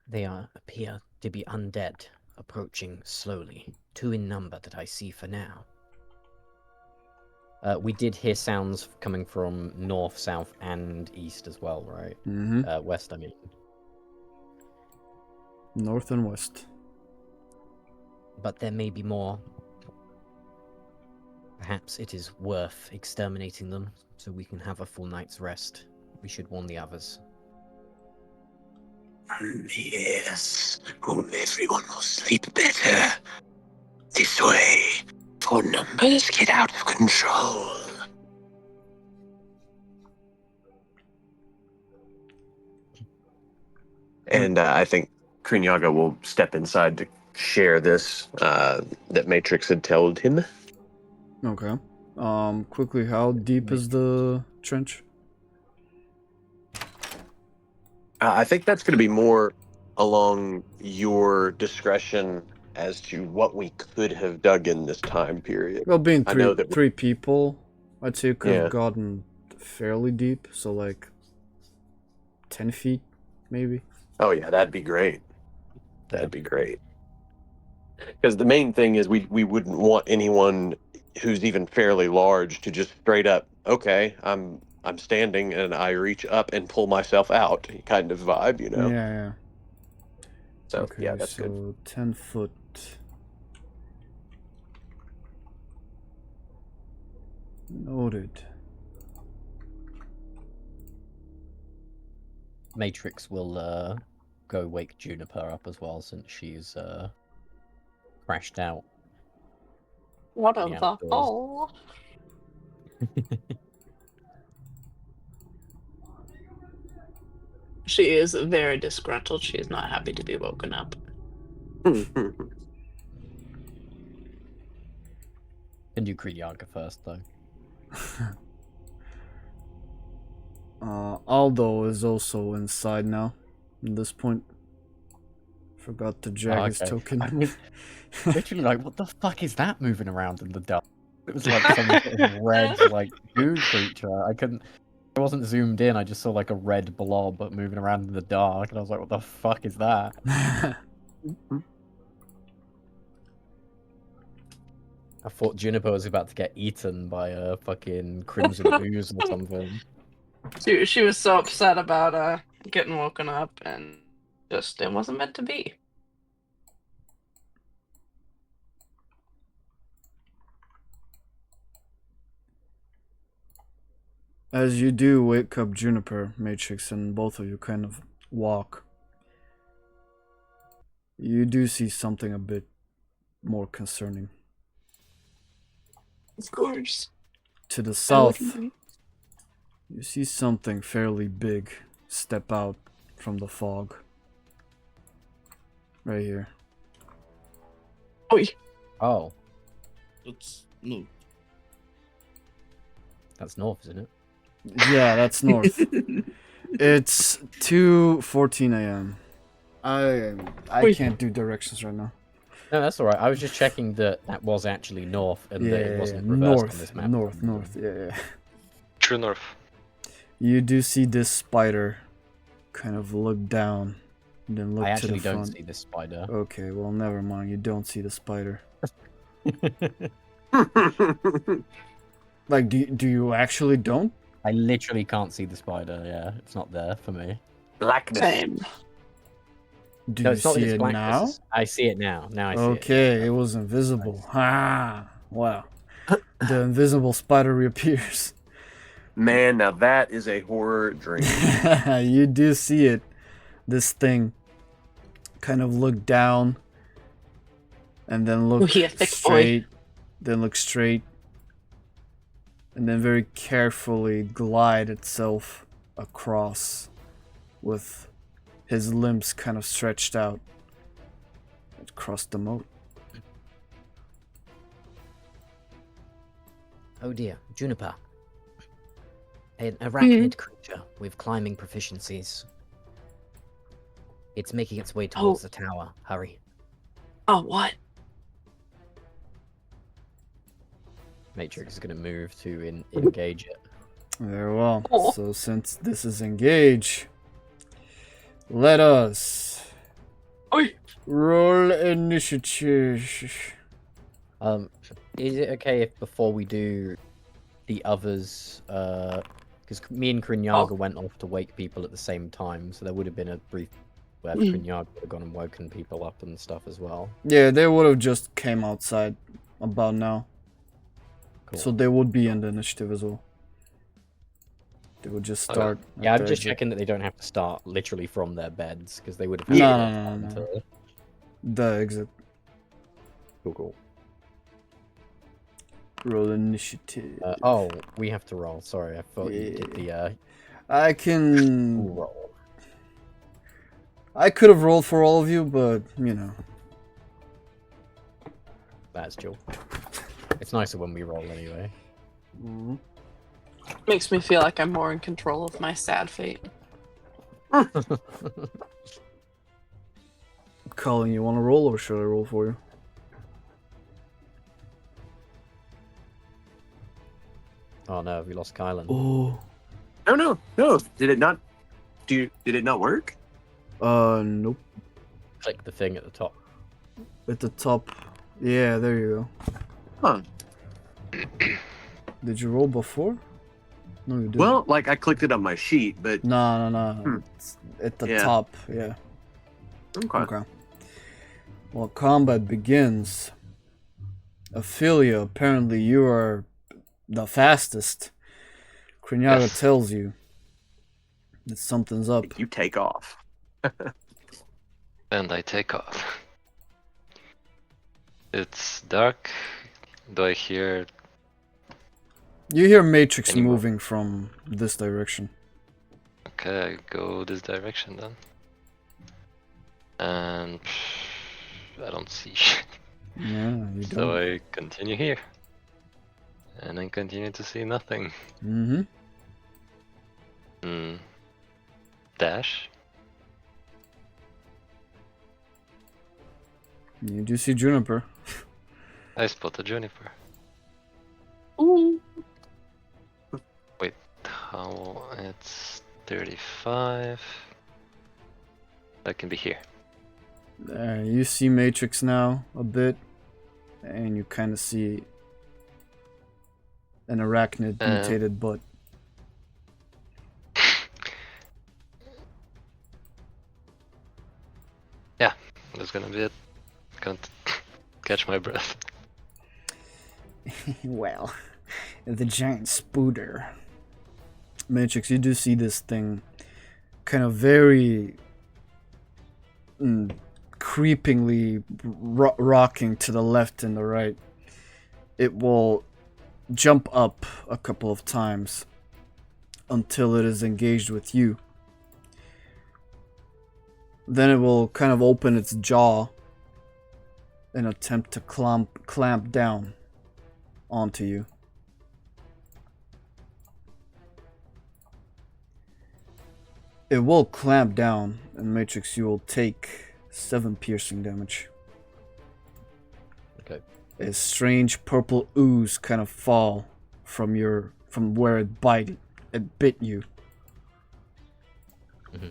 They appear to be undead, approaching slowly. 2 in number that I see for now. We did hear sounds coming from north, south, and east as well, right? Mm-hmm. West, I mean. North and west. But there may be more. Perhaps it is worth exterminating them so we can have a full night's rest. We should warn the others. Yes, everyone will sleep better. This way, for numbers get out of control. And I think Kreenyaga will step inside to share this that Matrix had told him. Okay. Quickly, how deep is the trench? I think that's going to be more along your discretion as to what we could have dug in this time period. Well, being I know that three people, I'd say you could Yeah. have gotten fairly deep, so like 10 feet, maybe. Oh yeah, that'd be great. That'd be great. Because the main thing is we wouldn't want anyone who's even fairly large to just straight up, okay, I'm standing and I reach up and pull myself out kind of vibe, you know. Yeah, yeah. So Okay, yeah, that's so good. 10 foot. Noted. Matrix will go wake Juniper up as well since she's crashed out. What in of the the outdoors. hole? She is very disgruntled. She is not happy to be woken up. Can do Kreenyaga first though. Ogddo is also inside now. At this point, forgot to drag his okay. token. I was literally like, what the fuck is that moving around in the dark? It was like some sort of red, like goo creature. I wasn't zoomed in. I just saw like a red blob moving around in the dark, and I was like, what the fuck is that? I thought Juniper was about to get eaten by a fucking crimson ooze or something. She was so upset about getting woken up, and just it wasn't meant to be. As you do wake up Juniper, Matrix, and both of you kind of walk, you do see something a bit more concerning. Of course. To the I south, wouldn't- you see something fairly big step out from the fog. Right here. Oi. Oh, That's no. that's north, isn't it? Yeah, that's north. It's 2:14 a.m. I Oi. can't do directions right now. No, that's alright. I was just checking that was actually north and that it wasn't reversed north, on this map. north. Yeah. True north. You do see this spider kind of look down, and then look I to the actually don't front. see this spider. Okay, well, never mind. You don't see the spider. Like, do you actually don't? I literally can't see the spider. Yeah, it's not there for me. Blackness. Same. Do No, you it's not see that it's it blackness, now? it's- I see it now. Now I see it. Okay, it was invisible. Ah, wow. The invisible spider reappears. Man, now that is a horror dream. You do see it. This thing kind of look down and then look Yeah, thick boy. straight, then look straight, and then very carefully glide itself across with his limbs kind of stretched out across the moat. Oh dear, Juniper. An arachnid creature with climbing proficiencies. It's making its way towards the tower. Hurry. Oh, what? Matrix is going to move to engage it. Very well. Oh. So since this is engage, let us Oi. roll initiative. Is it okay if before we do the others, because me and Kreenyaga went off to wake people at the same time, so there would have been a brief where Kreenyaga would have gone and woken people up and stuff as well. Yeah, they would have just came outside about now. Cool. So they would be in the initiative as well. They would just start. Yeah, at I'm the just exit. checking that they don't have to start literally from their beds, because they would have No, had no, time no. to... The exit. Cool. Roll initiative. Oh, we have to roll. Sorry, I thought you did the I can. roll. I could have rolled for all of you, but you know. That's chill. It's nicer when we roll anyway. Makes me feel like I'm more in control of my sad fate. Colin, you want to roll or should I roll for you? Oh no, we lost Kylan. Oh. No. Did it not? Did it not work? Nope. Click the thing at the top. At the top. Yeah, there you Huh. go. Did you roll before? No, you didn't. Well, like I clicked it on my sheet, but No. Hmm. It's at the Yeah. top, yeah. okay. Okay. Well, combat begins. Aphelia, apparently you are the fastest. Kreenyaga Yes. tells you that something's up. You take off. And I take off. It's dark. Do I hear? You hear Matrix Any more? moving from this direction. Okay, I go this direction then. And I don't see shit. Yeah, you So don't. I continue here. And I continue to see nothing. Mm-hmm. Dash. You do see Juniper. I spot a Juniper. Ooh. Wait, how? It's 35. That can be here. You see Matrix now a bit, and you kind of see an arachnid mutated butt. Yeah, that's gonna be it. Can't catch my breath. Well, the giant spooter. Matrix, you do see this thing kind of very creepingly rocking to the left and the right. It will jump up a couple of times until it is engaged with you. Then it will kind of open its jaw and attempt to clamp down onto you. It will clamp down, and Matrix, you will take 7 piercing damage. Okay. A strange purple ooze kind of fall from where it bit you. Mm-hmm.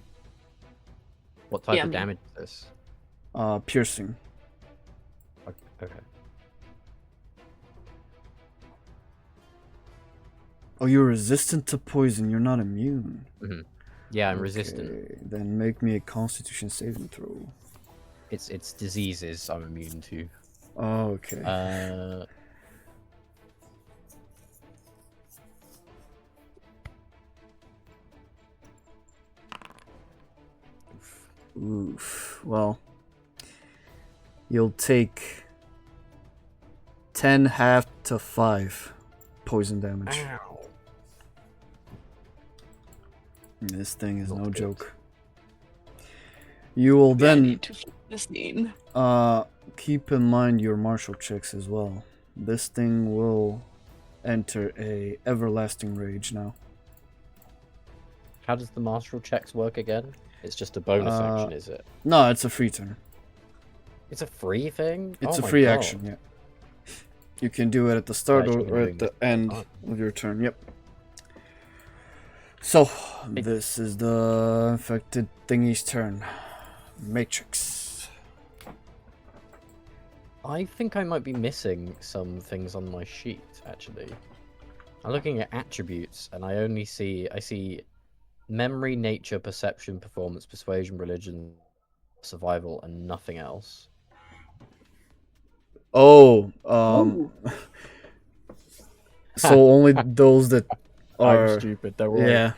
What type Yeah, of man. damage is this? Piercing. Okay. Oh, you're resistant to poison. You're not immune. Mm-hmm. Yeah, I'm resistant. Then make me a Constitution saving throw. It's diseases I'm immune to. Oh, okay. Oof. Well, you'll take 10 half to 5 poison damage. Ow. This thing is Not no good. joke. You will I then need to flip this scene. keep in mind your martial checks as well. This thing will enter a everlasting rage now. How does the martial checks work again? It's just a bonus action, is it? No, it's a free turn. It's a free thing? It's Oh a my free God. action, yeah. You can do it at the start Yeah, I or, should've or been at the doing end this. of your turn, yep. So, this is the infected thingy's turn. Matrix. I think I might be missing some things on my sheet, actually. I'm looking at attributes, and I see memory, nature, perception, performance, persuasion, religion, survival, and nothing else. Oh, so only those that are... I'm stupid, don't worry. Yeah.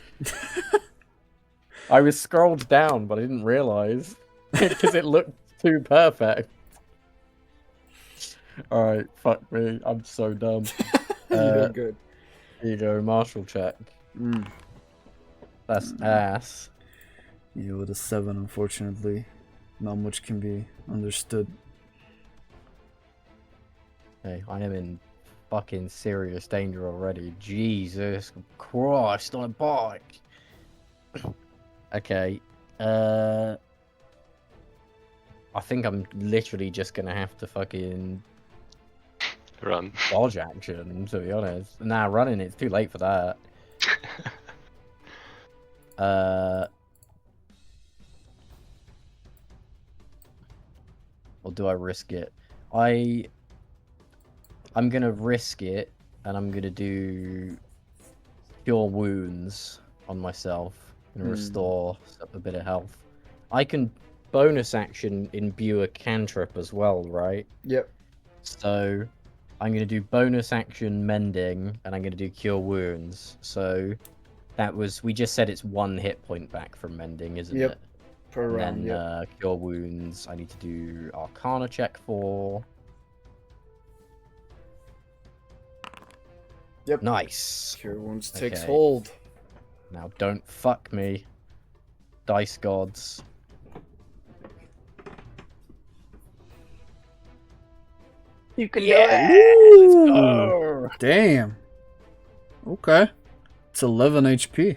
I was scrolled down, but I didn't realize because it looked too perfect. All right, fuck me, I'm so dumb. You're good. Here you go, martial check. That's ass. Yeah, with a 7, unfortunately, not much can be understood. Hey, I am in fucking serious danger already. Jesus Christ on a bike. Okay. I think I'm literally just gonna have to fucking Run. dodge action, to be honest. Nah, running, it's too late for that. or do I risk it? I'm gonna risk it, and I'm gonna do Cure Wounds on myself and restore a bit of health. I can bonus action imbue a cantrip as well, right? Yep. So I'm gonna do bonus action mending, and I'm gonna do Cure Wounds. So that was, we just said it's 1 hit point back from mending, isn't Yep. it? Per And round, then yep. Cure Wounds, I need to do Arcana check for. Yep. Nice. Cure Wounds takes Okay. hold. Now don't fuck me, dice gods. You can do Ooh, damn. Okay. It's 11 HP.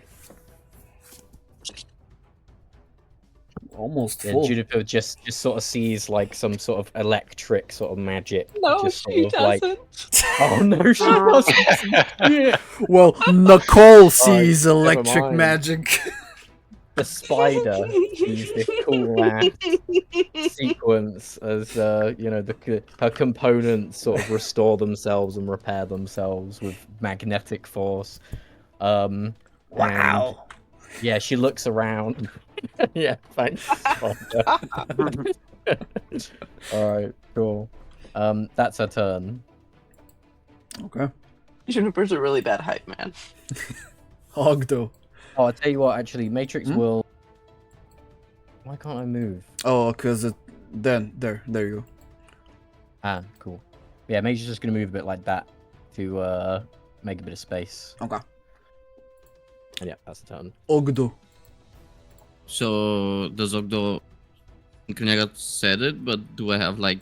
Almost Yeah, full. Juniper just sort of sees like some sort of electric sort of magic. No, just sort she of, like, doesn't. oh no, she doesn't. Yeah. Well, Nicole sees never electric mind. magic. The spider sees this cool ass sequence as her components sort of restore themselves and repair themselves with magnetic force. And, yeah, she looks around. Yeah, thanks, spider. Alright, cool. That's her turn. Okay. Juniper's a really bad hype man. Ogddo. Oh, I'll tell you what, actually, Matrix will... Why can't I move? Oh, because it... Then, there you go. Ah, cool. Yeah, Matrix is just going to move a bit like that to make a bit of space. Okay. And yeah, that's the turn. Ogddo. So does Ogddo Kreenyaga said it, but do I have like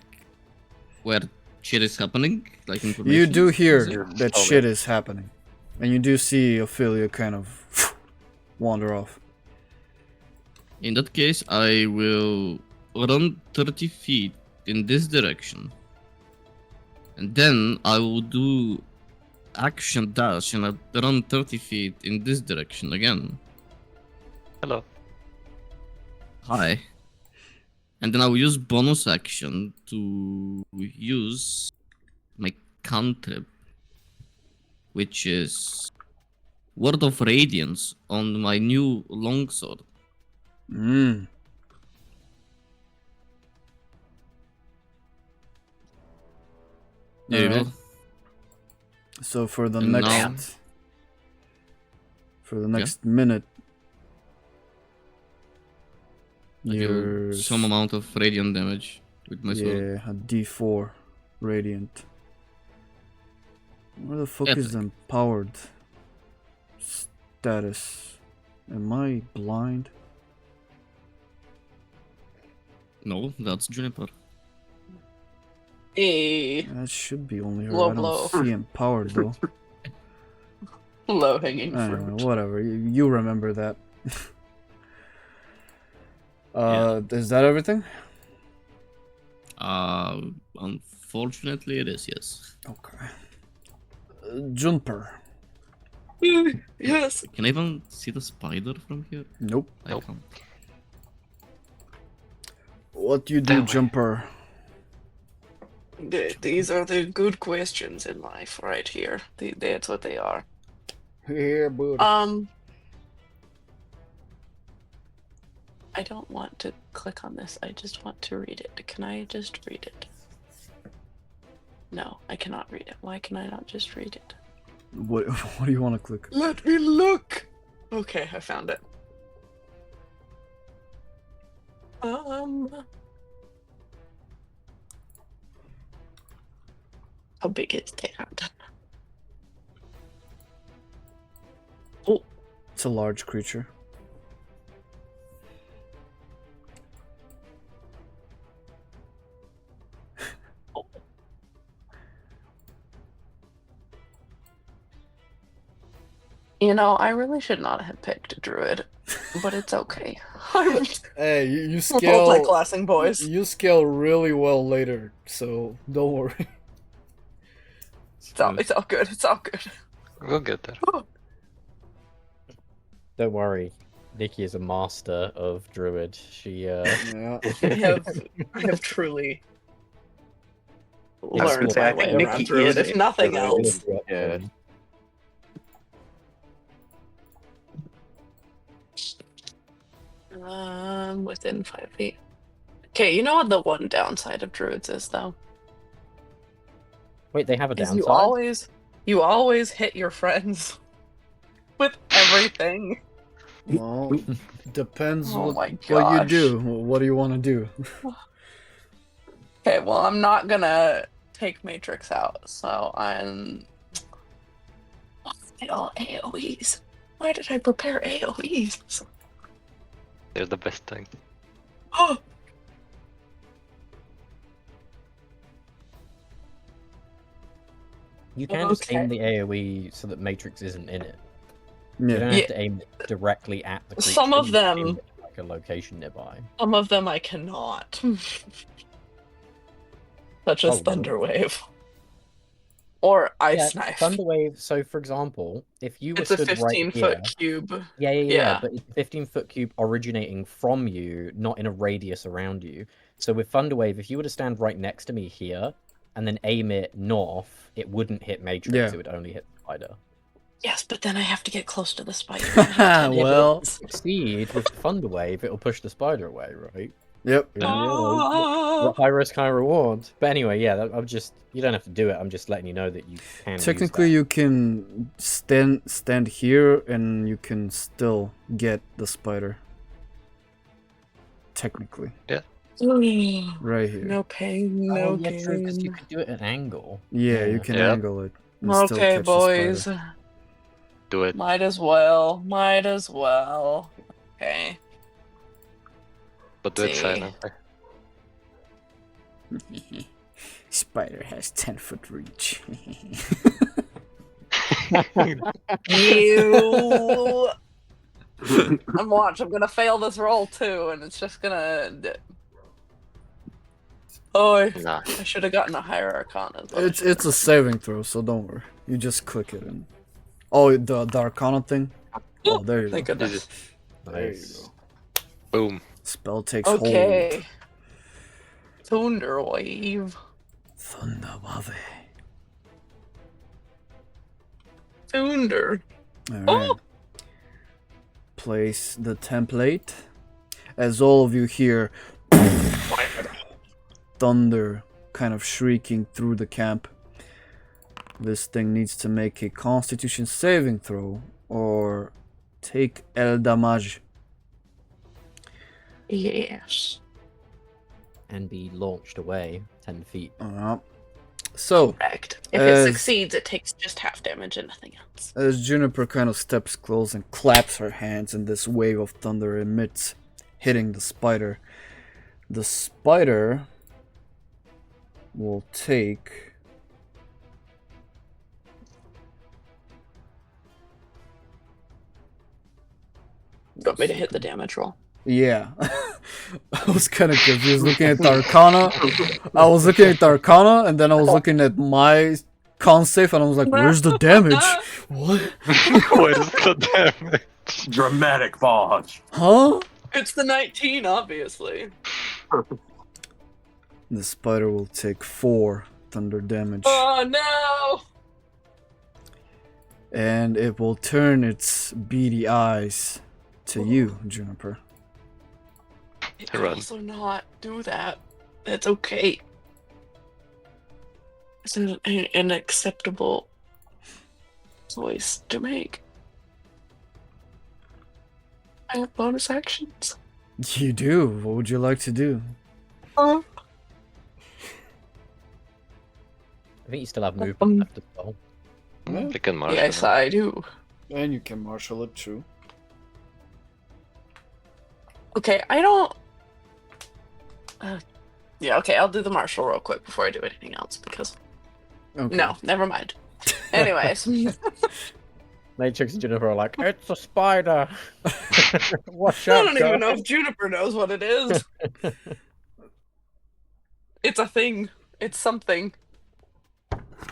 where shit is happening? Like information? You do hear Is it? that shit is happening. And you do see Aphelia kind of wander off. In that case, I will run 30 feet in this direction. And then I will do action dash and I run 30 feet in this direction again. Hello. Hi. And then I will use bonus action to use my cantrip, which is Word of Radiance on my new longsword. Mm. There you Alright. go. So for the And next... now- For the next minute... I do You're... some amount of radiant damage with my sword. Yeah, a D4 radiant. Where the fuck is the empowered status? Am I blind? No, that's Juniper. Hey, That should be only her. Low I don't blow. see empowered though. low hanging Anyway, fruit. whatever. You remember that. Is that everything? Unfortunately it is, yes. Okay. Juniper. Yes. Can I even see the spider from here? Nope. I can't. What you do, That way. Jumper? These are the good questions in life, right here. That's what they are. Yeah, bud. I don't want to click on this. I just want to read it. Can I just read it? No, I cannot read it. Why can I not just read it? What do you want to click? Let me look. Okay, I found it. How big is that? Oh, It's a large creature. you know, I really should not have picked a druid, but it's okay. Hey, you Multi-classing boys. You scale really well later, so don't worry. It's all good. It's all good. We'll get there. Don't worry, Nikki is a master of druid. She Yeah. I have truly I was learn gonna say, my I think way around Nikki through is it, if nothing interested. else. Yeah. Within 5 feet. Okay, you know what the one downside of druids is, though? Wait, they have a Is downside? you always hit your friends with everything. Well, depends Oh my what you gosh. do. What do you want to do? Okay, well, I'm not gonna take Matrix out, so I'm. All AoEs. Why did I prepare AoEs? They're the best thing. Oh! You can just aim Okay. the AoE so that Matrix isn't in it. You don't Yeah. have to aim it directly at the creature. Some of you can aim them- it at, like a location nearby. Some of them I cannot. Such as Oh, really? Thunderwave. Or Ice Knife. Thunderwave. So, for example, if you were It's a stood right 15-foot here, cube. yeah, Yeah. but it's a 15-foot cube originating from you, not in a radius around you. So with Thunderwave, if you were to stand right next to me here and then aim it north, it wouldn't hit Matrix. Yeah. It would only hit the spider. Yes, but then I have to get close to the spider. and I have to- Well, If you succeed with Thunderwave, it'll push the spider away, right? yep. You know, high risk, high reward. But anyway, yeah, I'm just, you don't have to do it. I'm just letting you know that you can. Technically, you can stand here and you can still get the spider. Technically. Right here. No pain, use that. no Oh, yeah, true, because you gain. could do it at an angle. Yeah, you can Yep. angle it. And still Okay, catch boys. The spider. Do it. Might as well. Might as well. Okay. But do it See. silently. Spider has 10-foot reach. You. I'm gonna fail this roll too, and it's just gonna. Oh, Nah. I should have gotten a higher Arcana. It's a saving throw, so don't worry. You just click it and. Oh, the Arcana thing. Oh, there you Thank go. goodness. There you go. Boom. Spell takes hold. Okay. Thunderwave. Thunderwave. Thunder. Alright. Oh! Place the template. As all of you hear thunder kind of shrieking through the camp. This thing needs to make a Constitution saving throw or take el damage. Yes. And be launched away 10 feet. So, Correct. If As- it succeeds, it takes just half damage and nothing else. as Juniper kind of steps close and claps her hands and this wave of thunder emits, hitting the spider will take... You want me to hit the damage roll? Yeah. I was kind of confused looking at the Arcana. I was looking at the Arcana and then I was looking at my con save and I was like, where's the damage? What? What is the damage? Dramatic pause. Huh? It's the 19, obviously. The spider will take 4 thunder damage. Oh no! And it will turn its beady eyes to you, Juniper. It can Run. also not do that. That's okay. It's an acceptable choice to make. I have bonus actions. You do. What would you like to do? I think you still have movement left as well. You can marshal. Yes, I do. And you can marshal it too. Okay, I don't. Yeah, okay, I'll do the marshal real quick before I do anything else because. Okay. No, never mind. Anyways. Matrix and Juniper are like, it's a spider! Watch I out, don't even guys." know if Juniper knows what it is. It's a thing. It's something.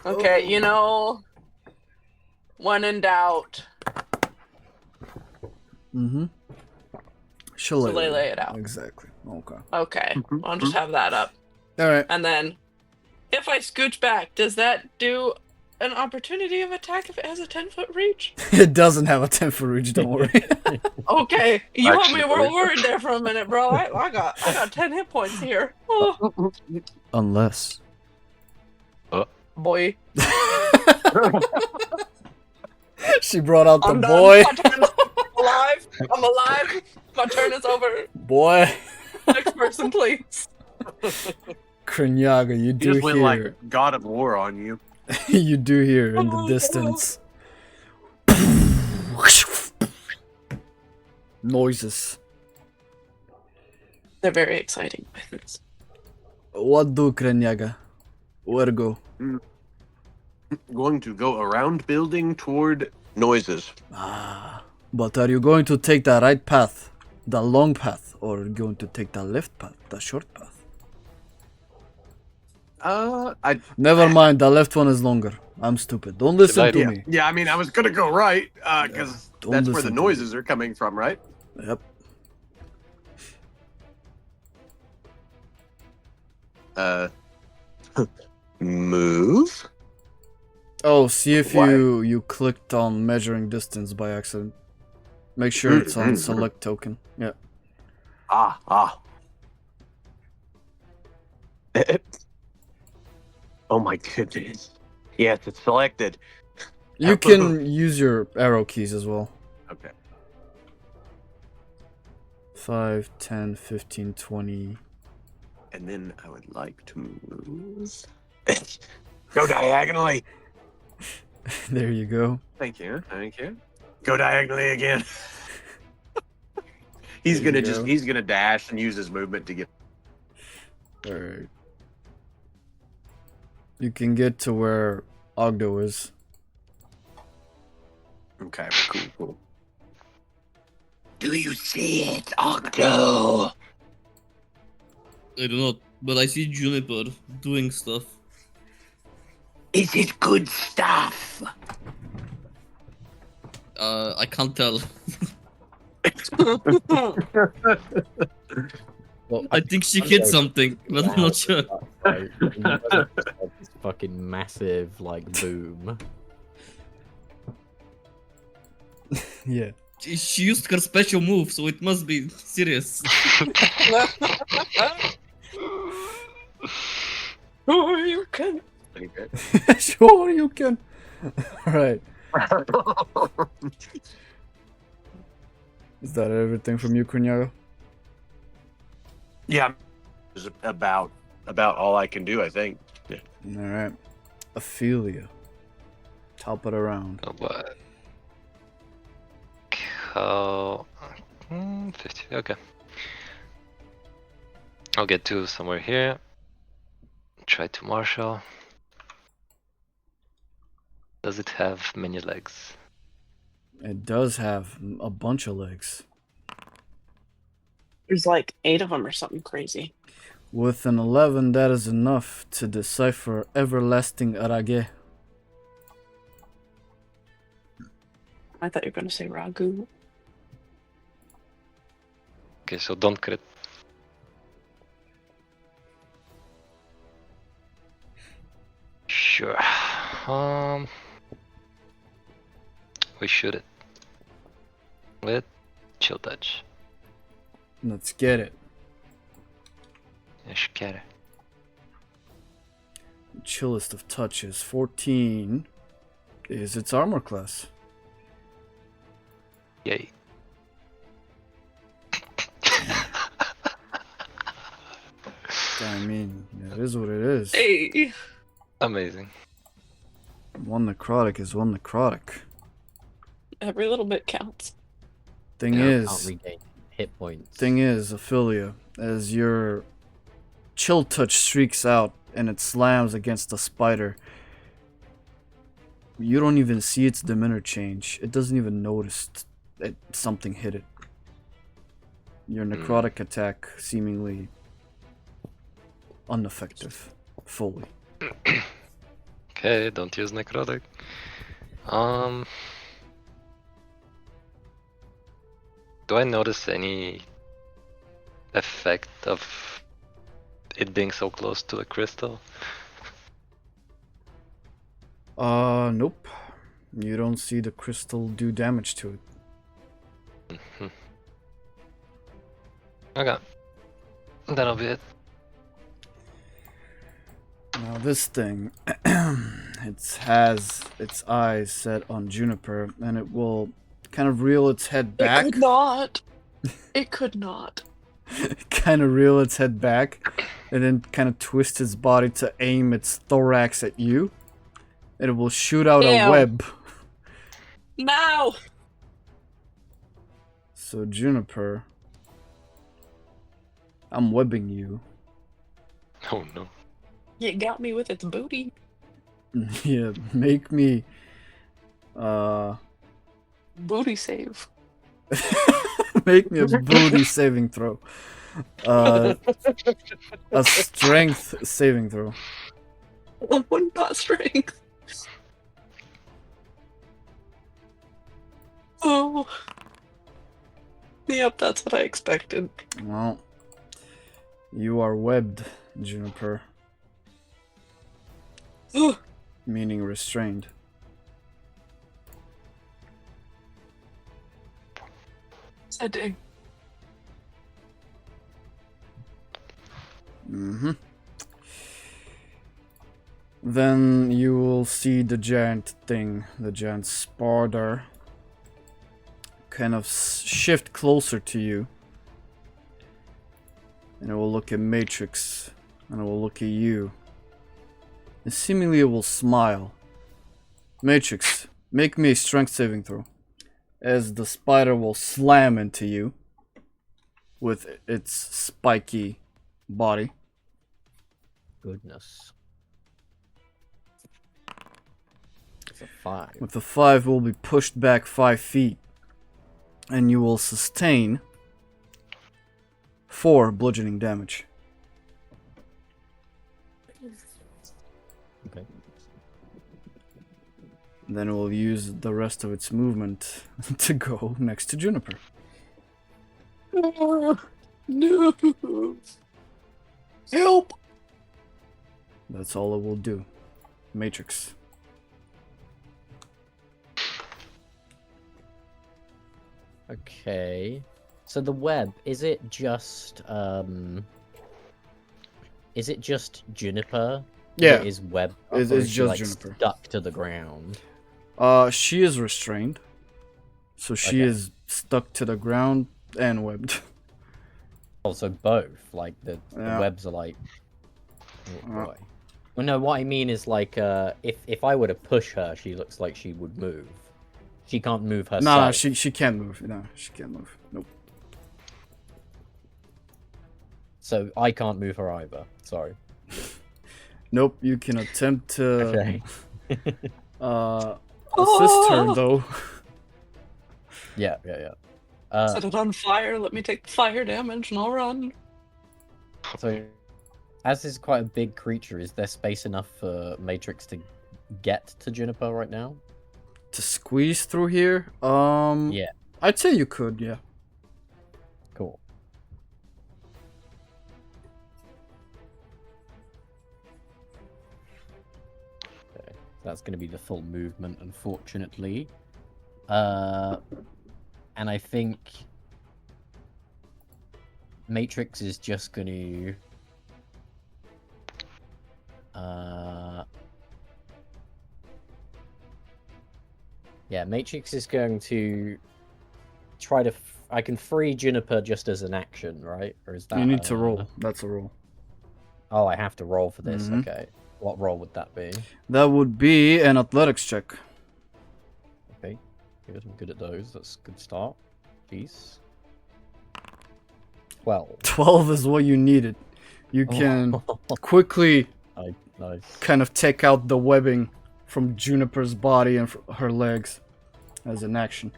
Okay, you know, when in doubt, Mm-hmm. Shillelagh lay it out. Exactly. Okay. Okay, I'll just have that up. Alright. And then If I scooch back, does that do an opportunity of attack if it has a 10-foot reach? It doesn't have a 10-foot reach, don't worry. Okay, you had me Actually, real worried there for a minute, bro. I got 10 hit points here. Oh, Unless. boy. She brought out the I'm done. boy. My turn is alive. I'm alive. My turn is over. Boy. Next person, please. Kreenyaga, you You do just went hear. like God of War on you. You do hear in the Oh, distance. Noises. They're very exciting. What do, Kreenyaga? Where go? Going to go around building toward noises. Ah. But are you going to take the right path? The long path? Or going to take the left path? The short path? Never mind, the left one is longer. I'm stupid. Don't listen to Yeah, me. yeah. I mean, I was gonna go right because Don't that's where the listen to me. noises are coming from, right? Yep. Move. Oh, see if Why? you clicked on measuring distance by accident. Make sure it's on select token. Yeah. Ah. Oh my goodness. Yes, it's selected. You can use your arrow keys as well. Okay. 5, 10, 15, 20. And then I would like to move. Go diagonally. There you go. Thank you. Thank you. Go diagonally again. There you go. He's gonna dash and use his movement to get. Alright. You can get to where Ogddo is. Okay, cool. Do you see it, Ogddo? I do not, but I see Juniper doing stuff. Is it good stuff? I can't tell. Well, I think she hit something, but I'm not sure. This fucking massive like boom. Yeah. She used her special move, so it must be serious. Oh, you can. Sure, you can. Alright. Is that everything from you, Kreenyaga? Yeah, it's about all I can do, I think. Yeah. Alright. Aphelia. Top it around. Oh, but how 50? Okay. I'll get to somewhere here. Try to marshal. Does it have many legs? It does have a bunch of legs. There's like 8 of them or something crazy. With an 11, that is enough to decipher everlasting arage. I thought you were going to say ragu. Okay, so don't crit. Sure. We shoot it with chill touch. Let's get it. Let's get it. Chillest of touches. 14 is its armor class. Yay. I mean, it is what it is. Hey. Amazing. One necrotic is one necrotic. Every little bit counts. Thing Yeah, Can't is, regain hit points. Aphelia, as your chill touch streaks out and it slams against the spider, you don't even see its demeanor change. It doesn't even notice that something hit it. Your necrotic attack seemingly ineffective, fully. Okay, don't use necrotic. Do I notice any effect of it being so close to a crystal? Nope. You don't see the crystal do damage to it. Okay. That'll be it. Now this thing, it has its eyes set on Juniper, and it will kind of reel its head back. It could not. It could not. Kind of reel its head back, and then kind of twist its body to aim its thorax at you. And it will shoot out a Ew. web. No! So Juniper, I'm webbing you. Oh no. It got me with its booty. Yeah, make me Booty save. make me a booty saving throw. A strength saving throw. One not strength. Oh. Yep, that's what I expected. Well, you are webbed, Juniper. Ugh. Meaning restrained. Setting. Mm-hmm. Then you will see the giant thing, the giant spider, kind of shift closer to you. And it will look at Matrix, and it will look at you. And seemingly it will smile. Matrix, make me a strength saving throw. As the spider will slam into you with its spiky body. Goodness. It's a 5. With the 5 will be pushed back 5 feet. And you will sustain 4 bludgeoning damage. Okay. Then it will use the rest of its movement to go next to Juniper. No. Help. That's all it will do. Matrix. Okay. So the web, is it just Juniper? Yeah. That is web. It's or is she, just like, Juniper. Stuck to the ground. She is restrained. So she Okay. is stuck to the ground and webbed. Also both, like the Yeah. webs are like. Oh Uh. boy. Well, no. What I mean is like, if I were to push her, she looks like she would move. She can't move herself. No, she can't move. No, she can't move. Nope. So I can't move her either. Sorry. Nope, you can attempt to Okay. assist her though. Yeah. Set it on fire. Let me take the fire damage and I'll run. So, as this is quite a big creature, is there space enough for Matrix to get to Juniper right now? To squeeze through here? Yeah. I'd say you could, yeah. Cool. Okay. That's going to be the full movement, unfortunately. And I think Matrix is just going to... Yeah, Matrix is going to try to... I can free Juniper just as an action, right? Or is that... You need to roll. That's a roll. Oh, I have to roll for this. Mhm. Okay. What roll would that be? That would be an athletics check. Okay. Good. I'm good at those. That's a good start. Jeez. 12. 12 is what you needed. You can quickly Nice. kind of take out the webbing from Juniper's body and her legs as an action.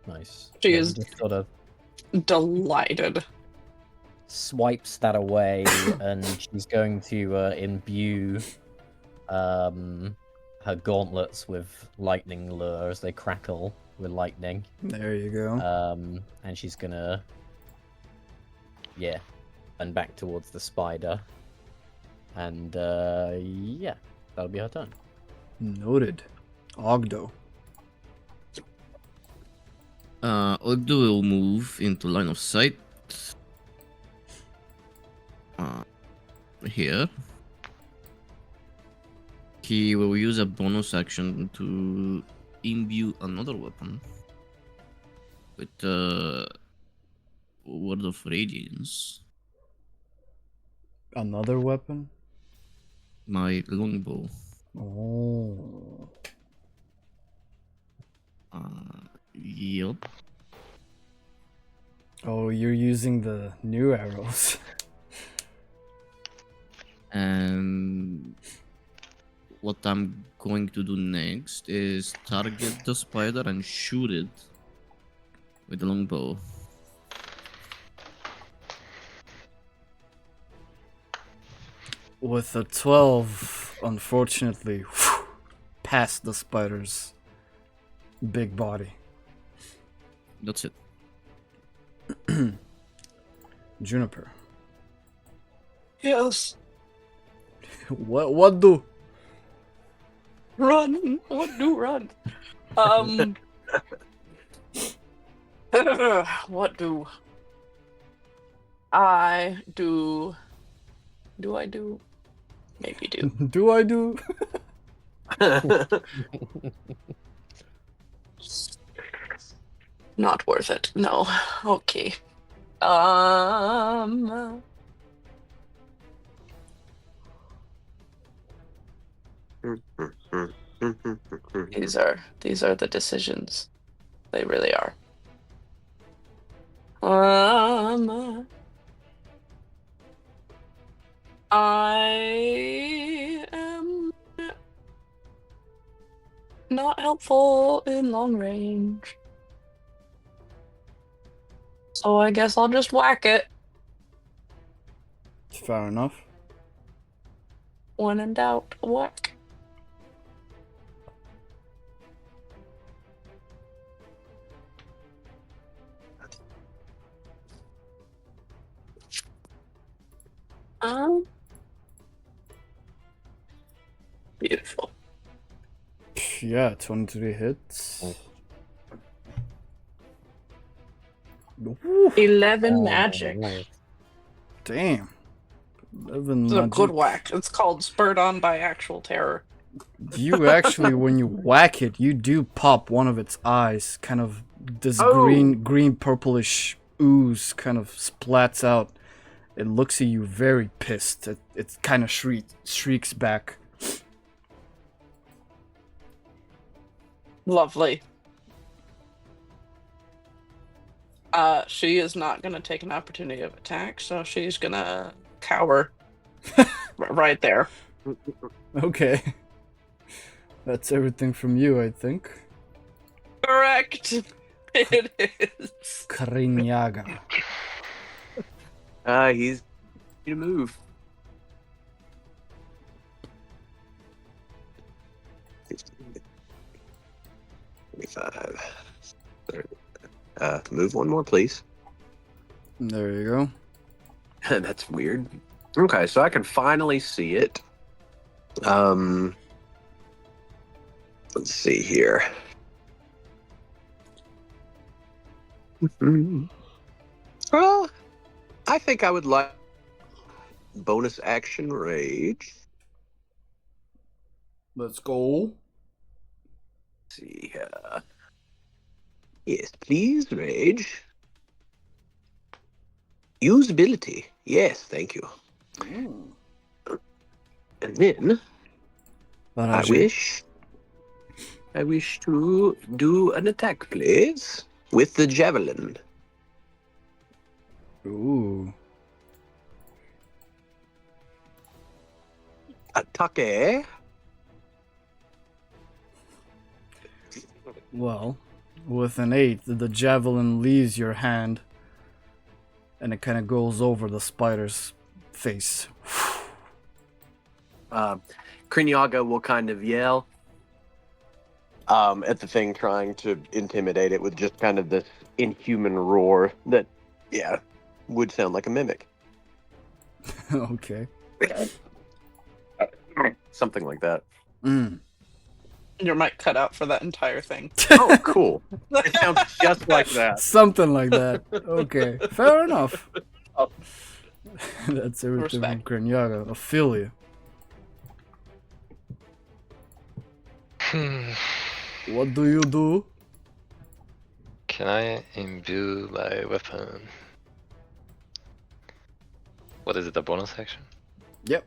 Nice. She Yeah, is- just sort of Delighted. swipes that away, and she's going to imbue her gauntlets with lightning lure as they crackle with lightning. There you go. And she's gonna, and back towards the spider, and yeah, that'll be her turn. Noted. Ogddo. Ogddo will move into line of sight. Here. He will use a bonus action to imbue another weapon with Word of Radiance. Another weapon? My longbow. Oh. Yep. Oh, you're using the new arrows. And what I'm going to do next is target the spider and shoot it with the longbow. With a 12, unfortunately, past the spider's big body. That's it. Juniper. Yes. What do? Run. What do run? What do I do? Do I do? Maybe do. Do I do? Not worth it. No. Okay. These are the decisions. They really are. I am not helpful in long range. So I guess I'll just whack it. Fair enough. When in doubt, whack. Beautiful. Yeah, 23 hits. Ooh, 11 magic. Nice. damn. 11 It's a magic. good whack. It's called spurred on by actual terror. You actually, when you whack it, you do pop one of its eyes. Kind of this Oh. green purplish ooze kind of splats out. It looks at you very pissed. It kind of shrieks back. Lovely. She is not gonna take an opportunity of attack, so she's gonna cower right there. Okay. That's everything from you, I think. Correct. It is. Kreenyaga. He's to move. 25. 30. Move one more, please. There you go. That's weird. Okay, so I can finally see it. Let's see here. Well, I think I would like bonus action rage. Let's go. Let's see here. Yes, please, rage. Usability. Yes, thank you. And then I wish to do an attack, please, with the javelin. Ooh. Attack. Well, with an 8, the javelin leaves your hand, and it kind of goes over the spider's face. Kreenyaga will kind of yell at the thing, trying to intimidate it with just kind of this inhuman roar that, yeah, would sound like a mimic. Okay. Something like that. Mm. Your mic cut out for that entire thing. Oh, cool. It sounds just like that. Something like that. Okay, fair enough. Oh. That's everything from Respect. Kreenyaga. Aphelia. What do you do? Can I imbue my weapon? What is it, a bonus action? Yep.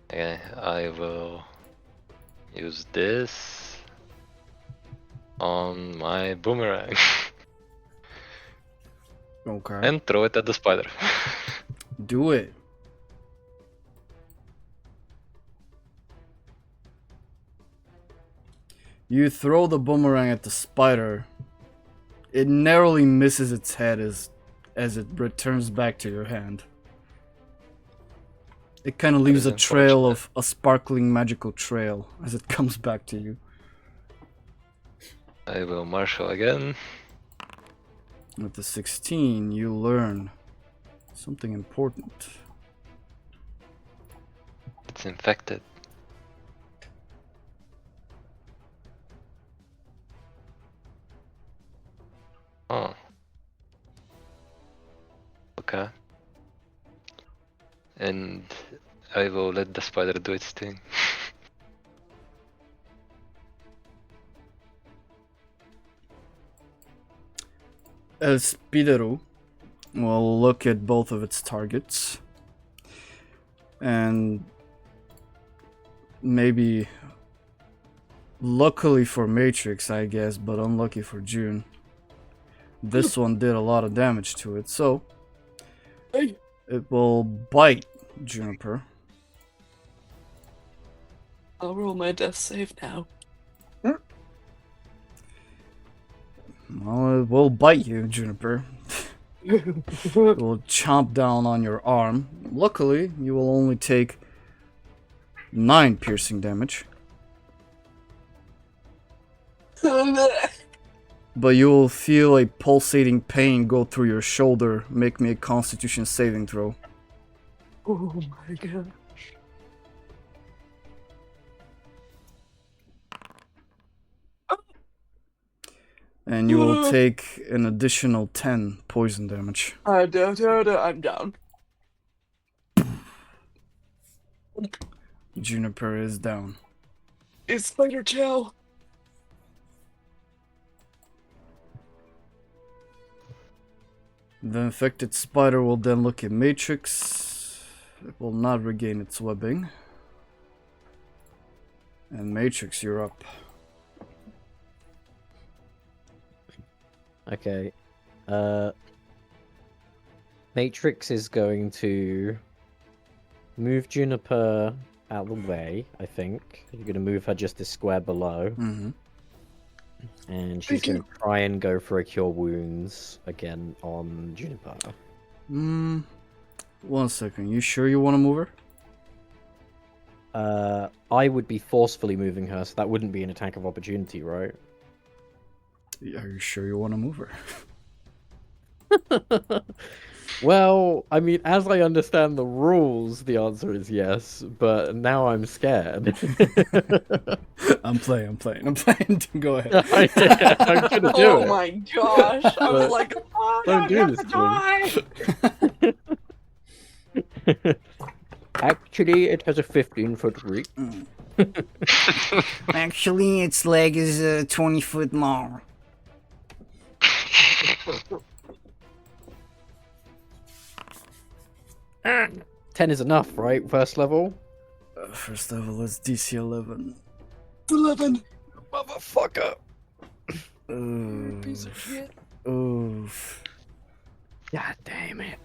Okay, I will use this on my boomerang Okay. and throw it at the spider. Do it. You throw the boomerang at the spider. It narrowly misses its head as it returns back to your hand. It kind of leaves is a trail unfortunate. of a sparkling magical trail as it comes back to you. I will marshal again. With the 16, you learn something important. It's infected. Oh. Okay. And I will let the spider do its thing. El Spidero will look at both of its targets and maybe, luckily for Matrix, I guess, but unlucky for June, this one did a lot of damage to it, so it will bite Juniper. I'll roll my death save now. Well, it will bite you, Juniper. It will chomp down on your arm. Luckily, you will only take 9 piercing damage. But you will feel a pulsating pain go through your shoulder. Make me a Constitution saving throw. Oh my god. And you will take an additional 10 poison damage. I'm down. Juniper is down. It's Spider Chow. The infected spider will then look at Matrix. It will not regain its webbing. And Matrix, you're up. Okay. Matrix is going to move Juniper out of the way, I think. You're going to move her just a square below. Mm-hmm. And she's going to try and go for a Cure Wounds again on Juniper. 1 second. You sure you want to move her? I would be forcefully moving her, so that wouldn't be an attack of opportunity, right? Are you sure you want to move her? Well, I mean, as I understand the rules, the answer is yes, but now I'm scared. I'm playing. Go ahead. I'm gonna do Oh it. my gosh. I was But like, oh, don't do have this to to me. die. Actually, it has a 15-foot reach. Actually, its leg is 20 foot long. 10 is enough, right? First level? First level is DC 11. 11. Motherfucker. Piece of shit. Oof. God damn it.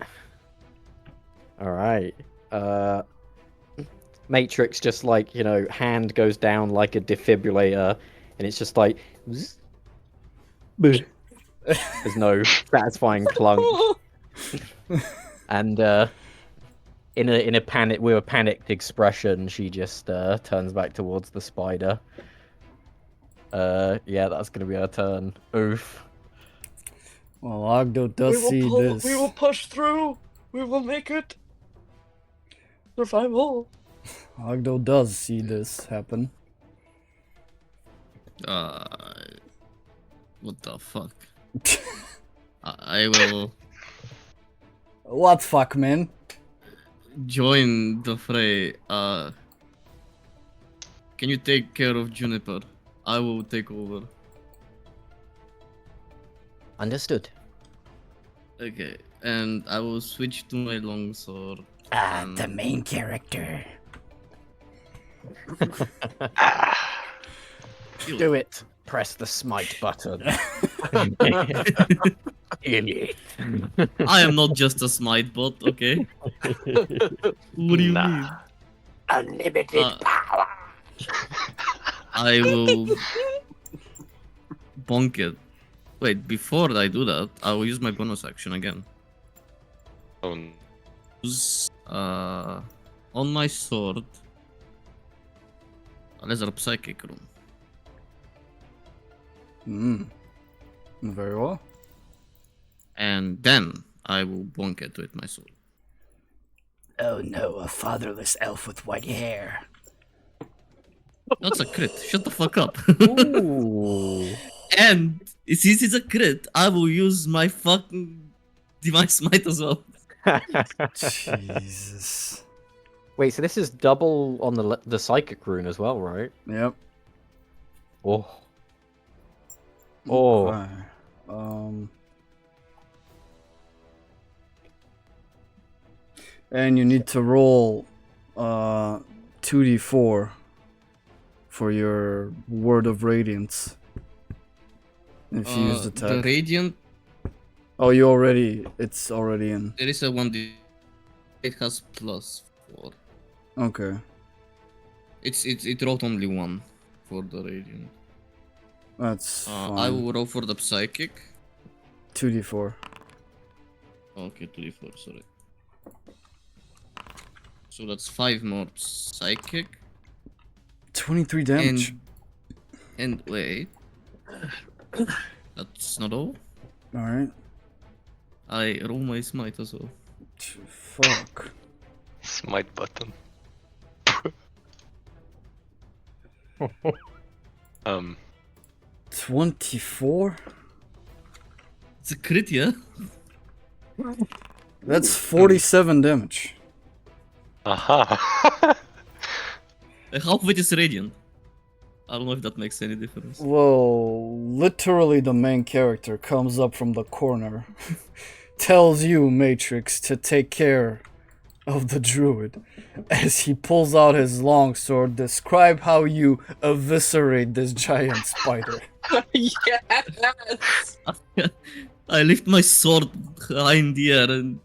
Alright. Matrix just like, hand goes down like a defibrillator, and it's just like... zzz. There's no satisfying clunk. And in a panic, with a panicked expression, she just turns back towards the spider. Yeah, that's gonna be her turn. Oof. Well, Ogddo does see this. We will push through. We will make it. Survival. Ogddo does see this happen. What the fuck? I will What fuck, man? join the fray. Can you take care of Juniper? I will take over. Understood. Okay, and I will switch to my longsword. The main character. Do it. Press the smite button. I am not just a smite bot, okay? What do you mean? Unlimited power. I will bonk it. Wait, before I do that, I will use my bonus action again. Use, on my sword, a laser psychic room. Very well. And then I will bonk it with my sword. Oh no, a fatherless elf with white hair. That's a crit. Shut the fuck up. Ooh. And since it's a crit, I will use my fucking divine smite as well. Jesus. Wait, so this is double on the psychic rune as well, right? Yep. Oh. Oh. Okay. And you need to roll 2d4 for your Word of Radiance. If you use the The tag. radiant, Oh, it's already in. there is a 1d. It has +4. Okay. It rolled only 1 for the radiant. That's fine. I will roll for the psychic. 2d4. Okay, 2d4, sorry. So that's 5 more psychic. 23 damage. And wait. That's not all. Alright. I roll my smite as well. Fuck. Smite button. 24? It's a crit, yeah? That's 47 damage. Aha. Half of it is radiant. I don't know if that makes any difference. Whoa, literally the main character comes up from the corner, tells you, Matrix, to take care of the druid. As he pulls out his longsword, describe how you eviscerate this giant spider. Yes. I lift my sword high in the air and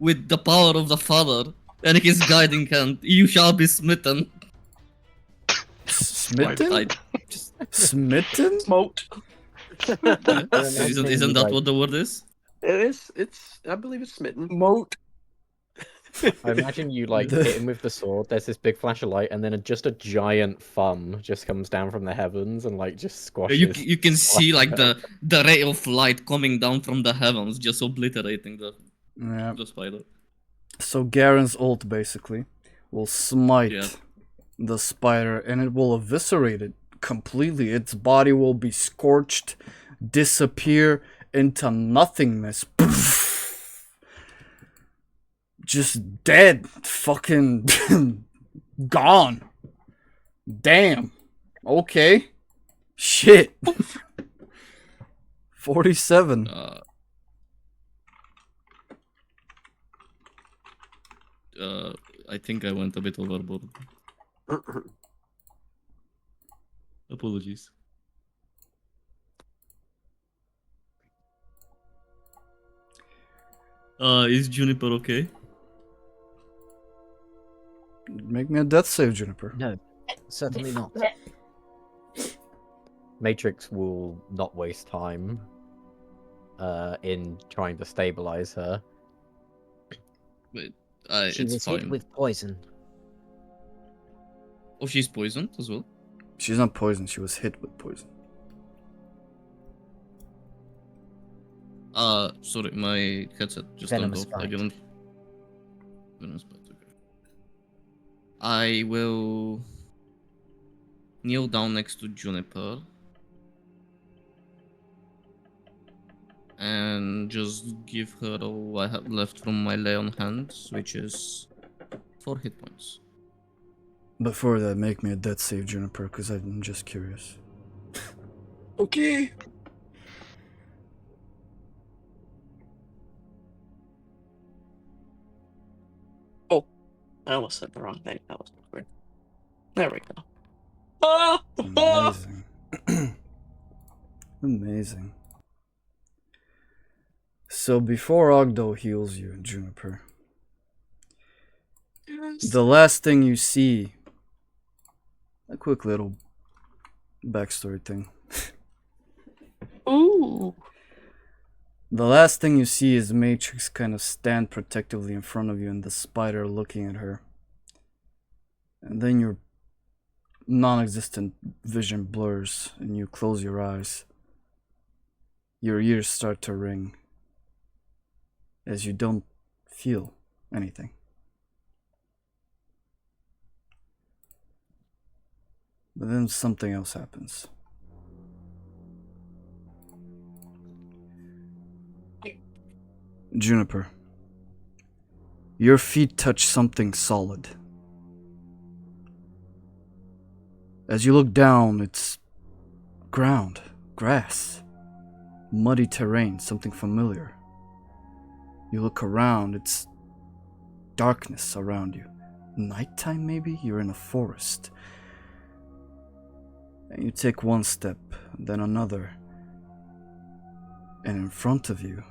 with the power of the Father and his guiding hand, you shall be smitten. Smitten? Just, Smitten? Smoked. isn't that what the word is? It is. It's. I believe it's smitten. Moat. I imagine you like hit him with the sword. There's this big flash of light, and then just a giant thumb just comes down from the heavens and like just squashes. You can see like the ray of light coming down from the heavens, just obliterating the spider. So Garen's ult basically will smite the spider and it will eviscerate it completely. Its body will be scorched, disappear into nothingness. Just dead. Fucking gone. Damn. Okay. Shit. 47. I think I went a bit overboard. Apologies. Is Juniper okay? Make me a death save, Juniper. No, certainly not. Matrix will not waste time in trying to stabilize her. Wait, She it's was fine. hit with poison. Oh, she's poisoned as well? She's not poisoned, she was hit with poison. Sorry, my headset just turned Venomous off. I bite. didn't. Venomous bite, okay. I will kneel down next to Juniper and just give her all I have left from my lay on hands, which is 4 hit points. Before that, make me a death save, Juniper, because I'm just curious. Okay. Oh, I almost said the wrong thing. That was weird. There we go. Amazing. Amazing. So before Ogddo heals you, Juniper, the last thing you see, a quick little backstory thing. Ooh. The last thing you see is Matrix kind of stand protectively in front of you and the spider looking at her. And then your non-existent vision blurs and you close your eyes. Your ears start to ring as you don't feel anything. But then something else happens. Juniper, your feet touch something solid. As you look down, it's ground, grass, muddy terrain, something familiar. You look around, it's darkness around you. Nighttime, maybe? You're in a forest. And you take one step, then another. And in front of you,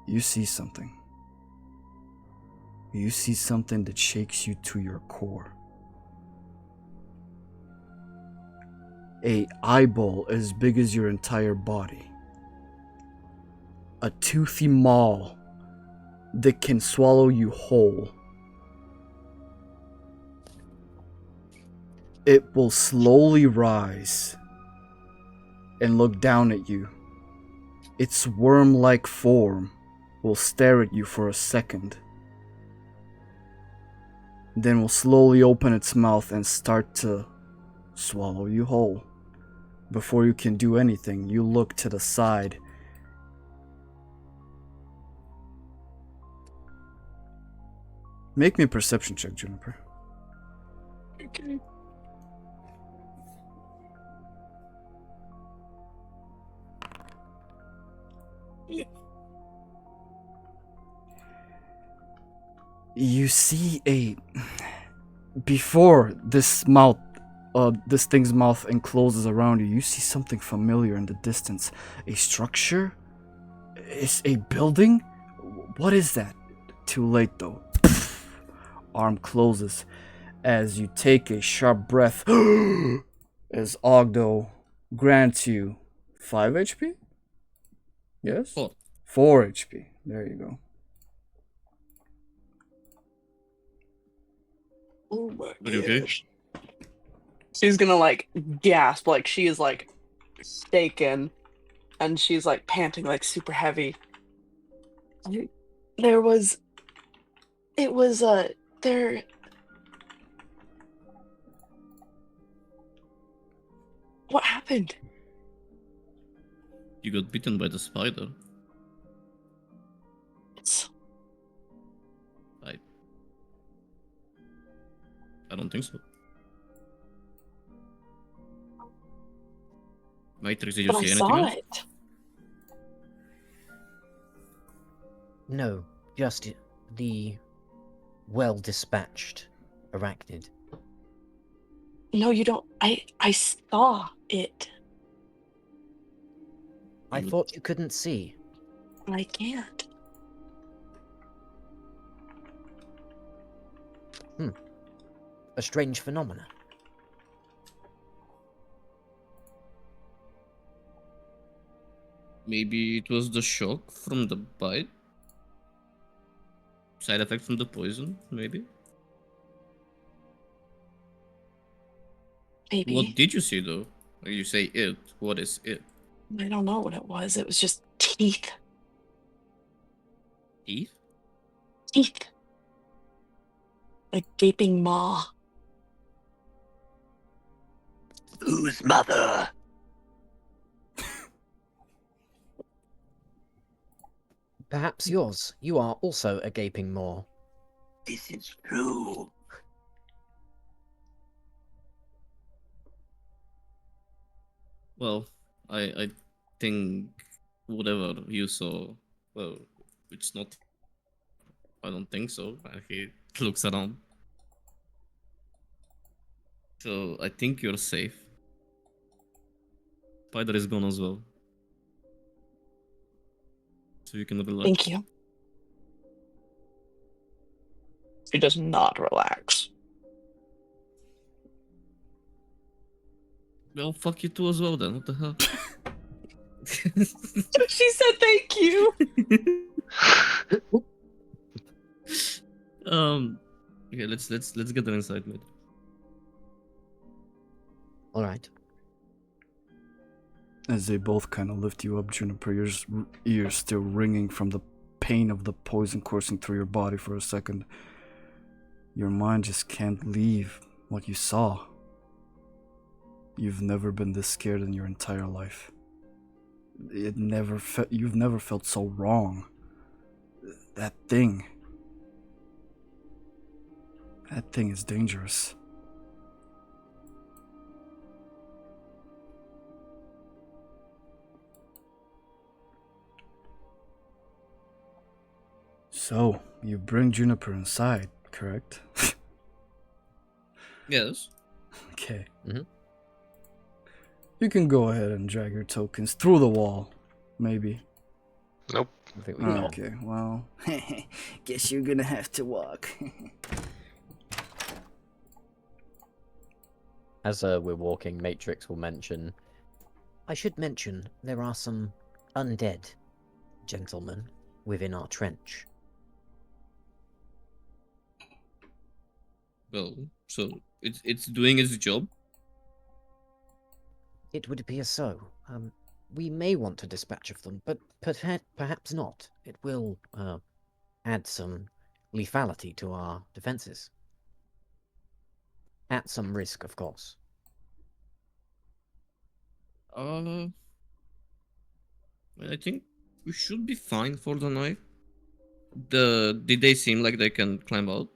you see something. You see something that shakes you to your core. An eyeball as big as your entire body. A toothy maw that can swallow you whole. It will slowly rise and look down at you. Its worm-like form will stare at you for a second. Then will slowly open its mouth and start to swallow you whole. Before you can do anything, you look to the side. Make me a perception check, Juniper. Okay. You see before this thing's mouth encloses around you, you see something familiar in the distance. A structure? Is a building? What is that? Too late though. Arm closes as you take a sharp breath as Ogddo grants you 5 HP? Yes? 4 HP. There you go. Oh my Are you okay? gosh. She's gonna like gasp, like she is like shaken, and she's like panting like super heavy. There. What happened? You got bitten by the spider. I don't think so. Matrix, did you But I see anything saw else? it. No, just the well-dispatched arachnid. No, you don't. I saw it. I thought you couldn't see. I can't. A strange phenomena. Maybe it was the shock from the bite? Side effect from the poison, maybe? Maybe. What did you see though? When you say it, what is it? I don't know what it was. It was just teeth. Teeth? Teeth. A gaping maw. Whose mother? Perhaps yours. You are also a gaping maw. This is true. Well, I think whatever you saw, well, it's not. I don't think so. He looks around. So I think you're safe. Spider is gone as well. So you can relax. Thank you. She does not relax. Well, fuck you too as well then. What the hell? She said thank you. Okay, let's get them inside, mate. All right. As they both kind of lift you up, Juniper, your ears still ringing from the pain of the poison coursing through your body for a second. Your mind just can't leave what you saw. You've never been this scared in your entire life. You've never felt so wrong. That thing is dangerous. So, you bring Juniper inside, correct? Yes. Okay. Mm-hmm. You can go ahead and drag your tokens through the wall, maybe. Nope. I think we can. Okay, well, guess you're gonna have to walk. As we're walking, Matrix will mention. I should mention there are some undead gentlemen within our trench. Well, so it's doing its job. It would appear so. We may want to dispatch of them, but perhaps not. It will add some lethality to our defenses. At some risk, of course. I think we should be fine for the night. Did they seem like they can climb out?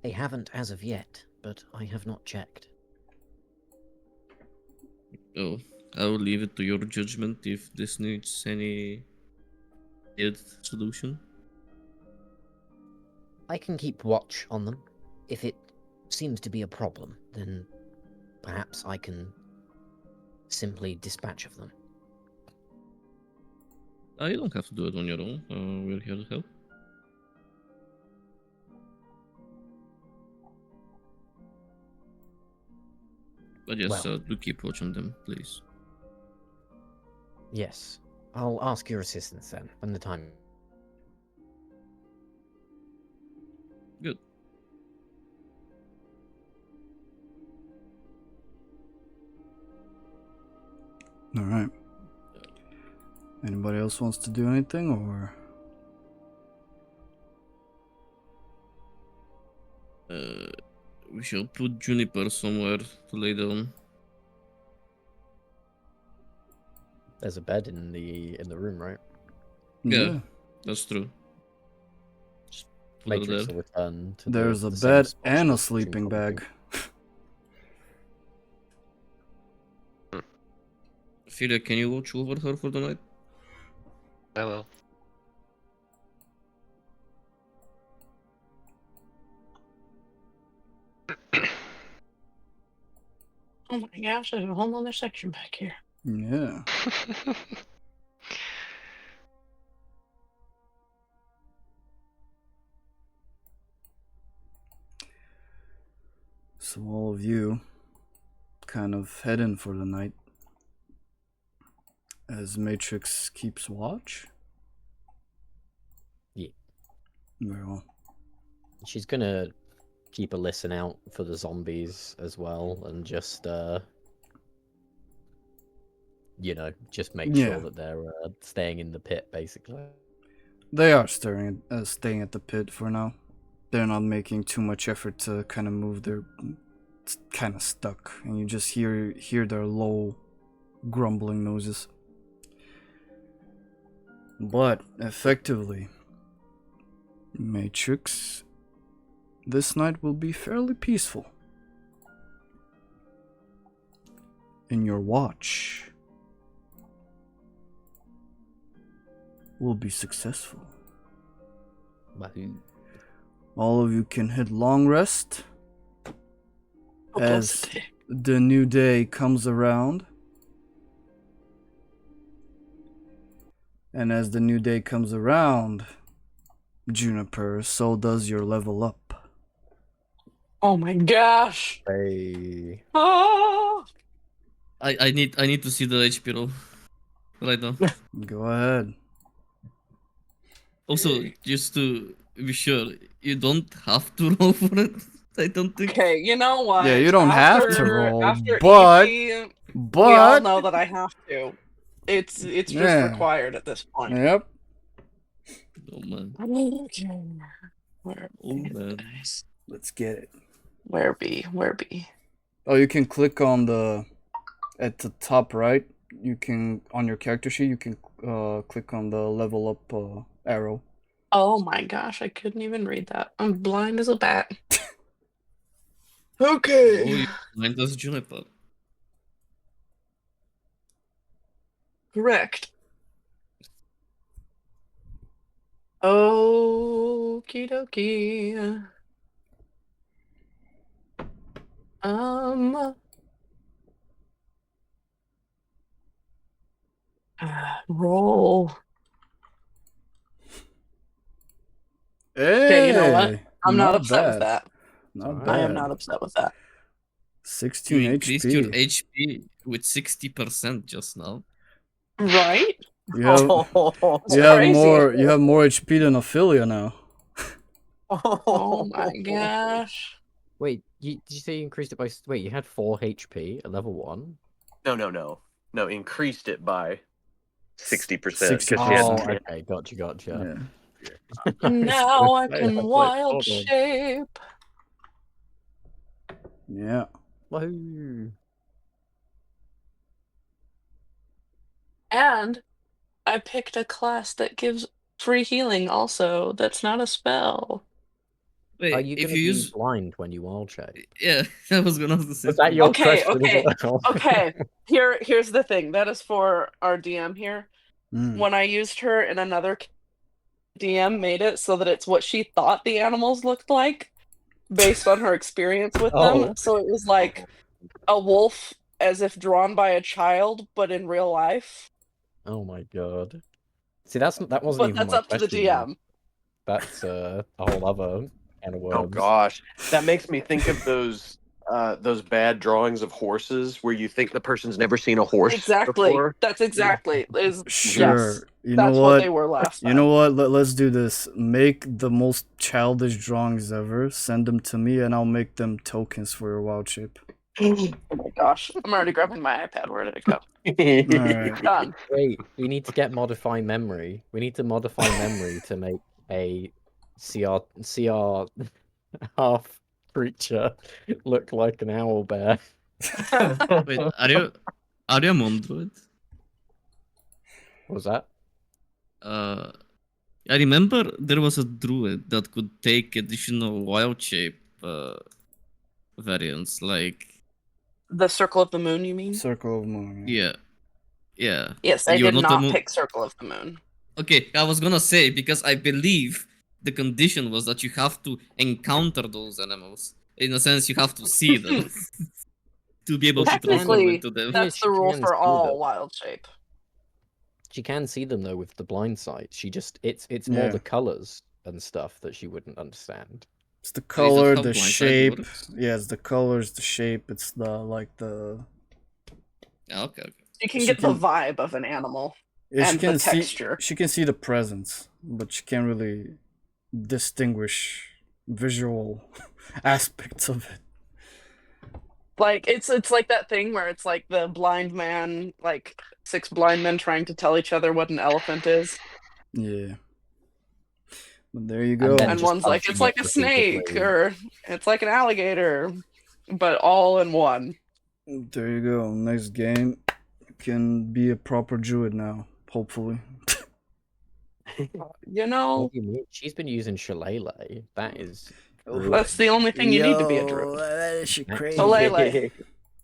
They haven't as of yet, but I have not checked. Oh, I will leave it to your judgment if this needs any solution. I can keep watch on them. If it seems to be a problem, then perhaps I can simply dispatch of them. You don't have to do it on your own. We're here to help. But yes, Well. do keep watch on them, please. Yes. I'll ask your assistance then, when the time... Good. Alright. Anybody else wants to do anything, or? We shall put Juniper somewhere to lay down. There's a bed in the room, right? Yeah. That's true. Just put her Matrix there. will return to There's the a same bed spot and a as sleeping Juniper bag. Aphelia, can you watch over her for the night? I will. Oh my gosh, there's a whole other section back here. Yeah. So all of you kind of head in for the night as Matrix keeps watch. Yeah. Very well. She's gonna keep a listen out for the zombies as well, and just just make sure that they're staying in the pit, basically. They are staying at the pit for now. they're not making too much effort to kind of move. They're kind of stuck, and you just hear their low, grumbling noises. But effectively, Matrix, this night will be fairly peaceful. And your watch will be successful. Wahoo. All of you can hit long rest as Publicity. the new day comes around. And as the new day comes around, Juniper, so does your level up. Oh my gosh. Hey. Oh. I need to see the HP roll right now. Go ahead. Also, just to be sure, you don't have to roll for it. I don't think. Okay, you know what? Yeah, you don't have to roll, after but EP, we all but know that I have to. It's just Yeah. required at this point. yep. Oh man. Okay. Where Oh be? man. Let's get it. Where be? Where be? Oh, you can click on the at the top right. You can on your character sheet. You can click on the level up arrow. Oh my gosh, I couldn't even read that. I'm blind as a bat. Oh, Okay. you blind as Juniper. Correct. Okie dokie. Roll. Hey, Okay, you know what? I'm not upset with bad. that. Not I bad. I am not upset with that. 16 You increased your HP. HP with 60% just now. Right? You have, It's you have crazy. more. You have more HP than Aphelia now. Oh my gosh. Wait, did you say you increased it by? Wait, you had 4 HP at level 1. No, increased it by 60%. 60%. Oh, okay, gotcha. Yeah. Now I I was can like, wild hold on. shape. Yeah. Wahoo! And I picked a class that gives free healing also. That's not a spell. Wait, Are you if gonna you be use blind when you wild shape? yeah, I was gonna ask the same Was that thing. your Okay, question okay, as well? Okay. Here's the thing. That is for our DM here. Mm. When I used her in another DM made it so that it's what she thought the animals looked like based on her experience with them. Oh. So it was like a wolf as if drawn by a child, but in real life. Oh my god. See, that wasn't But even that's my up to the question. DM. That's a whole other can of worms. Oh gosh, that makes me think of those bad drawings of horses where you think the person's never seen a horse Exactly. before. That's exactly is Sure. yes. You know That's what? what they were last time. You know what? Let's do this. Make the most childish drawings ever. Send them to me, and I'll make them tokens for your wild shape. Oh my gosh. I'm already grabbing my iPad. Where did it go? Alright. Done. Wait, we need to get modify memory. We need to modify memory to make a CR half creature look like an owl bear. Wait, are you a Mondroid? What was that? I remember there was a druid that could take additional wild shape variants, like The Circle of the Moon, you mean? Circle of Moon. yeah. Yes, I You're did not a not pick Circle of the Moon. Okay, I was gonna say because I believe the condition was that you have to encounter those animals. In a sense, you have to see them to be able to transform Technically, into them. that's She the rule can for see all them. wild shape. She can see them though with the blind sight. She just it's more Yeah. the colors and stuff that she wouldn't understand. It's the Is that color, how the blind sight shape. works? Yeah, it's the colors, the shape. It's the like the. Yeah, okay. You can She get the can- vibe of an animal Yeah, she and can the see. texture. She can see the presence, but she can't really distinguish visual aspects of it. Like it's like that thing where it's like the blind man, like 6 blind men trying to tell each other what an elephant is. Yeah. But there you go. then And just one's like, punching it's like it a snake, repeatedly. or it's like an alligator, but all in one. There you go. Next game, you can be a proper druid now. Hopefully. You know, What do you mean? She's been using Shillelagh. That is. that's the only thing you need to be a druid. That shit crazy. Shillelagh.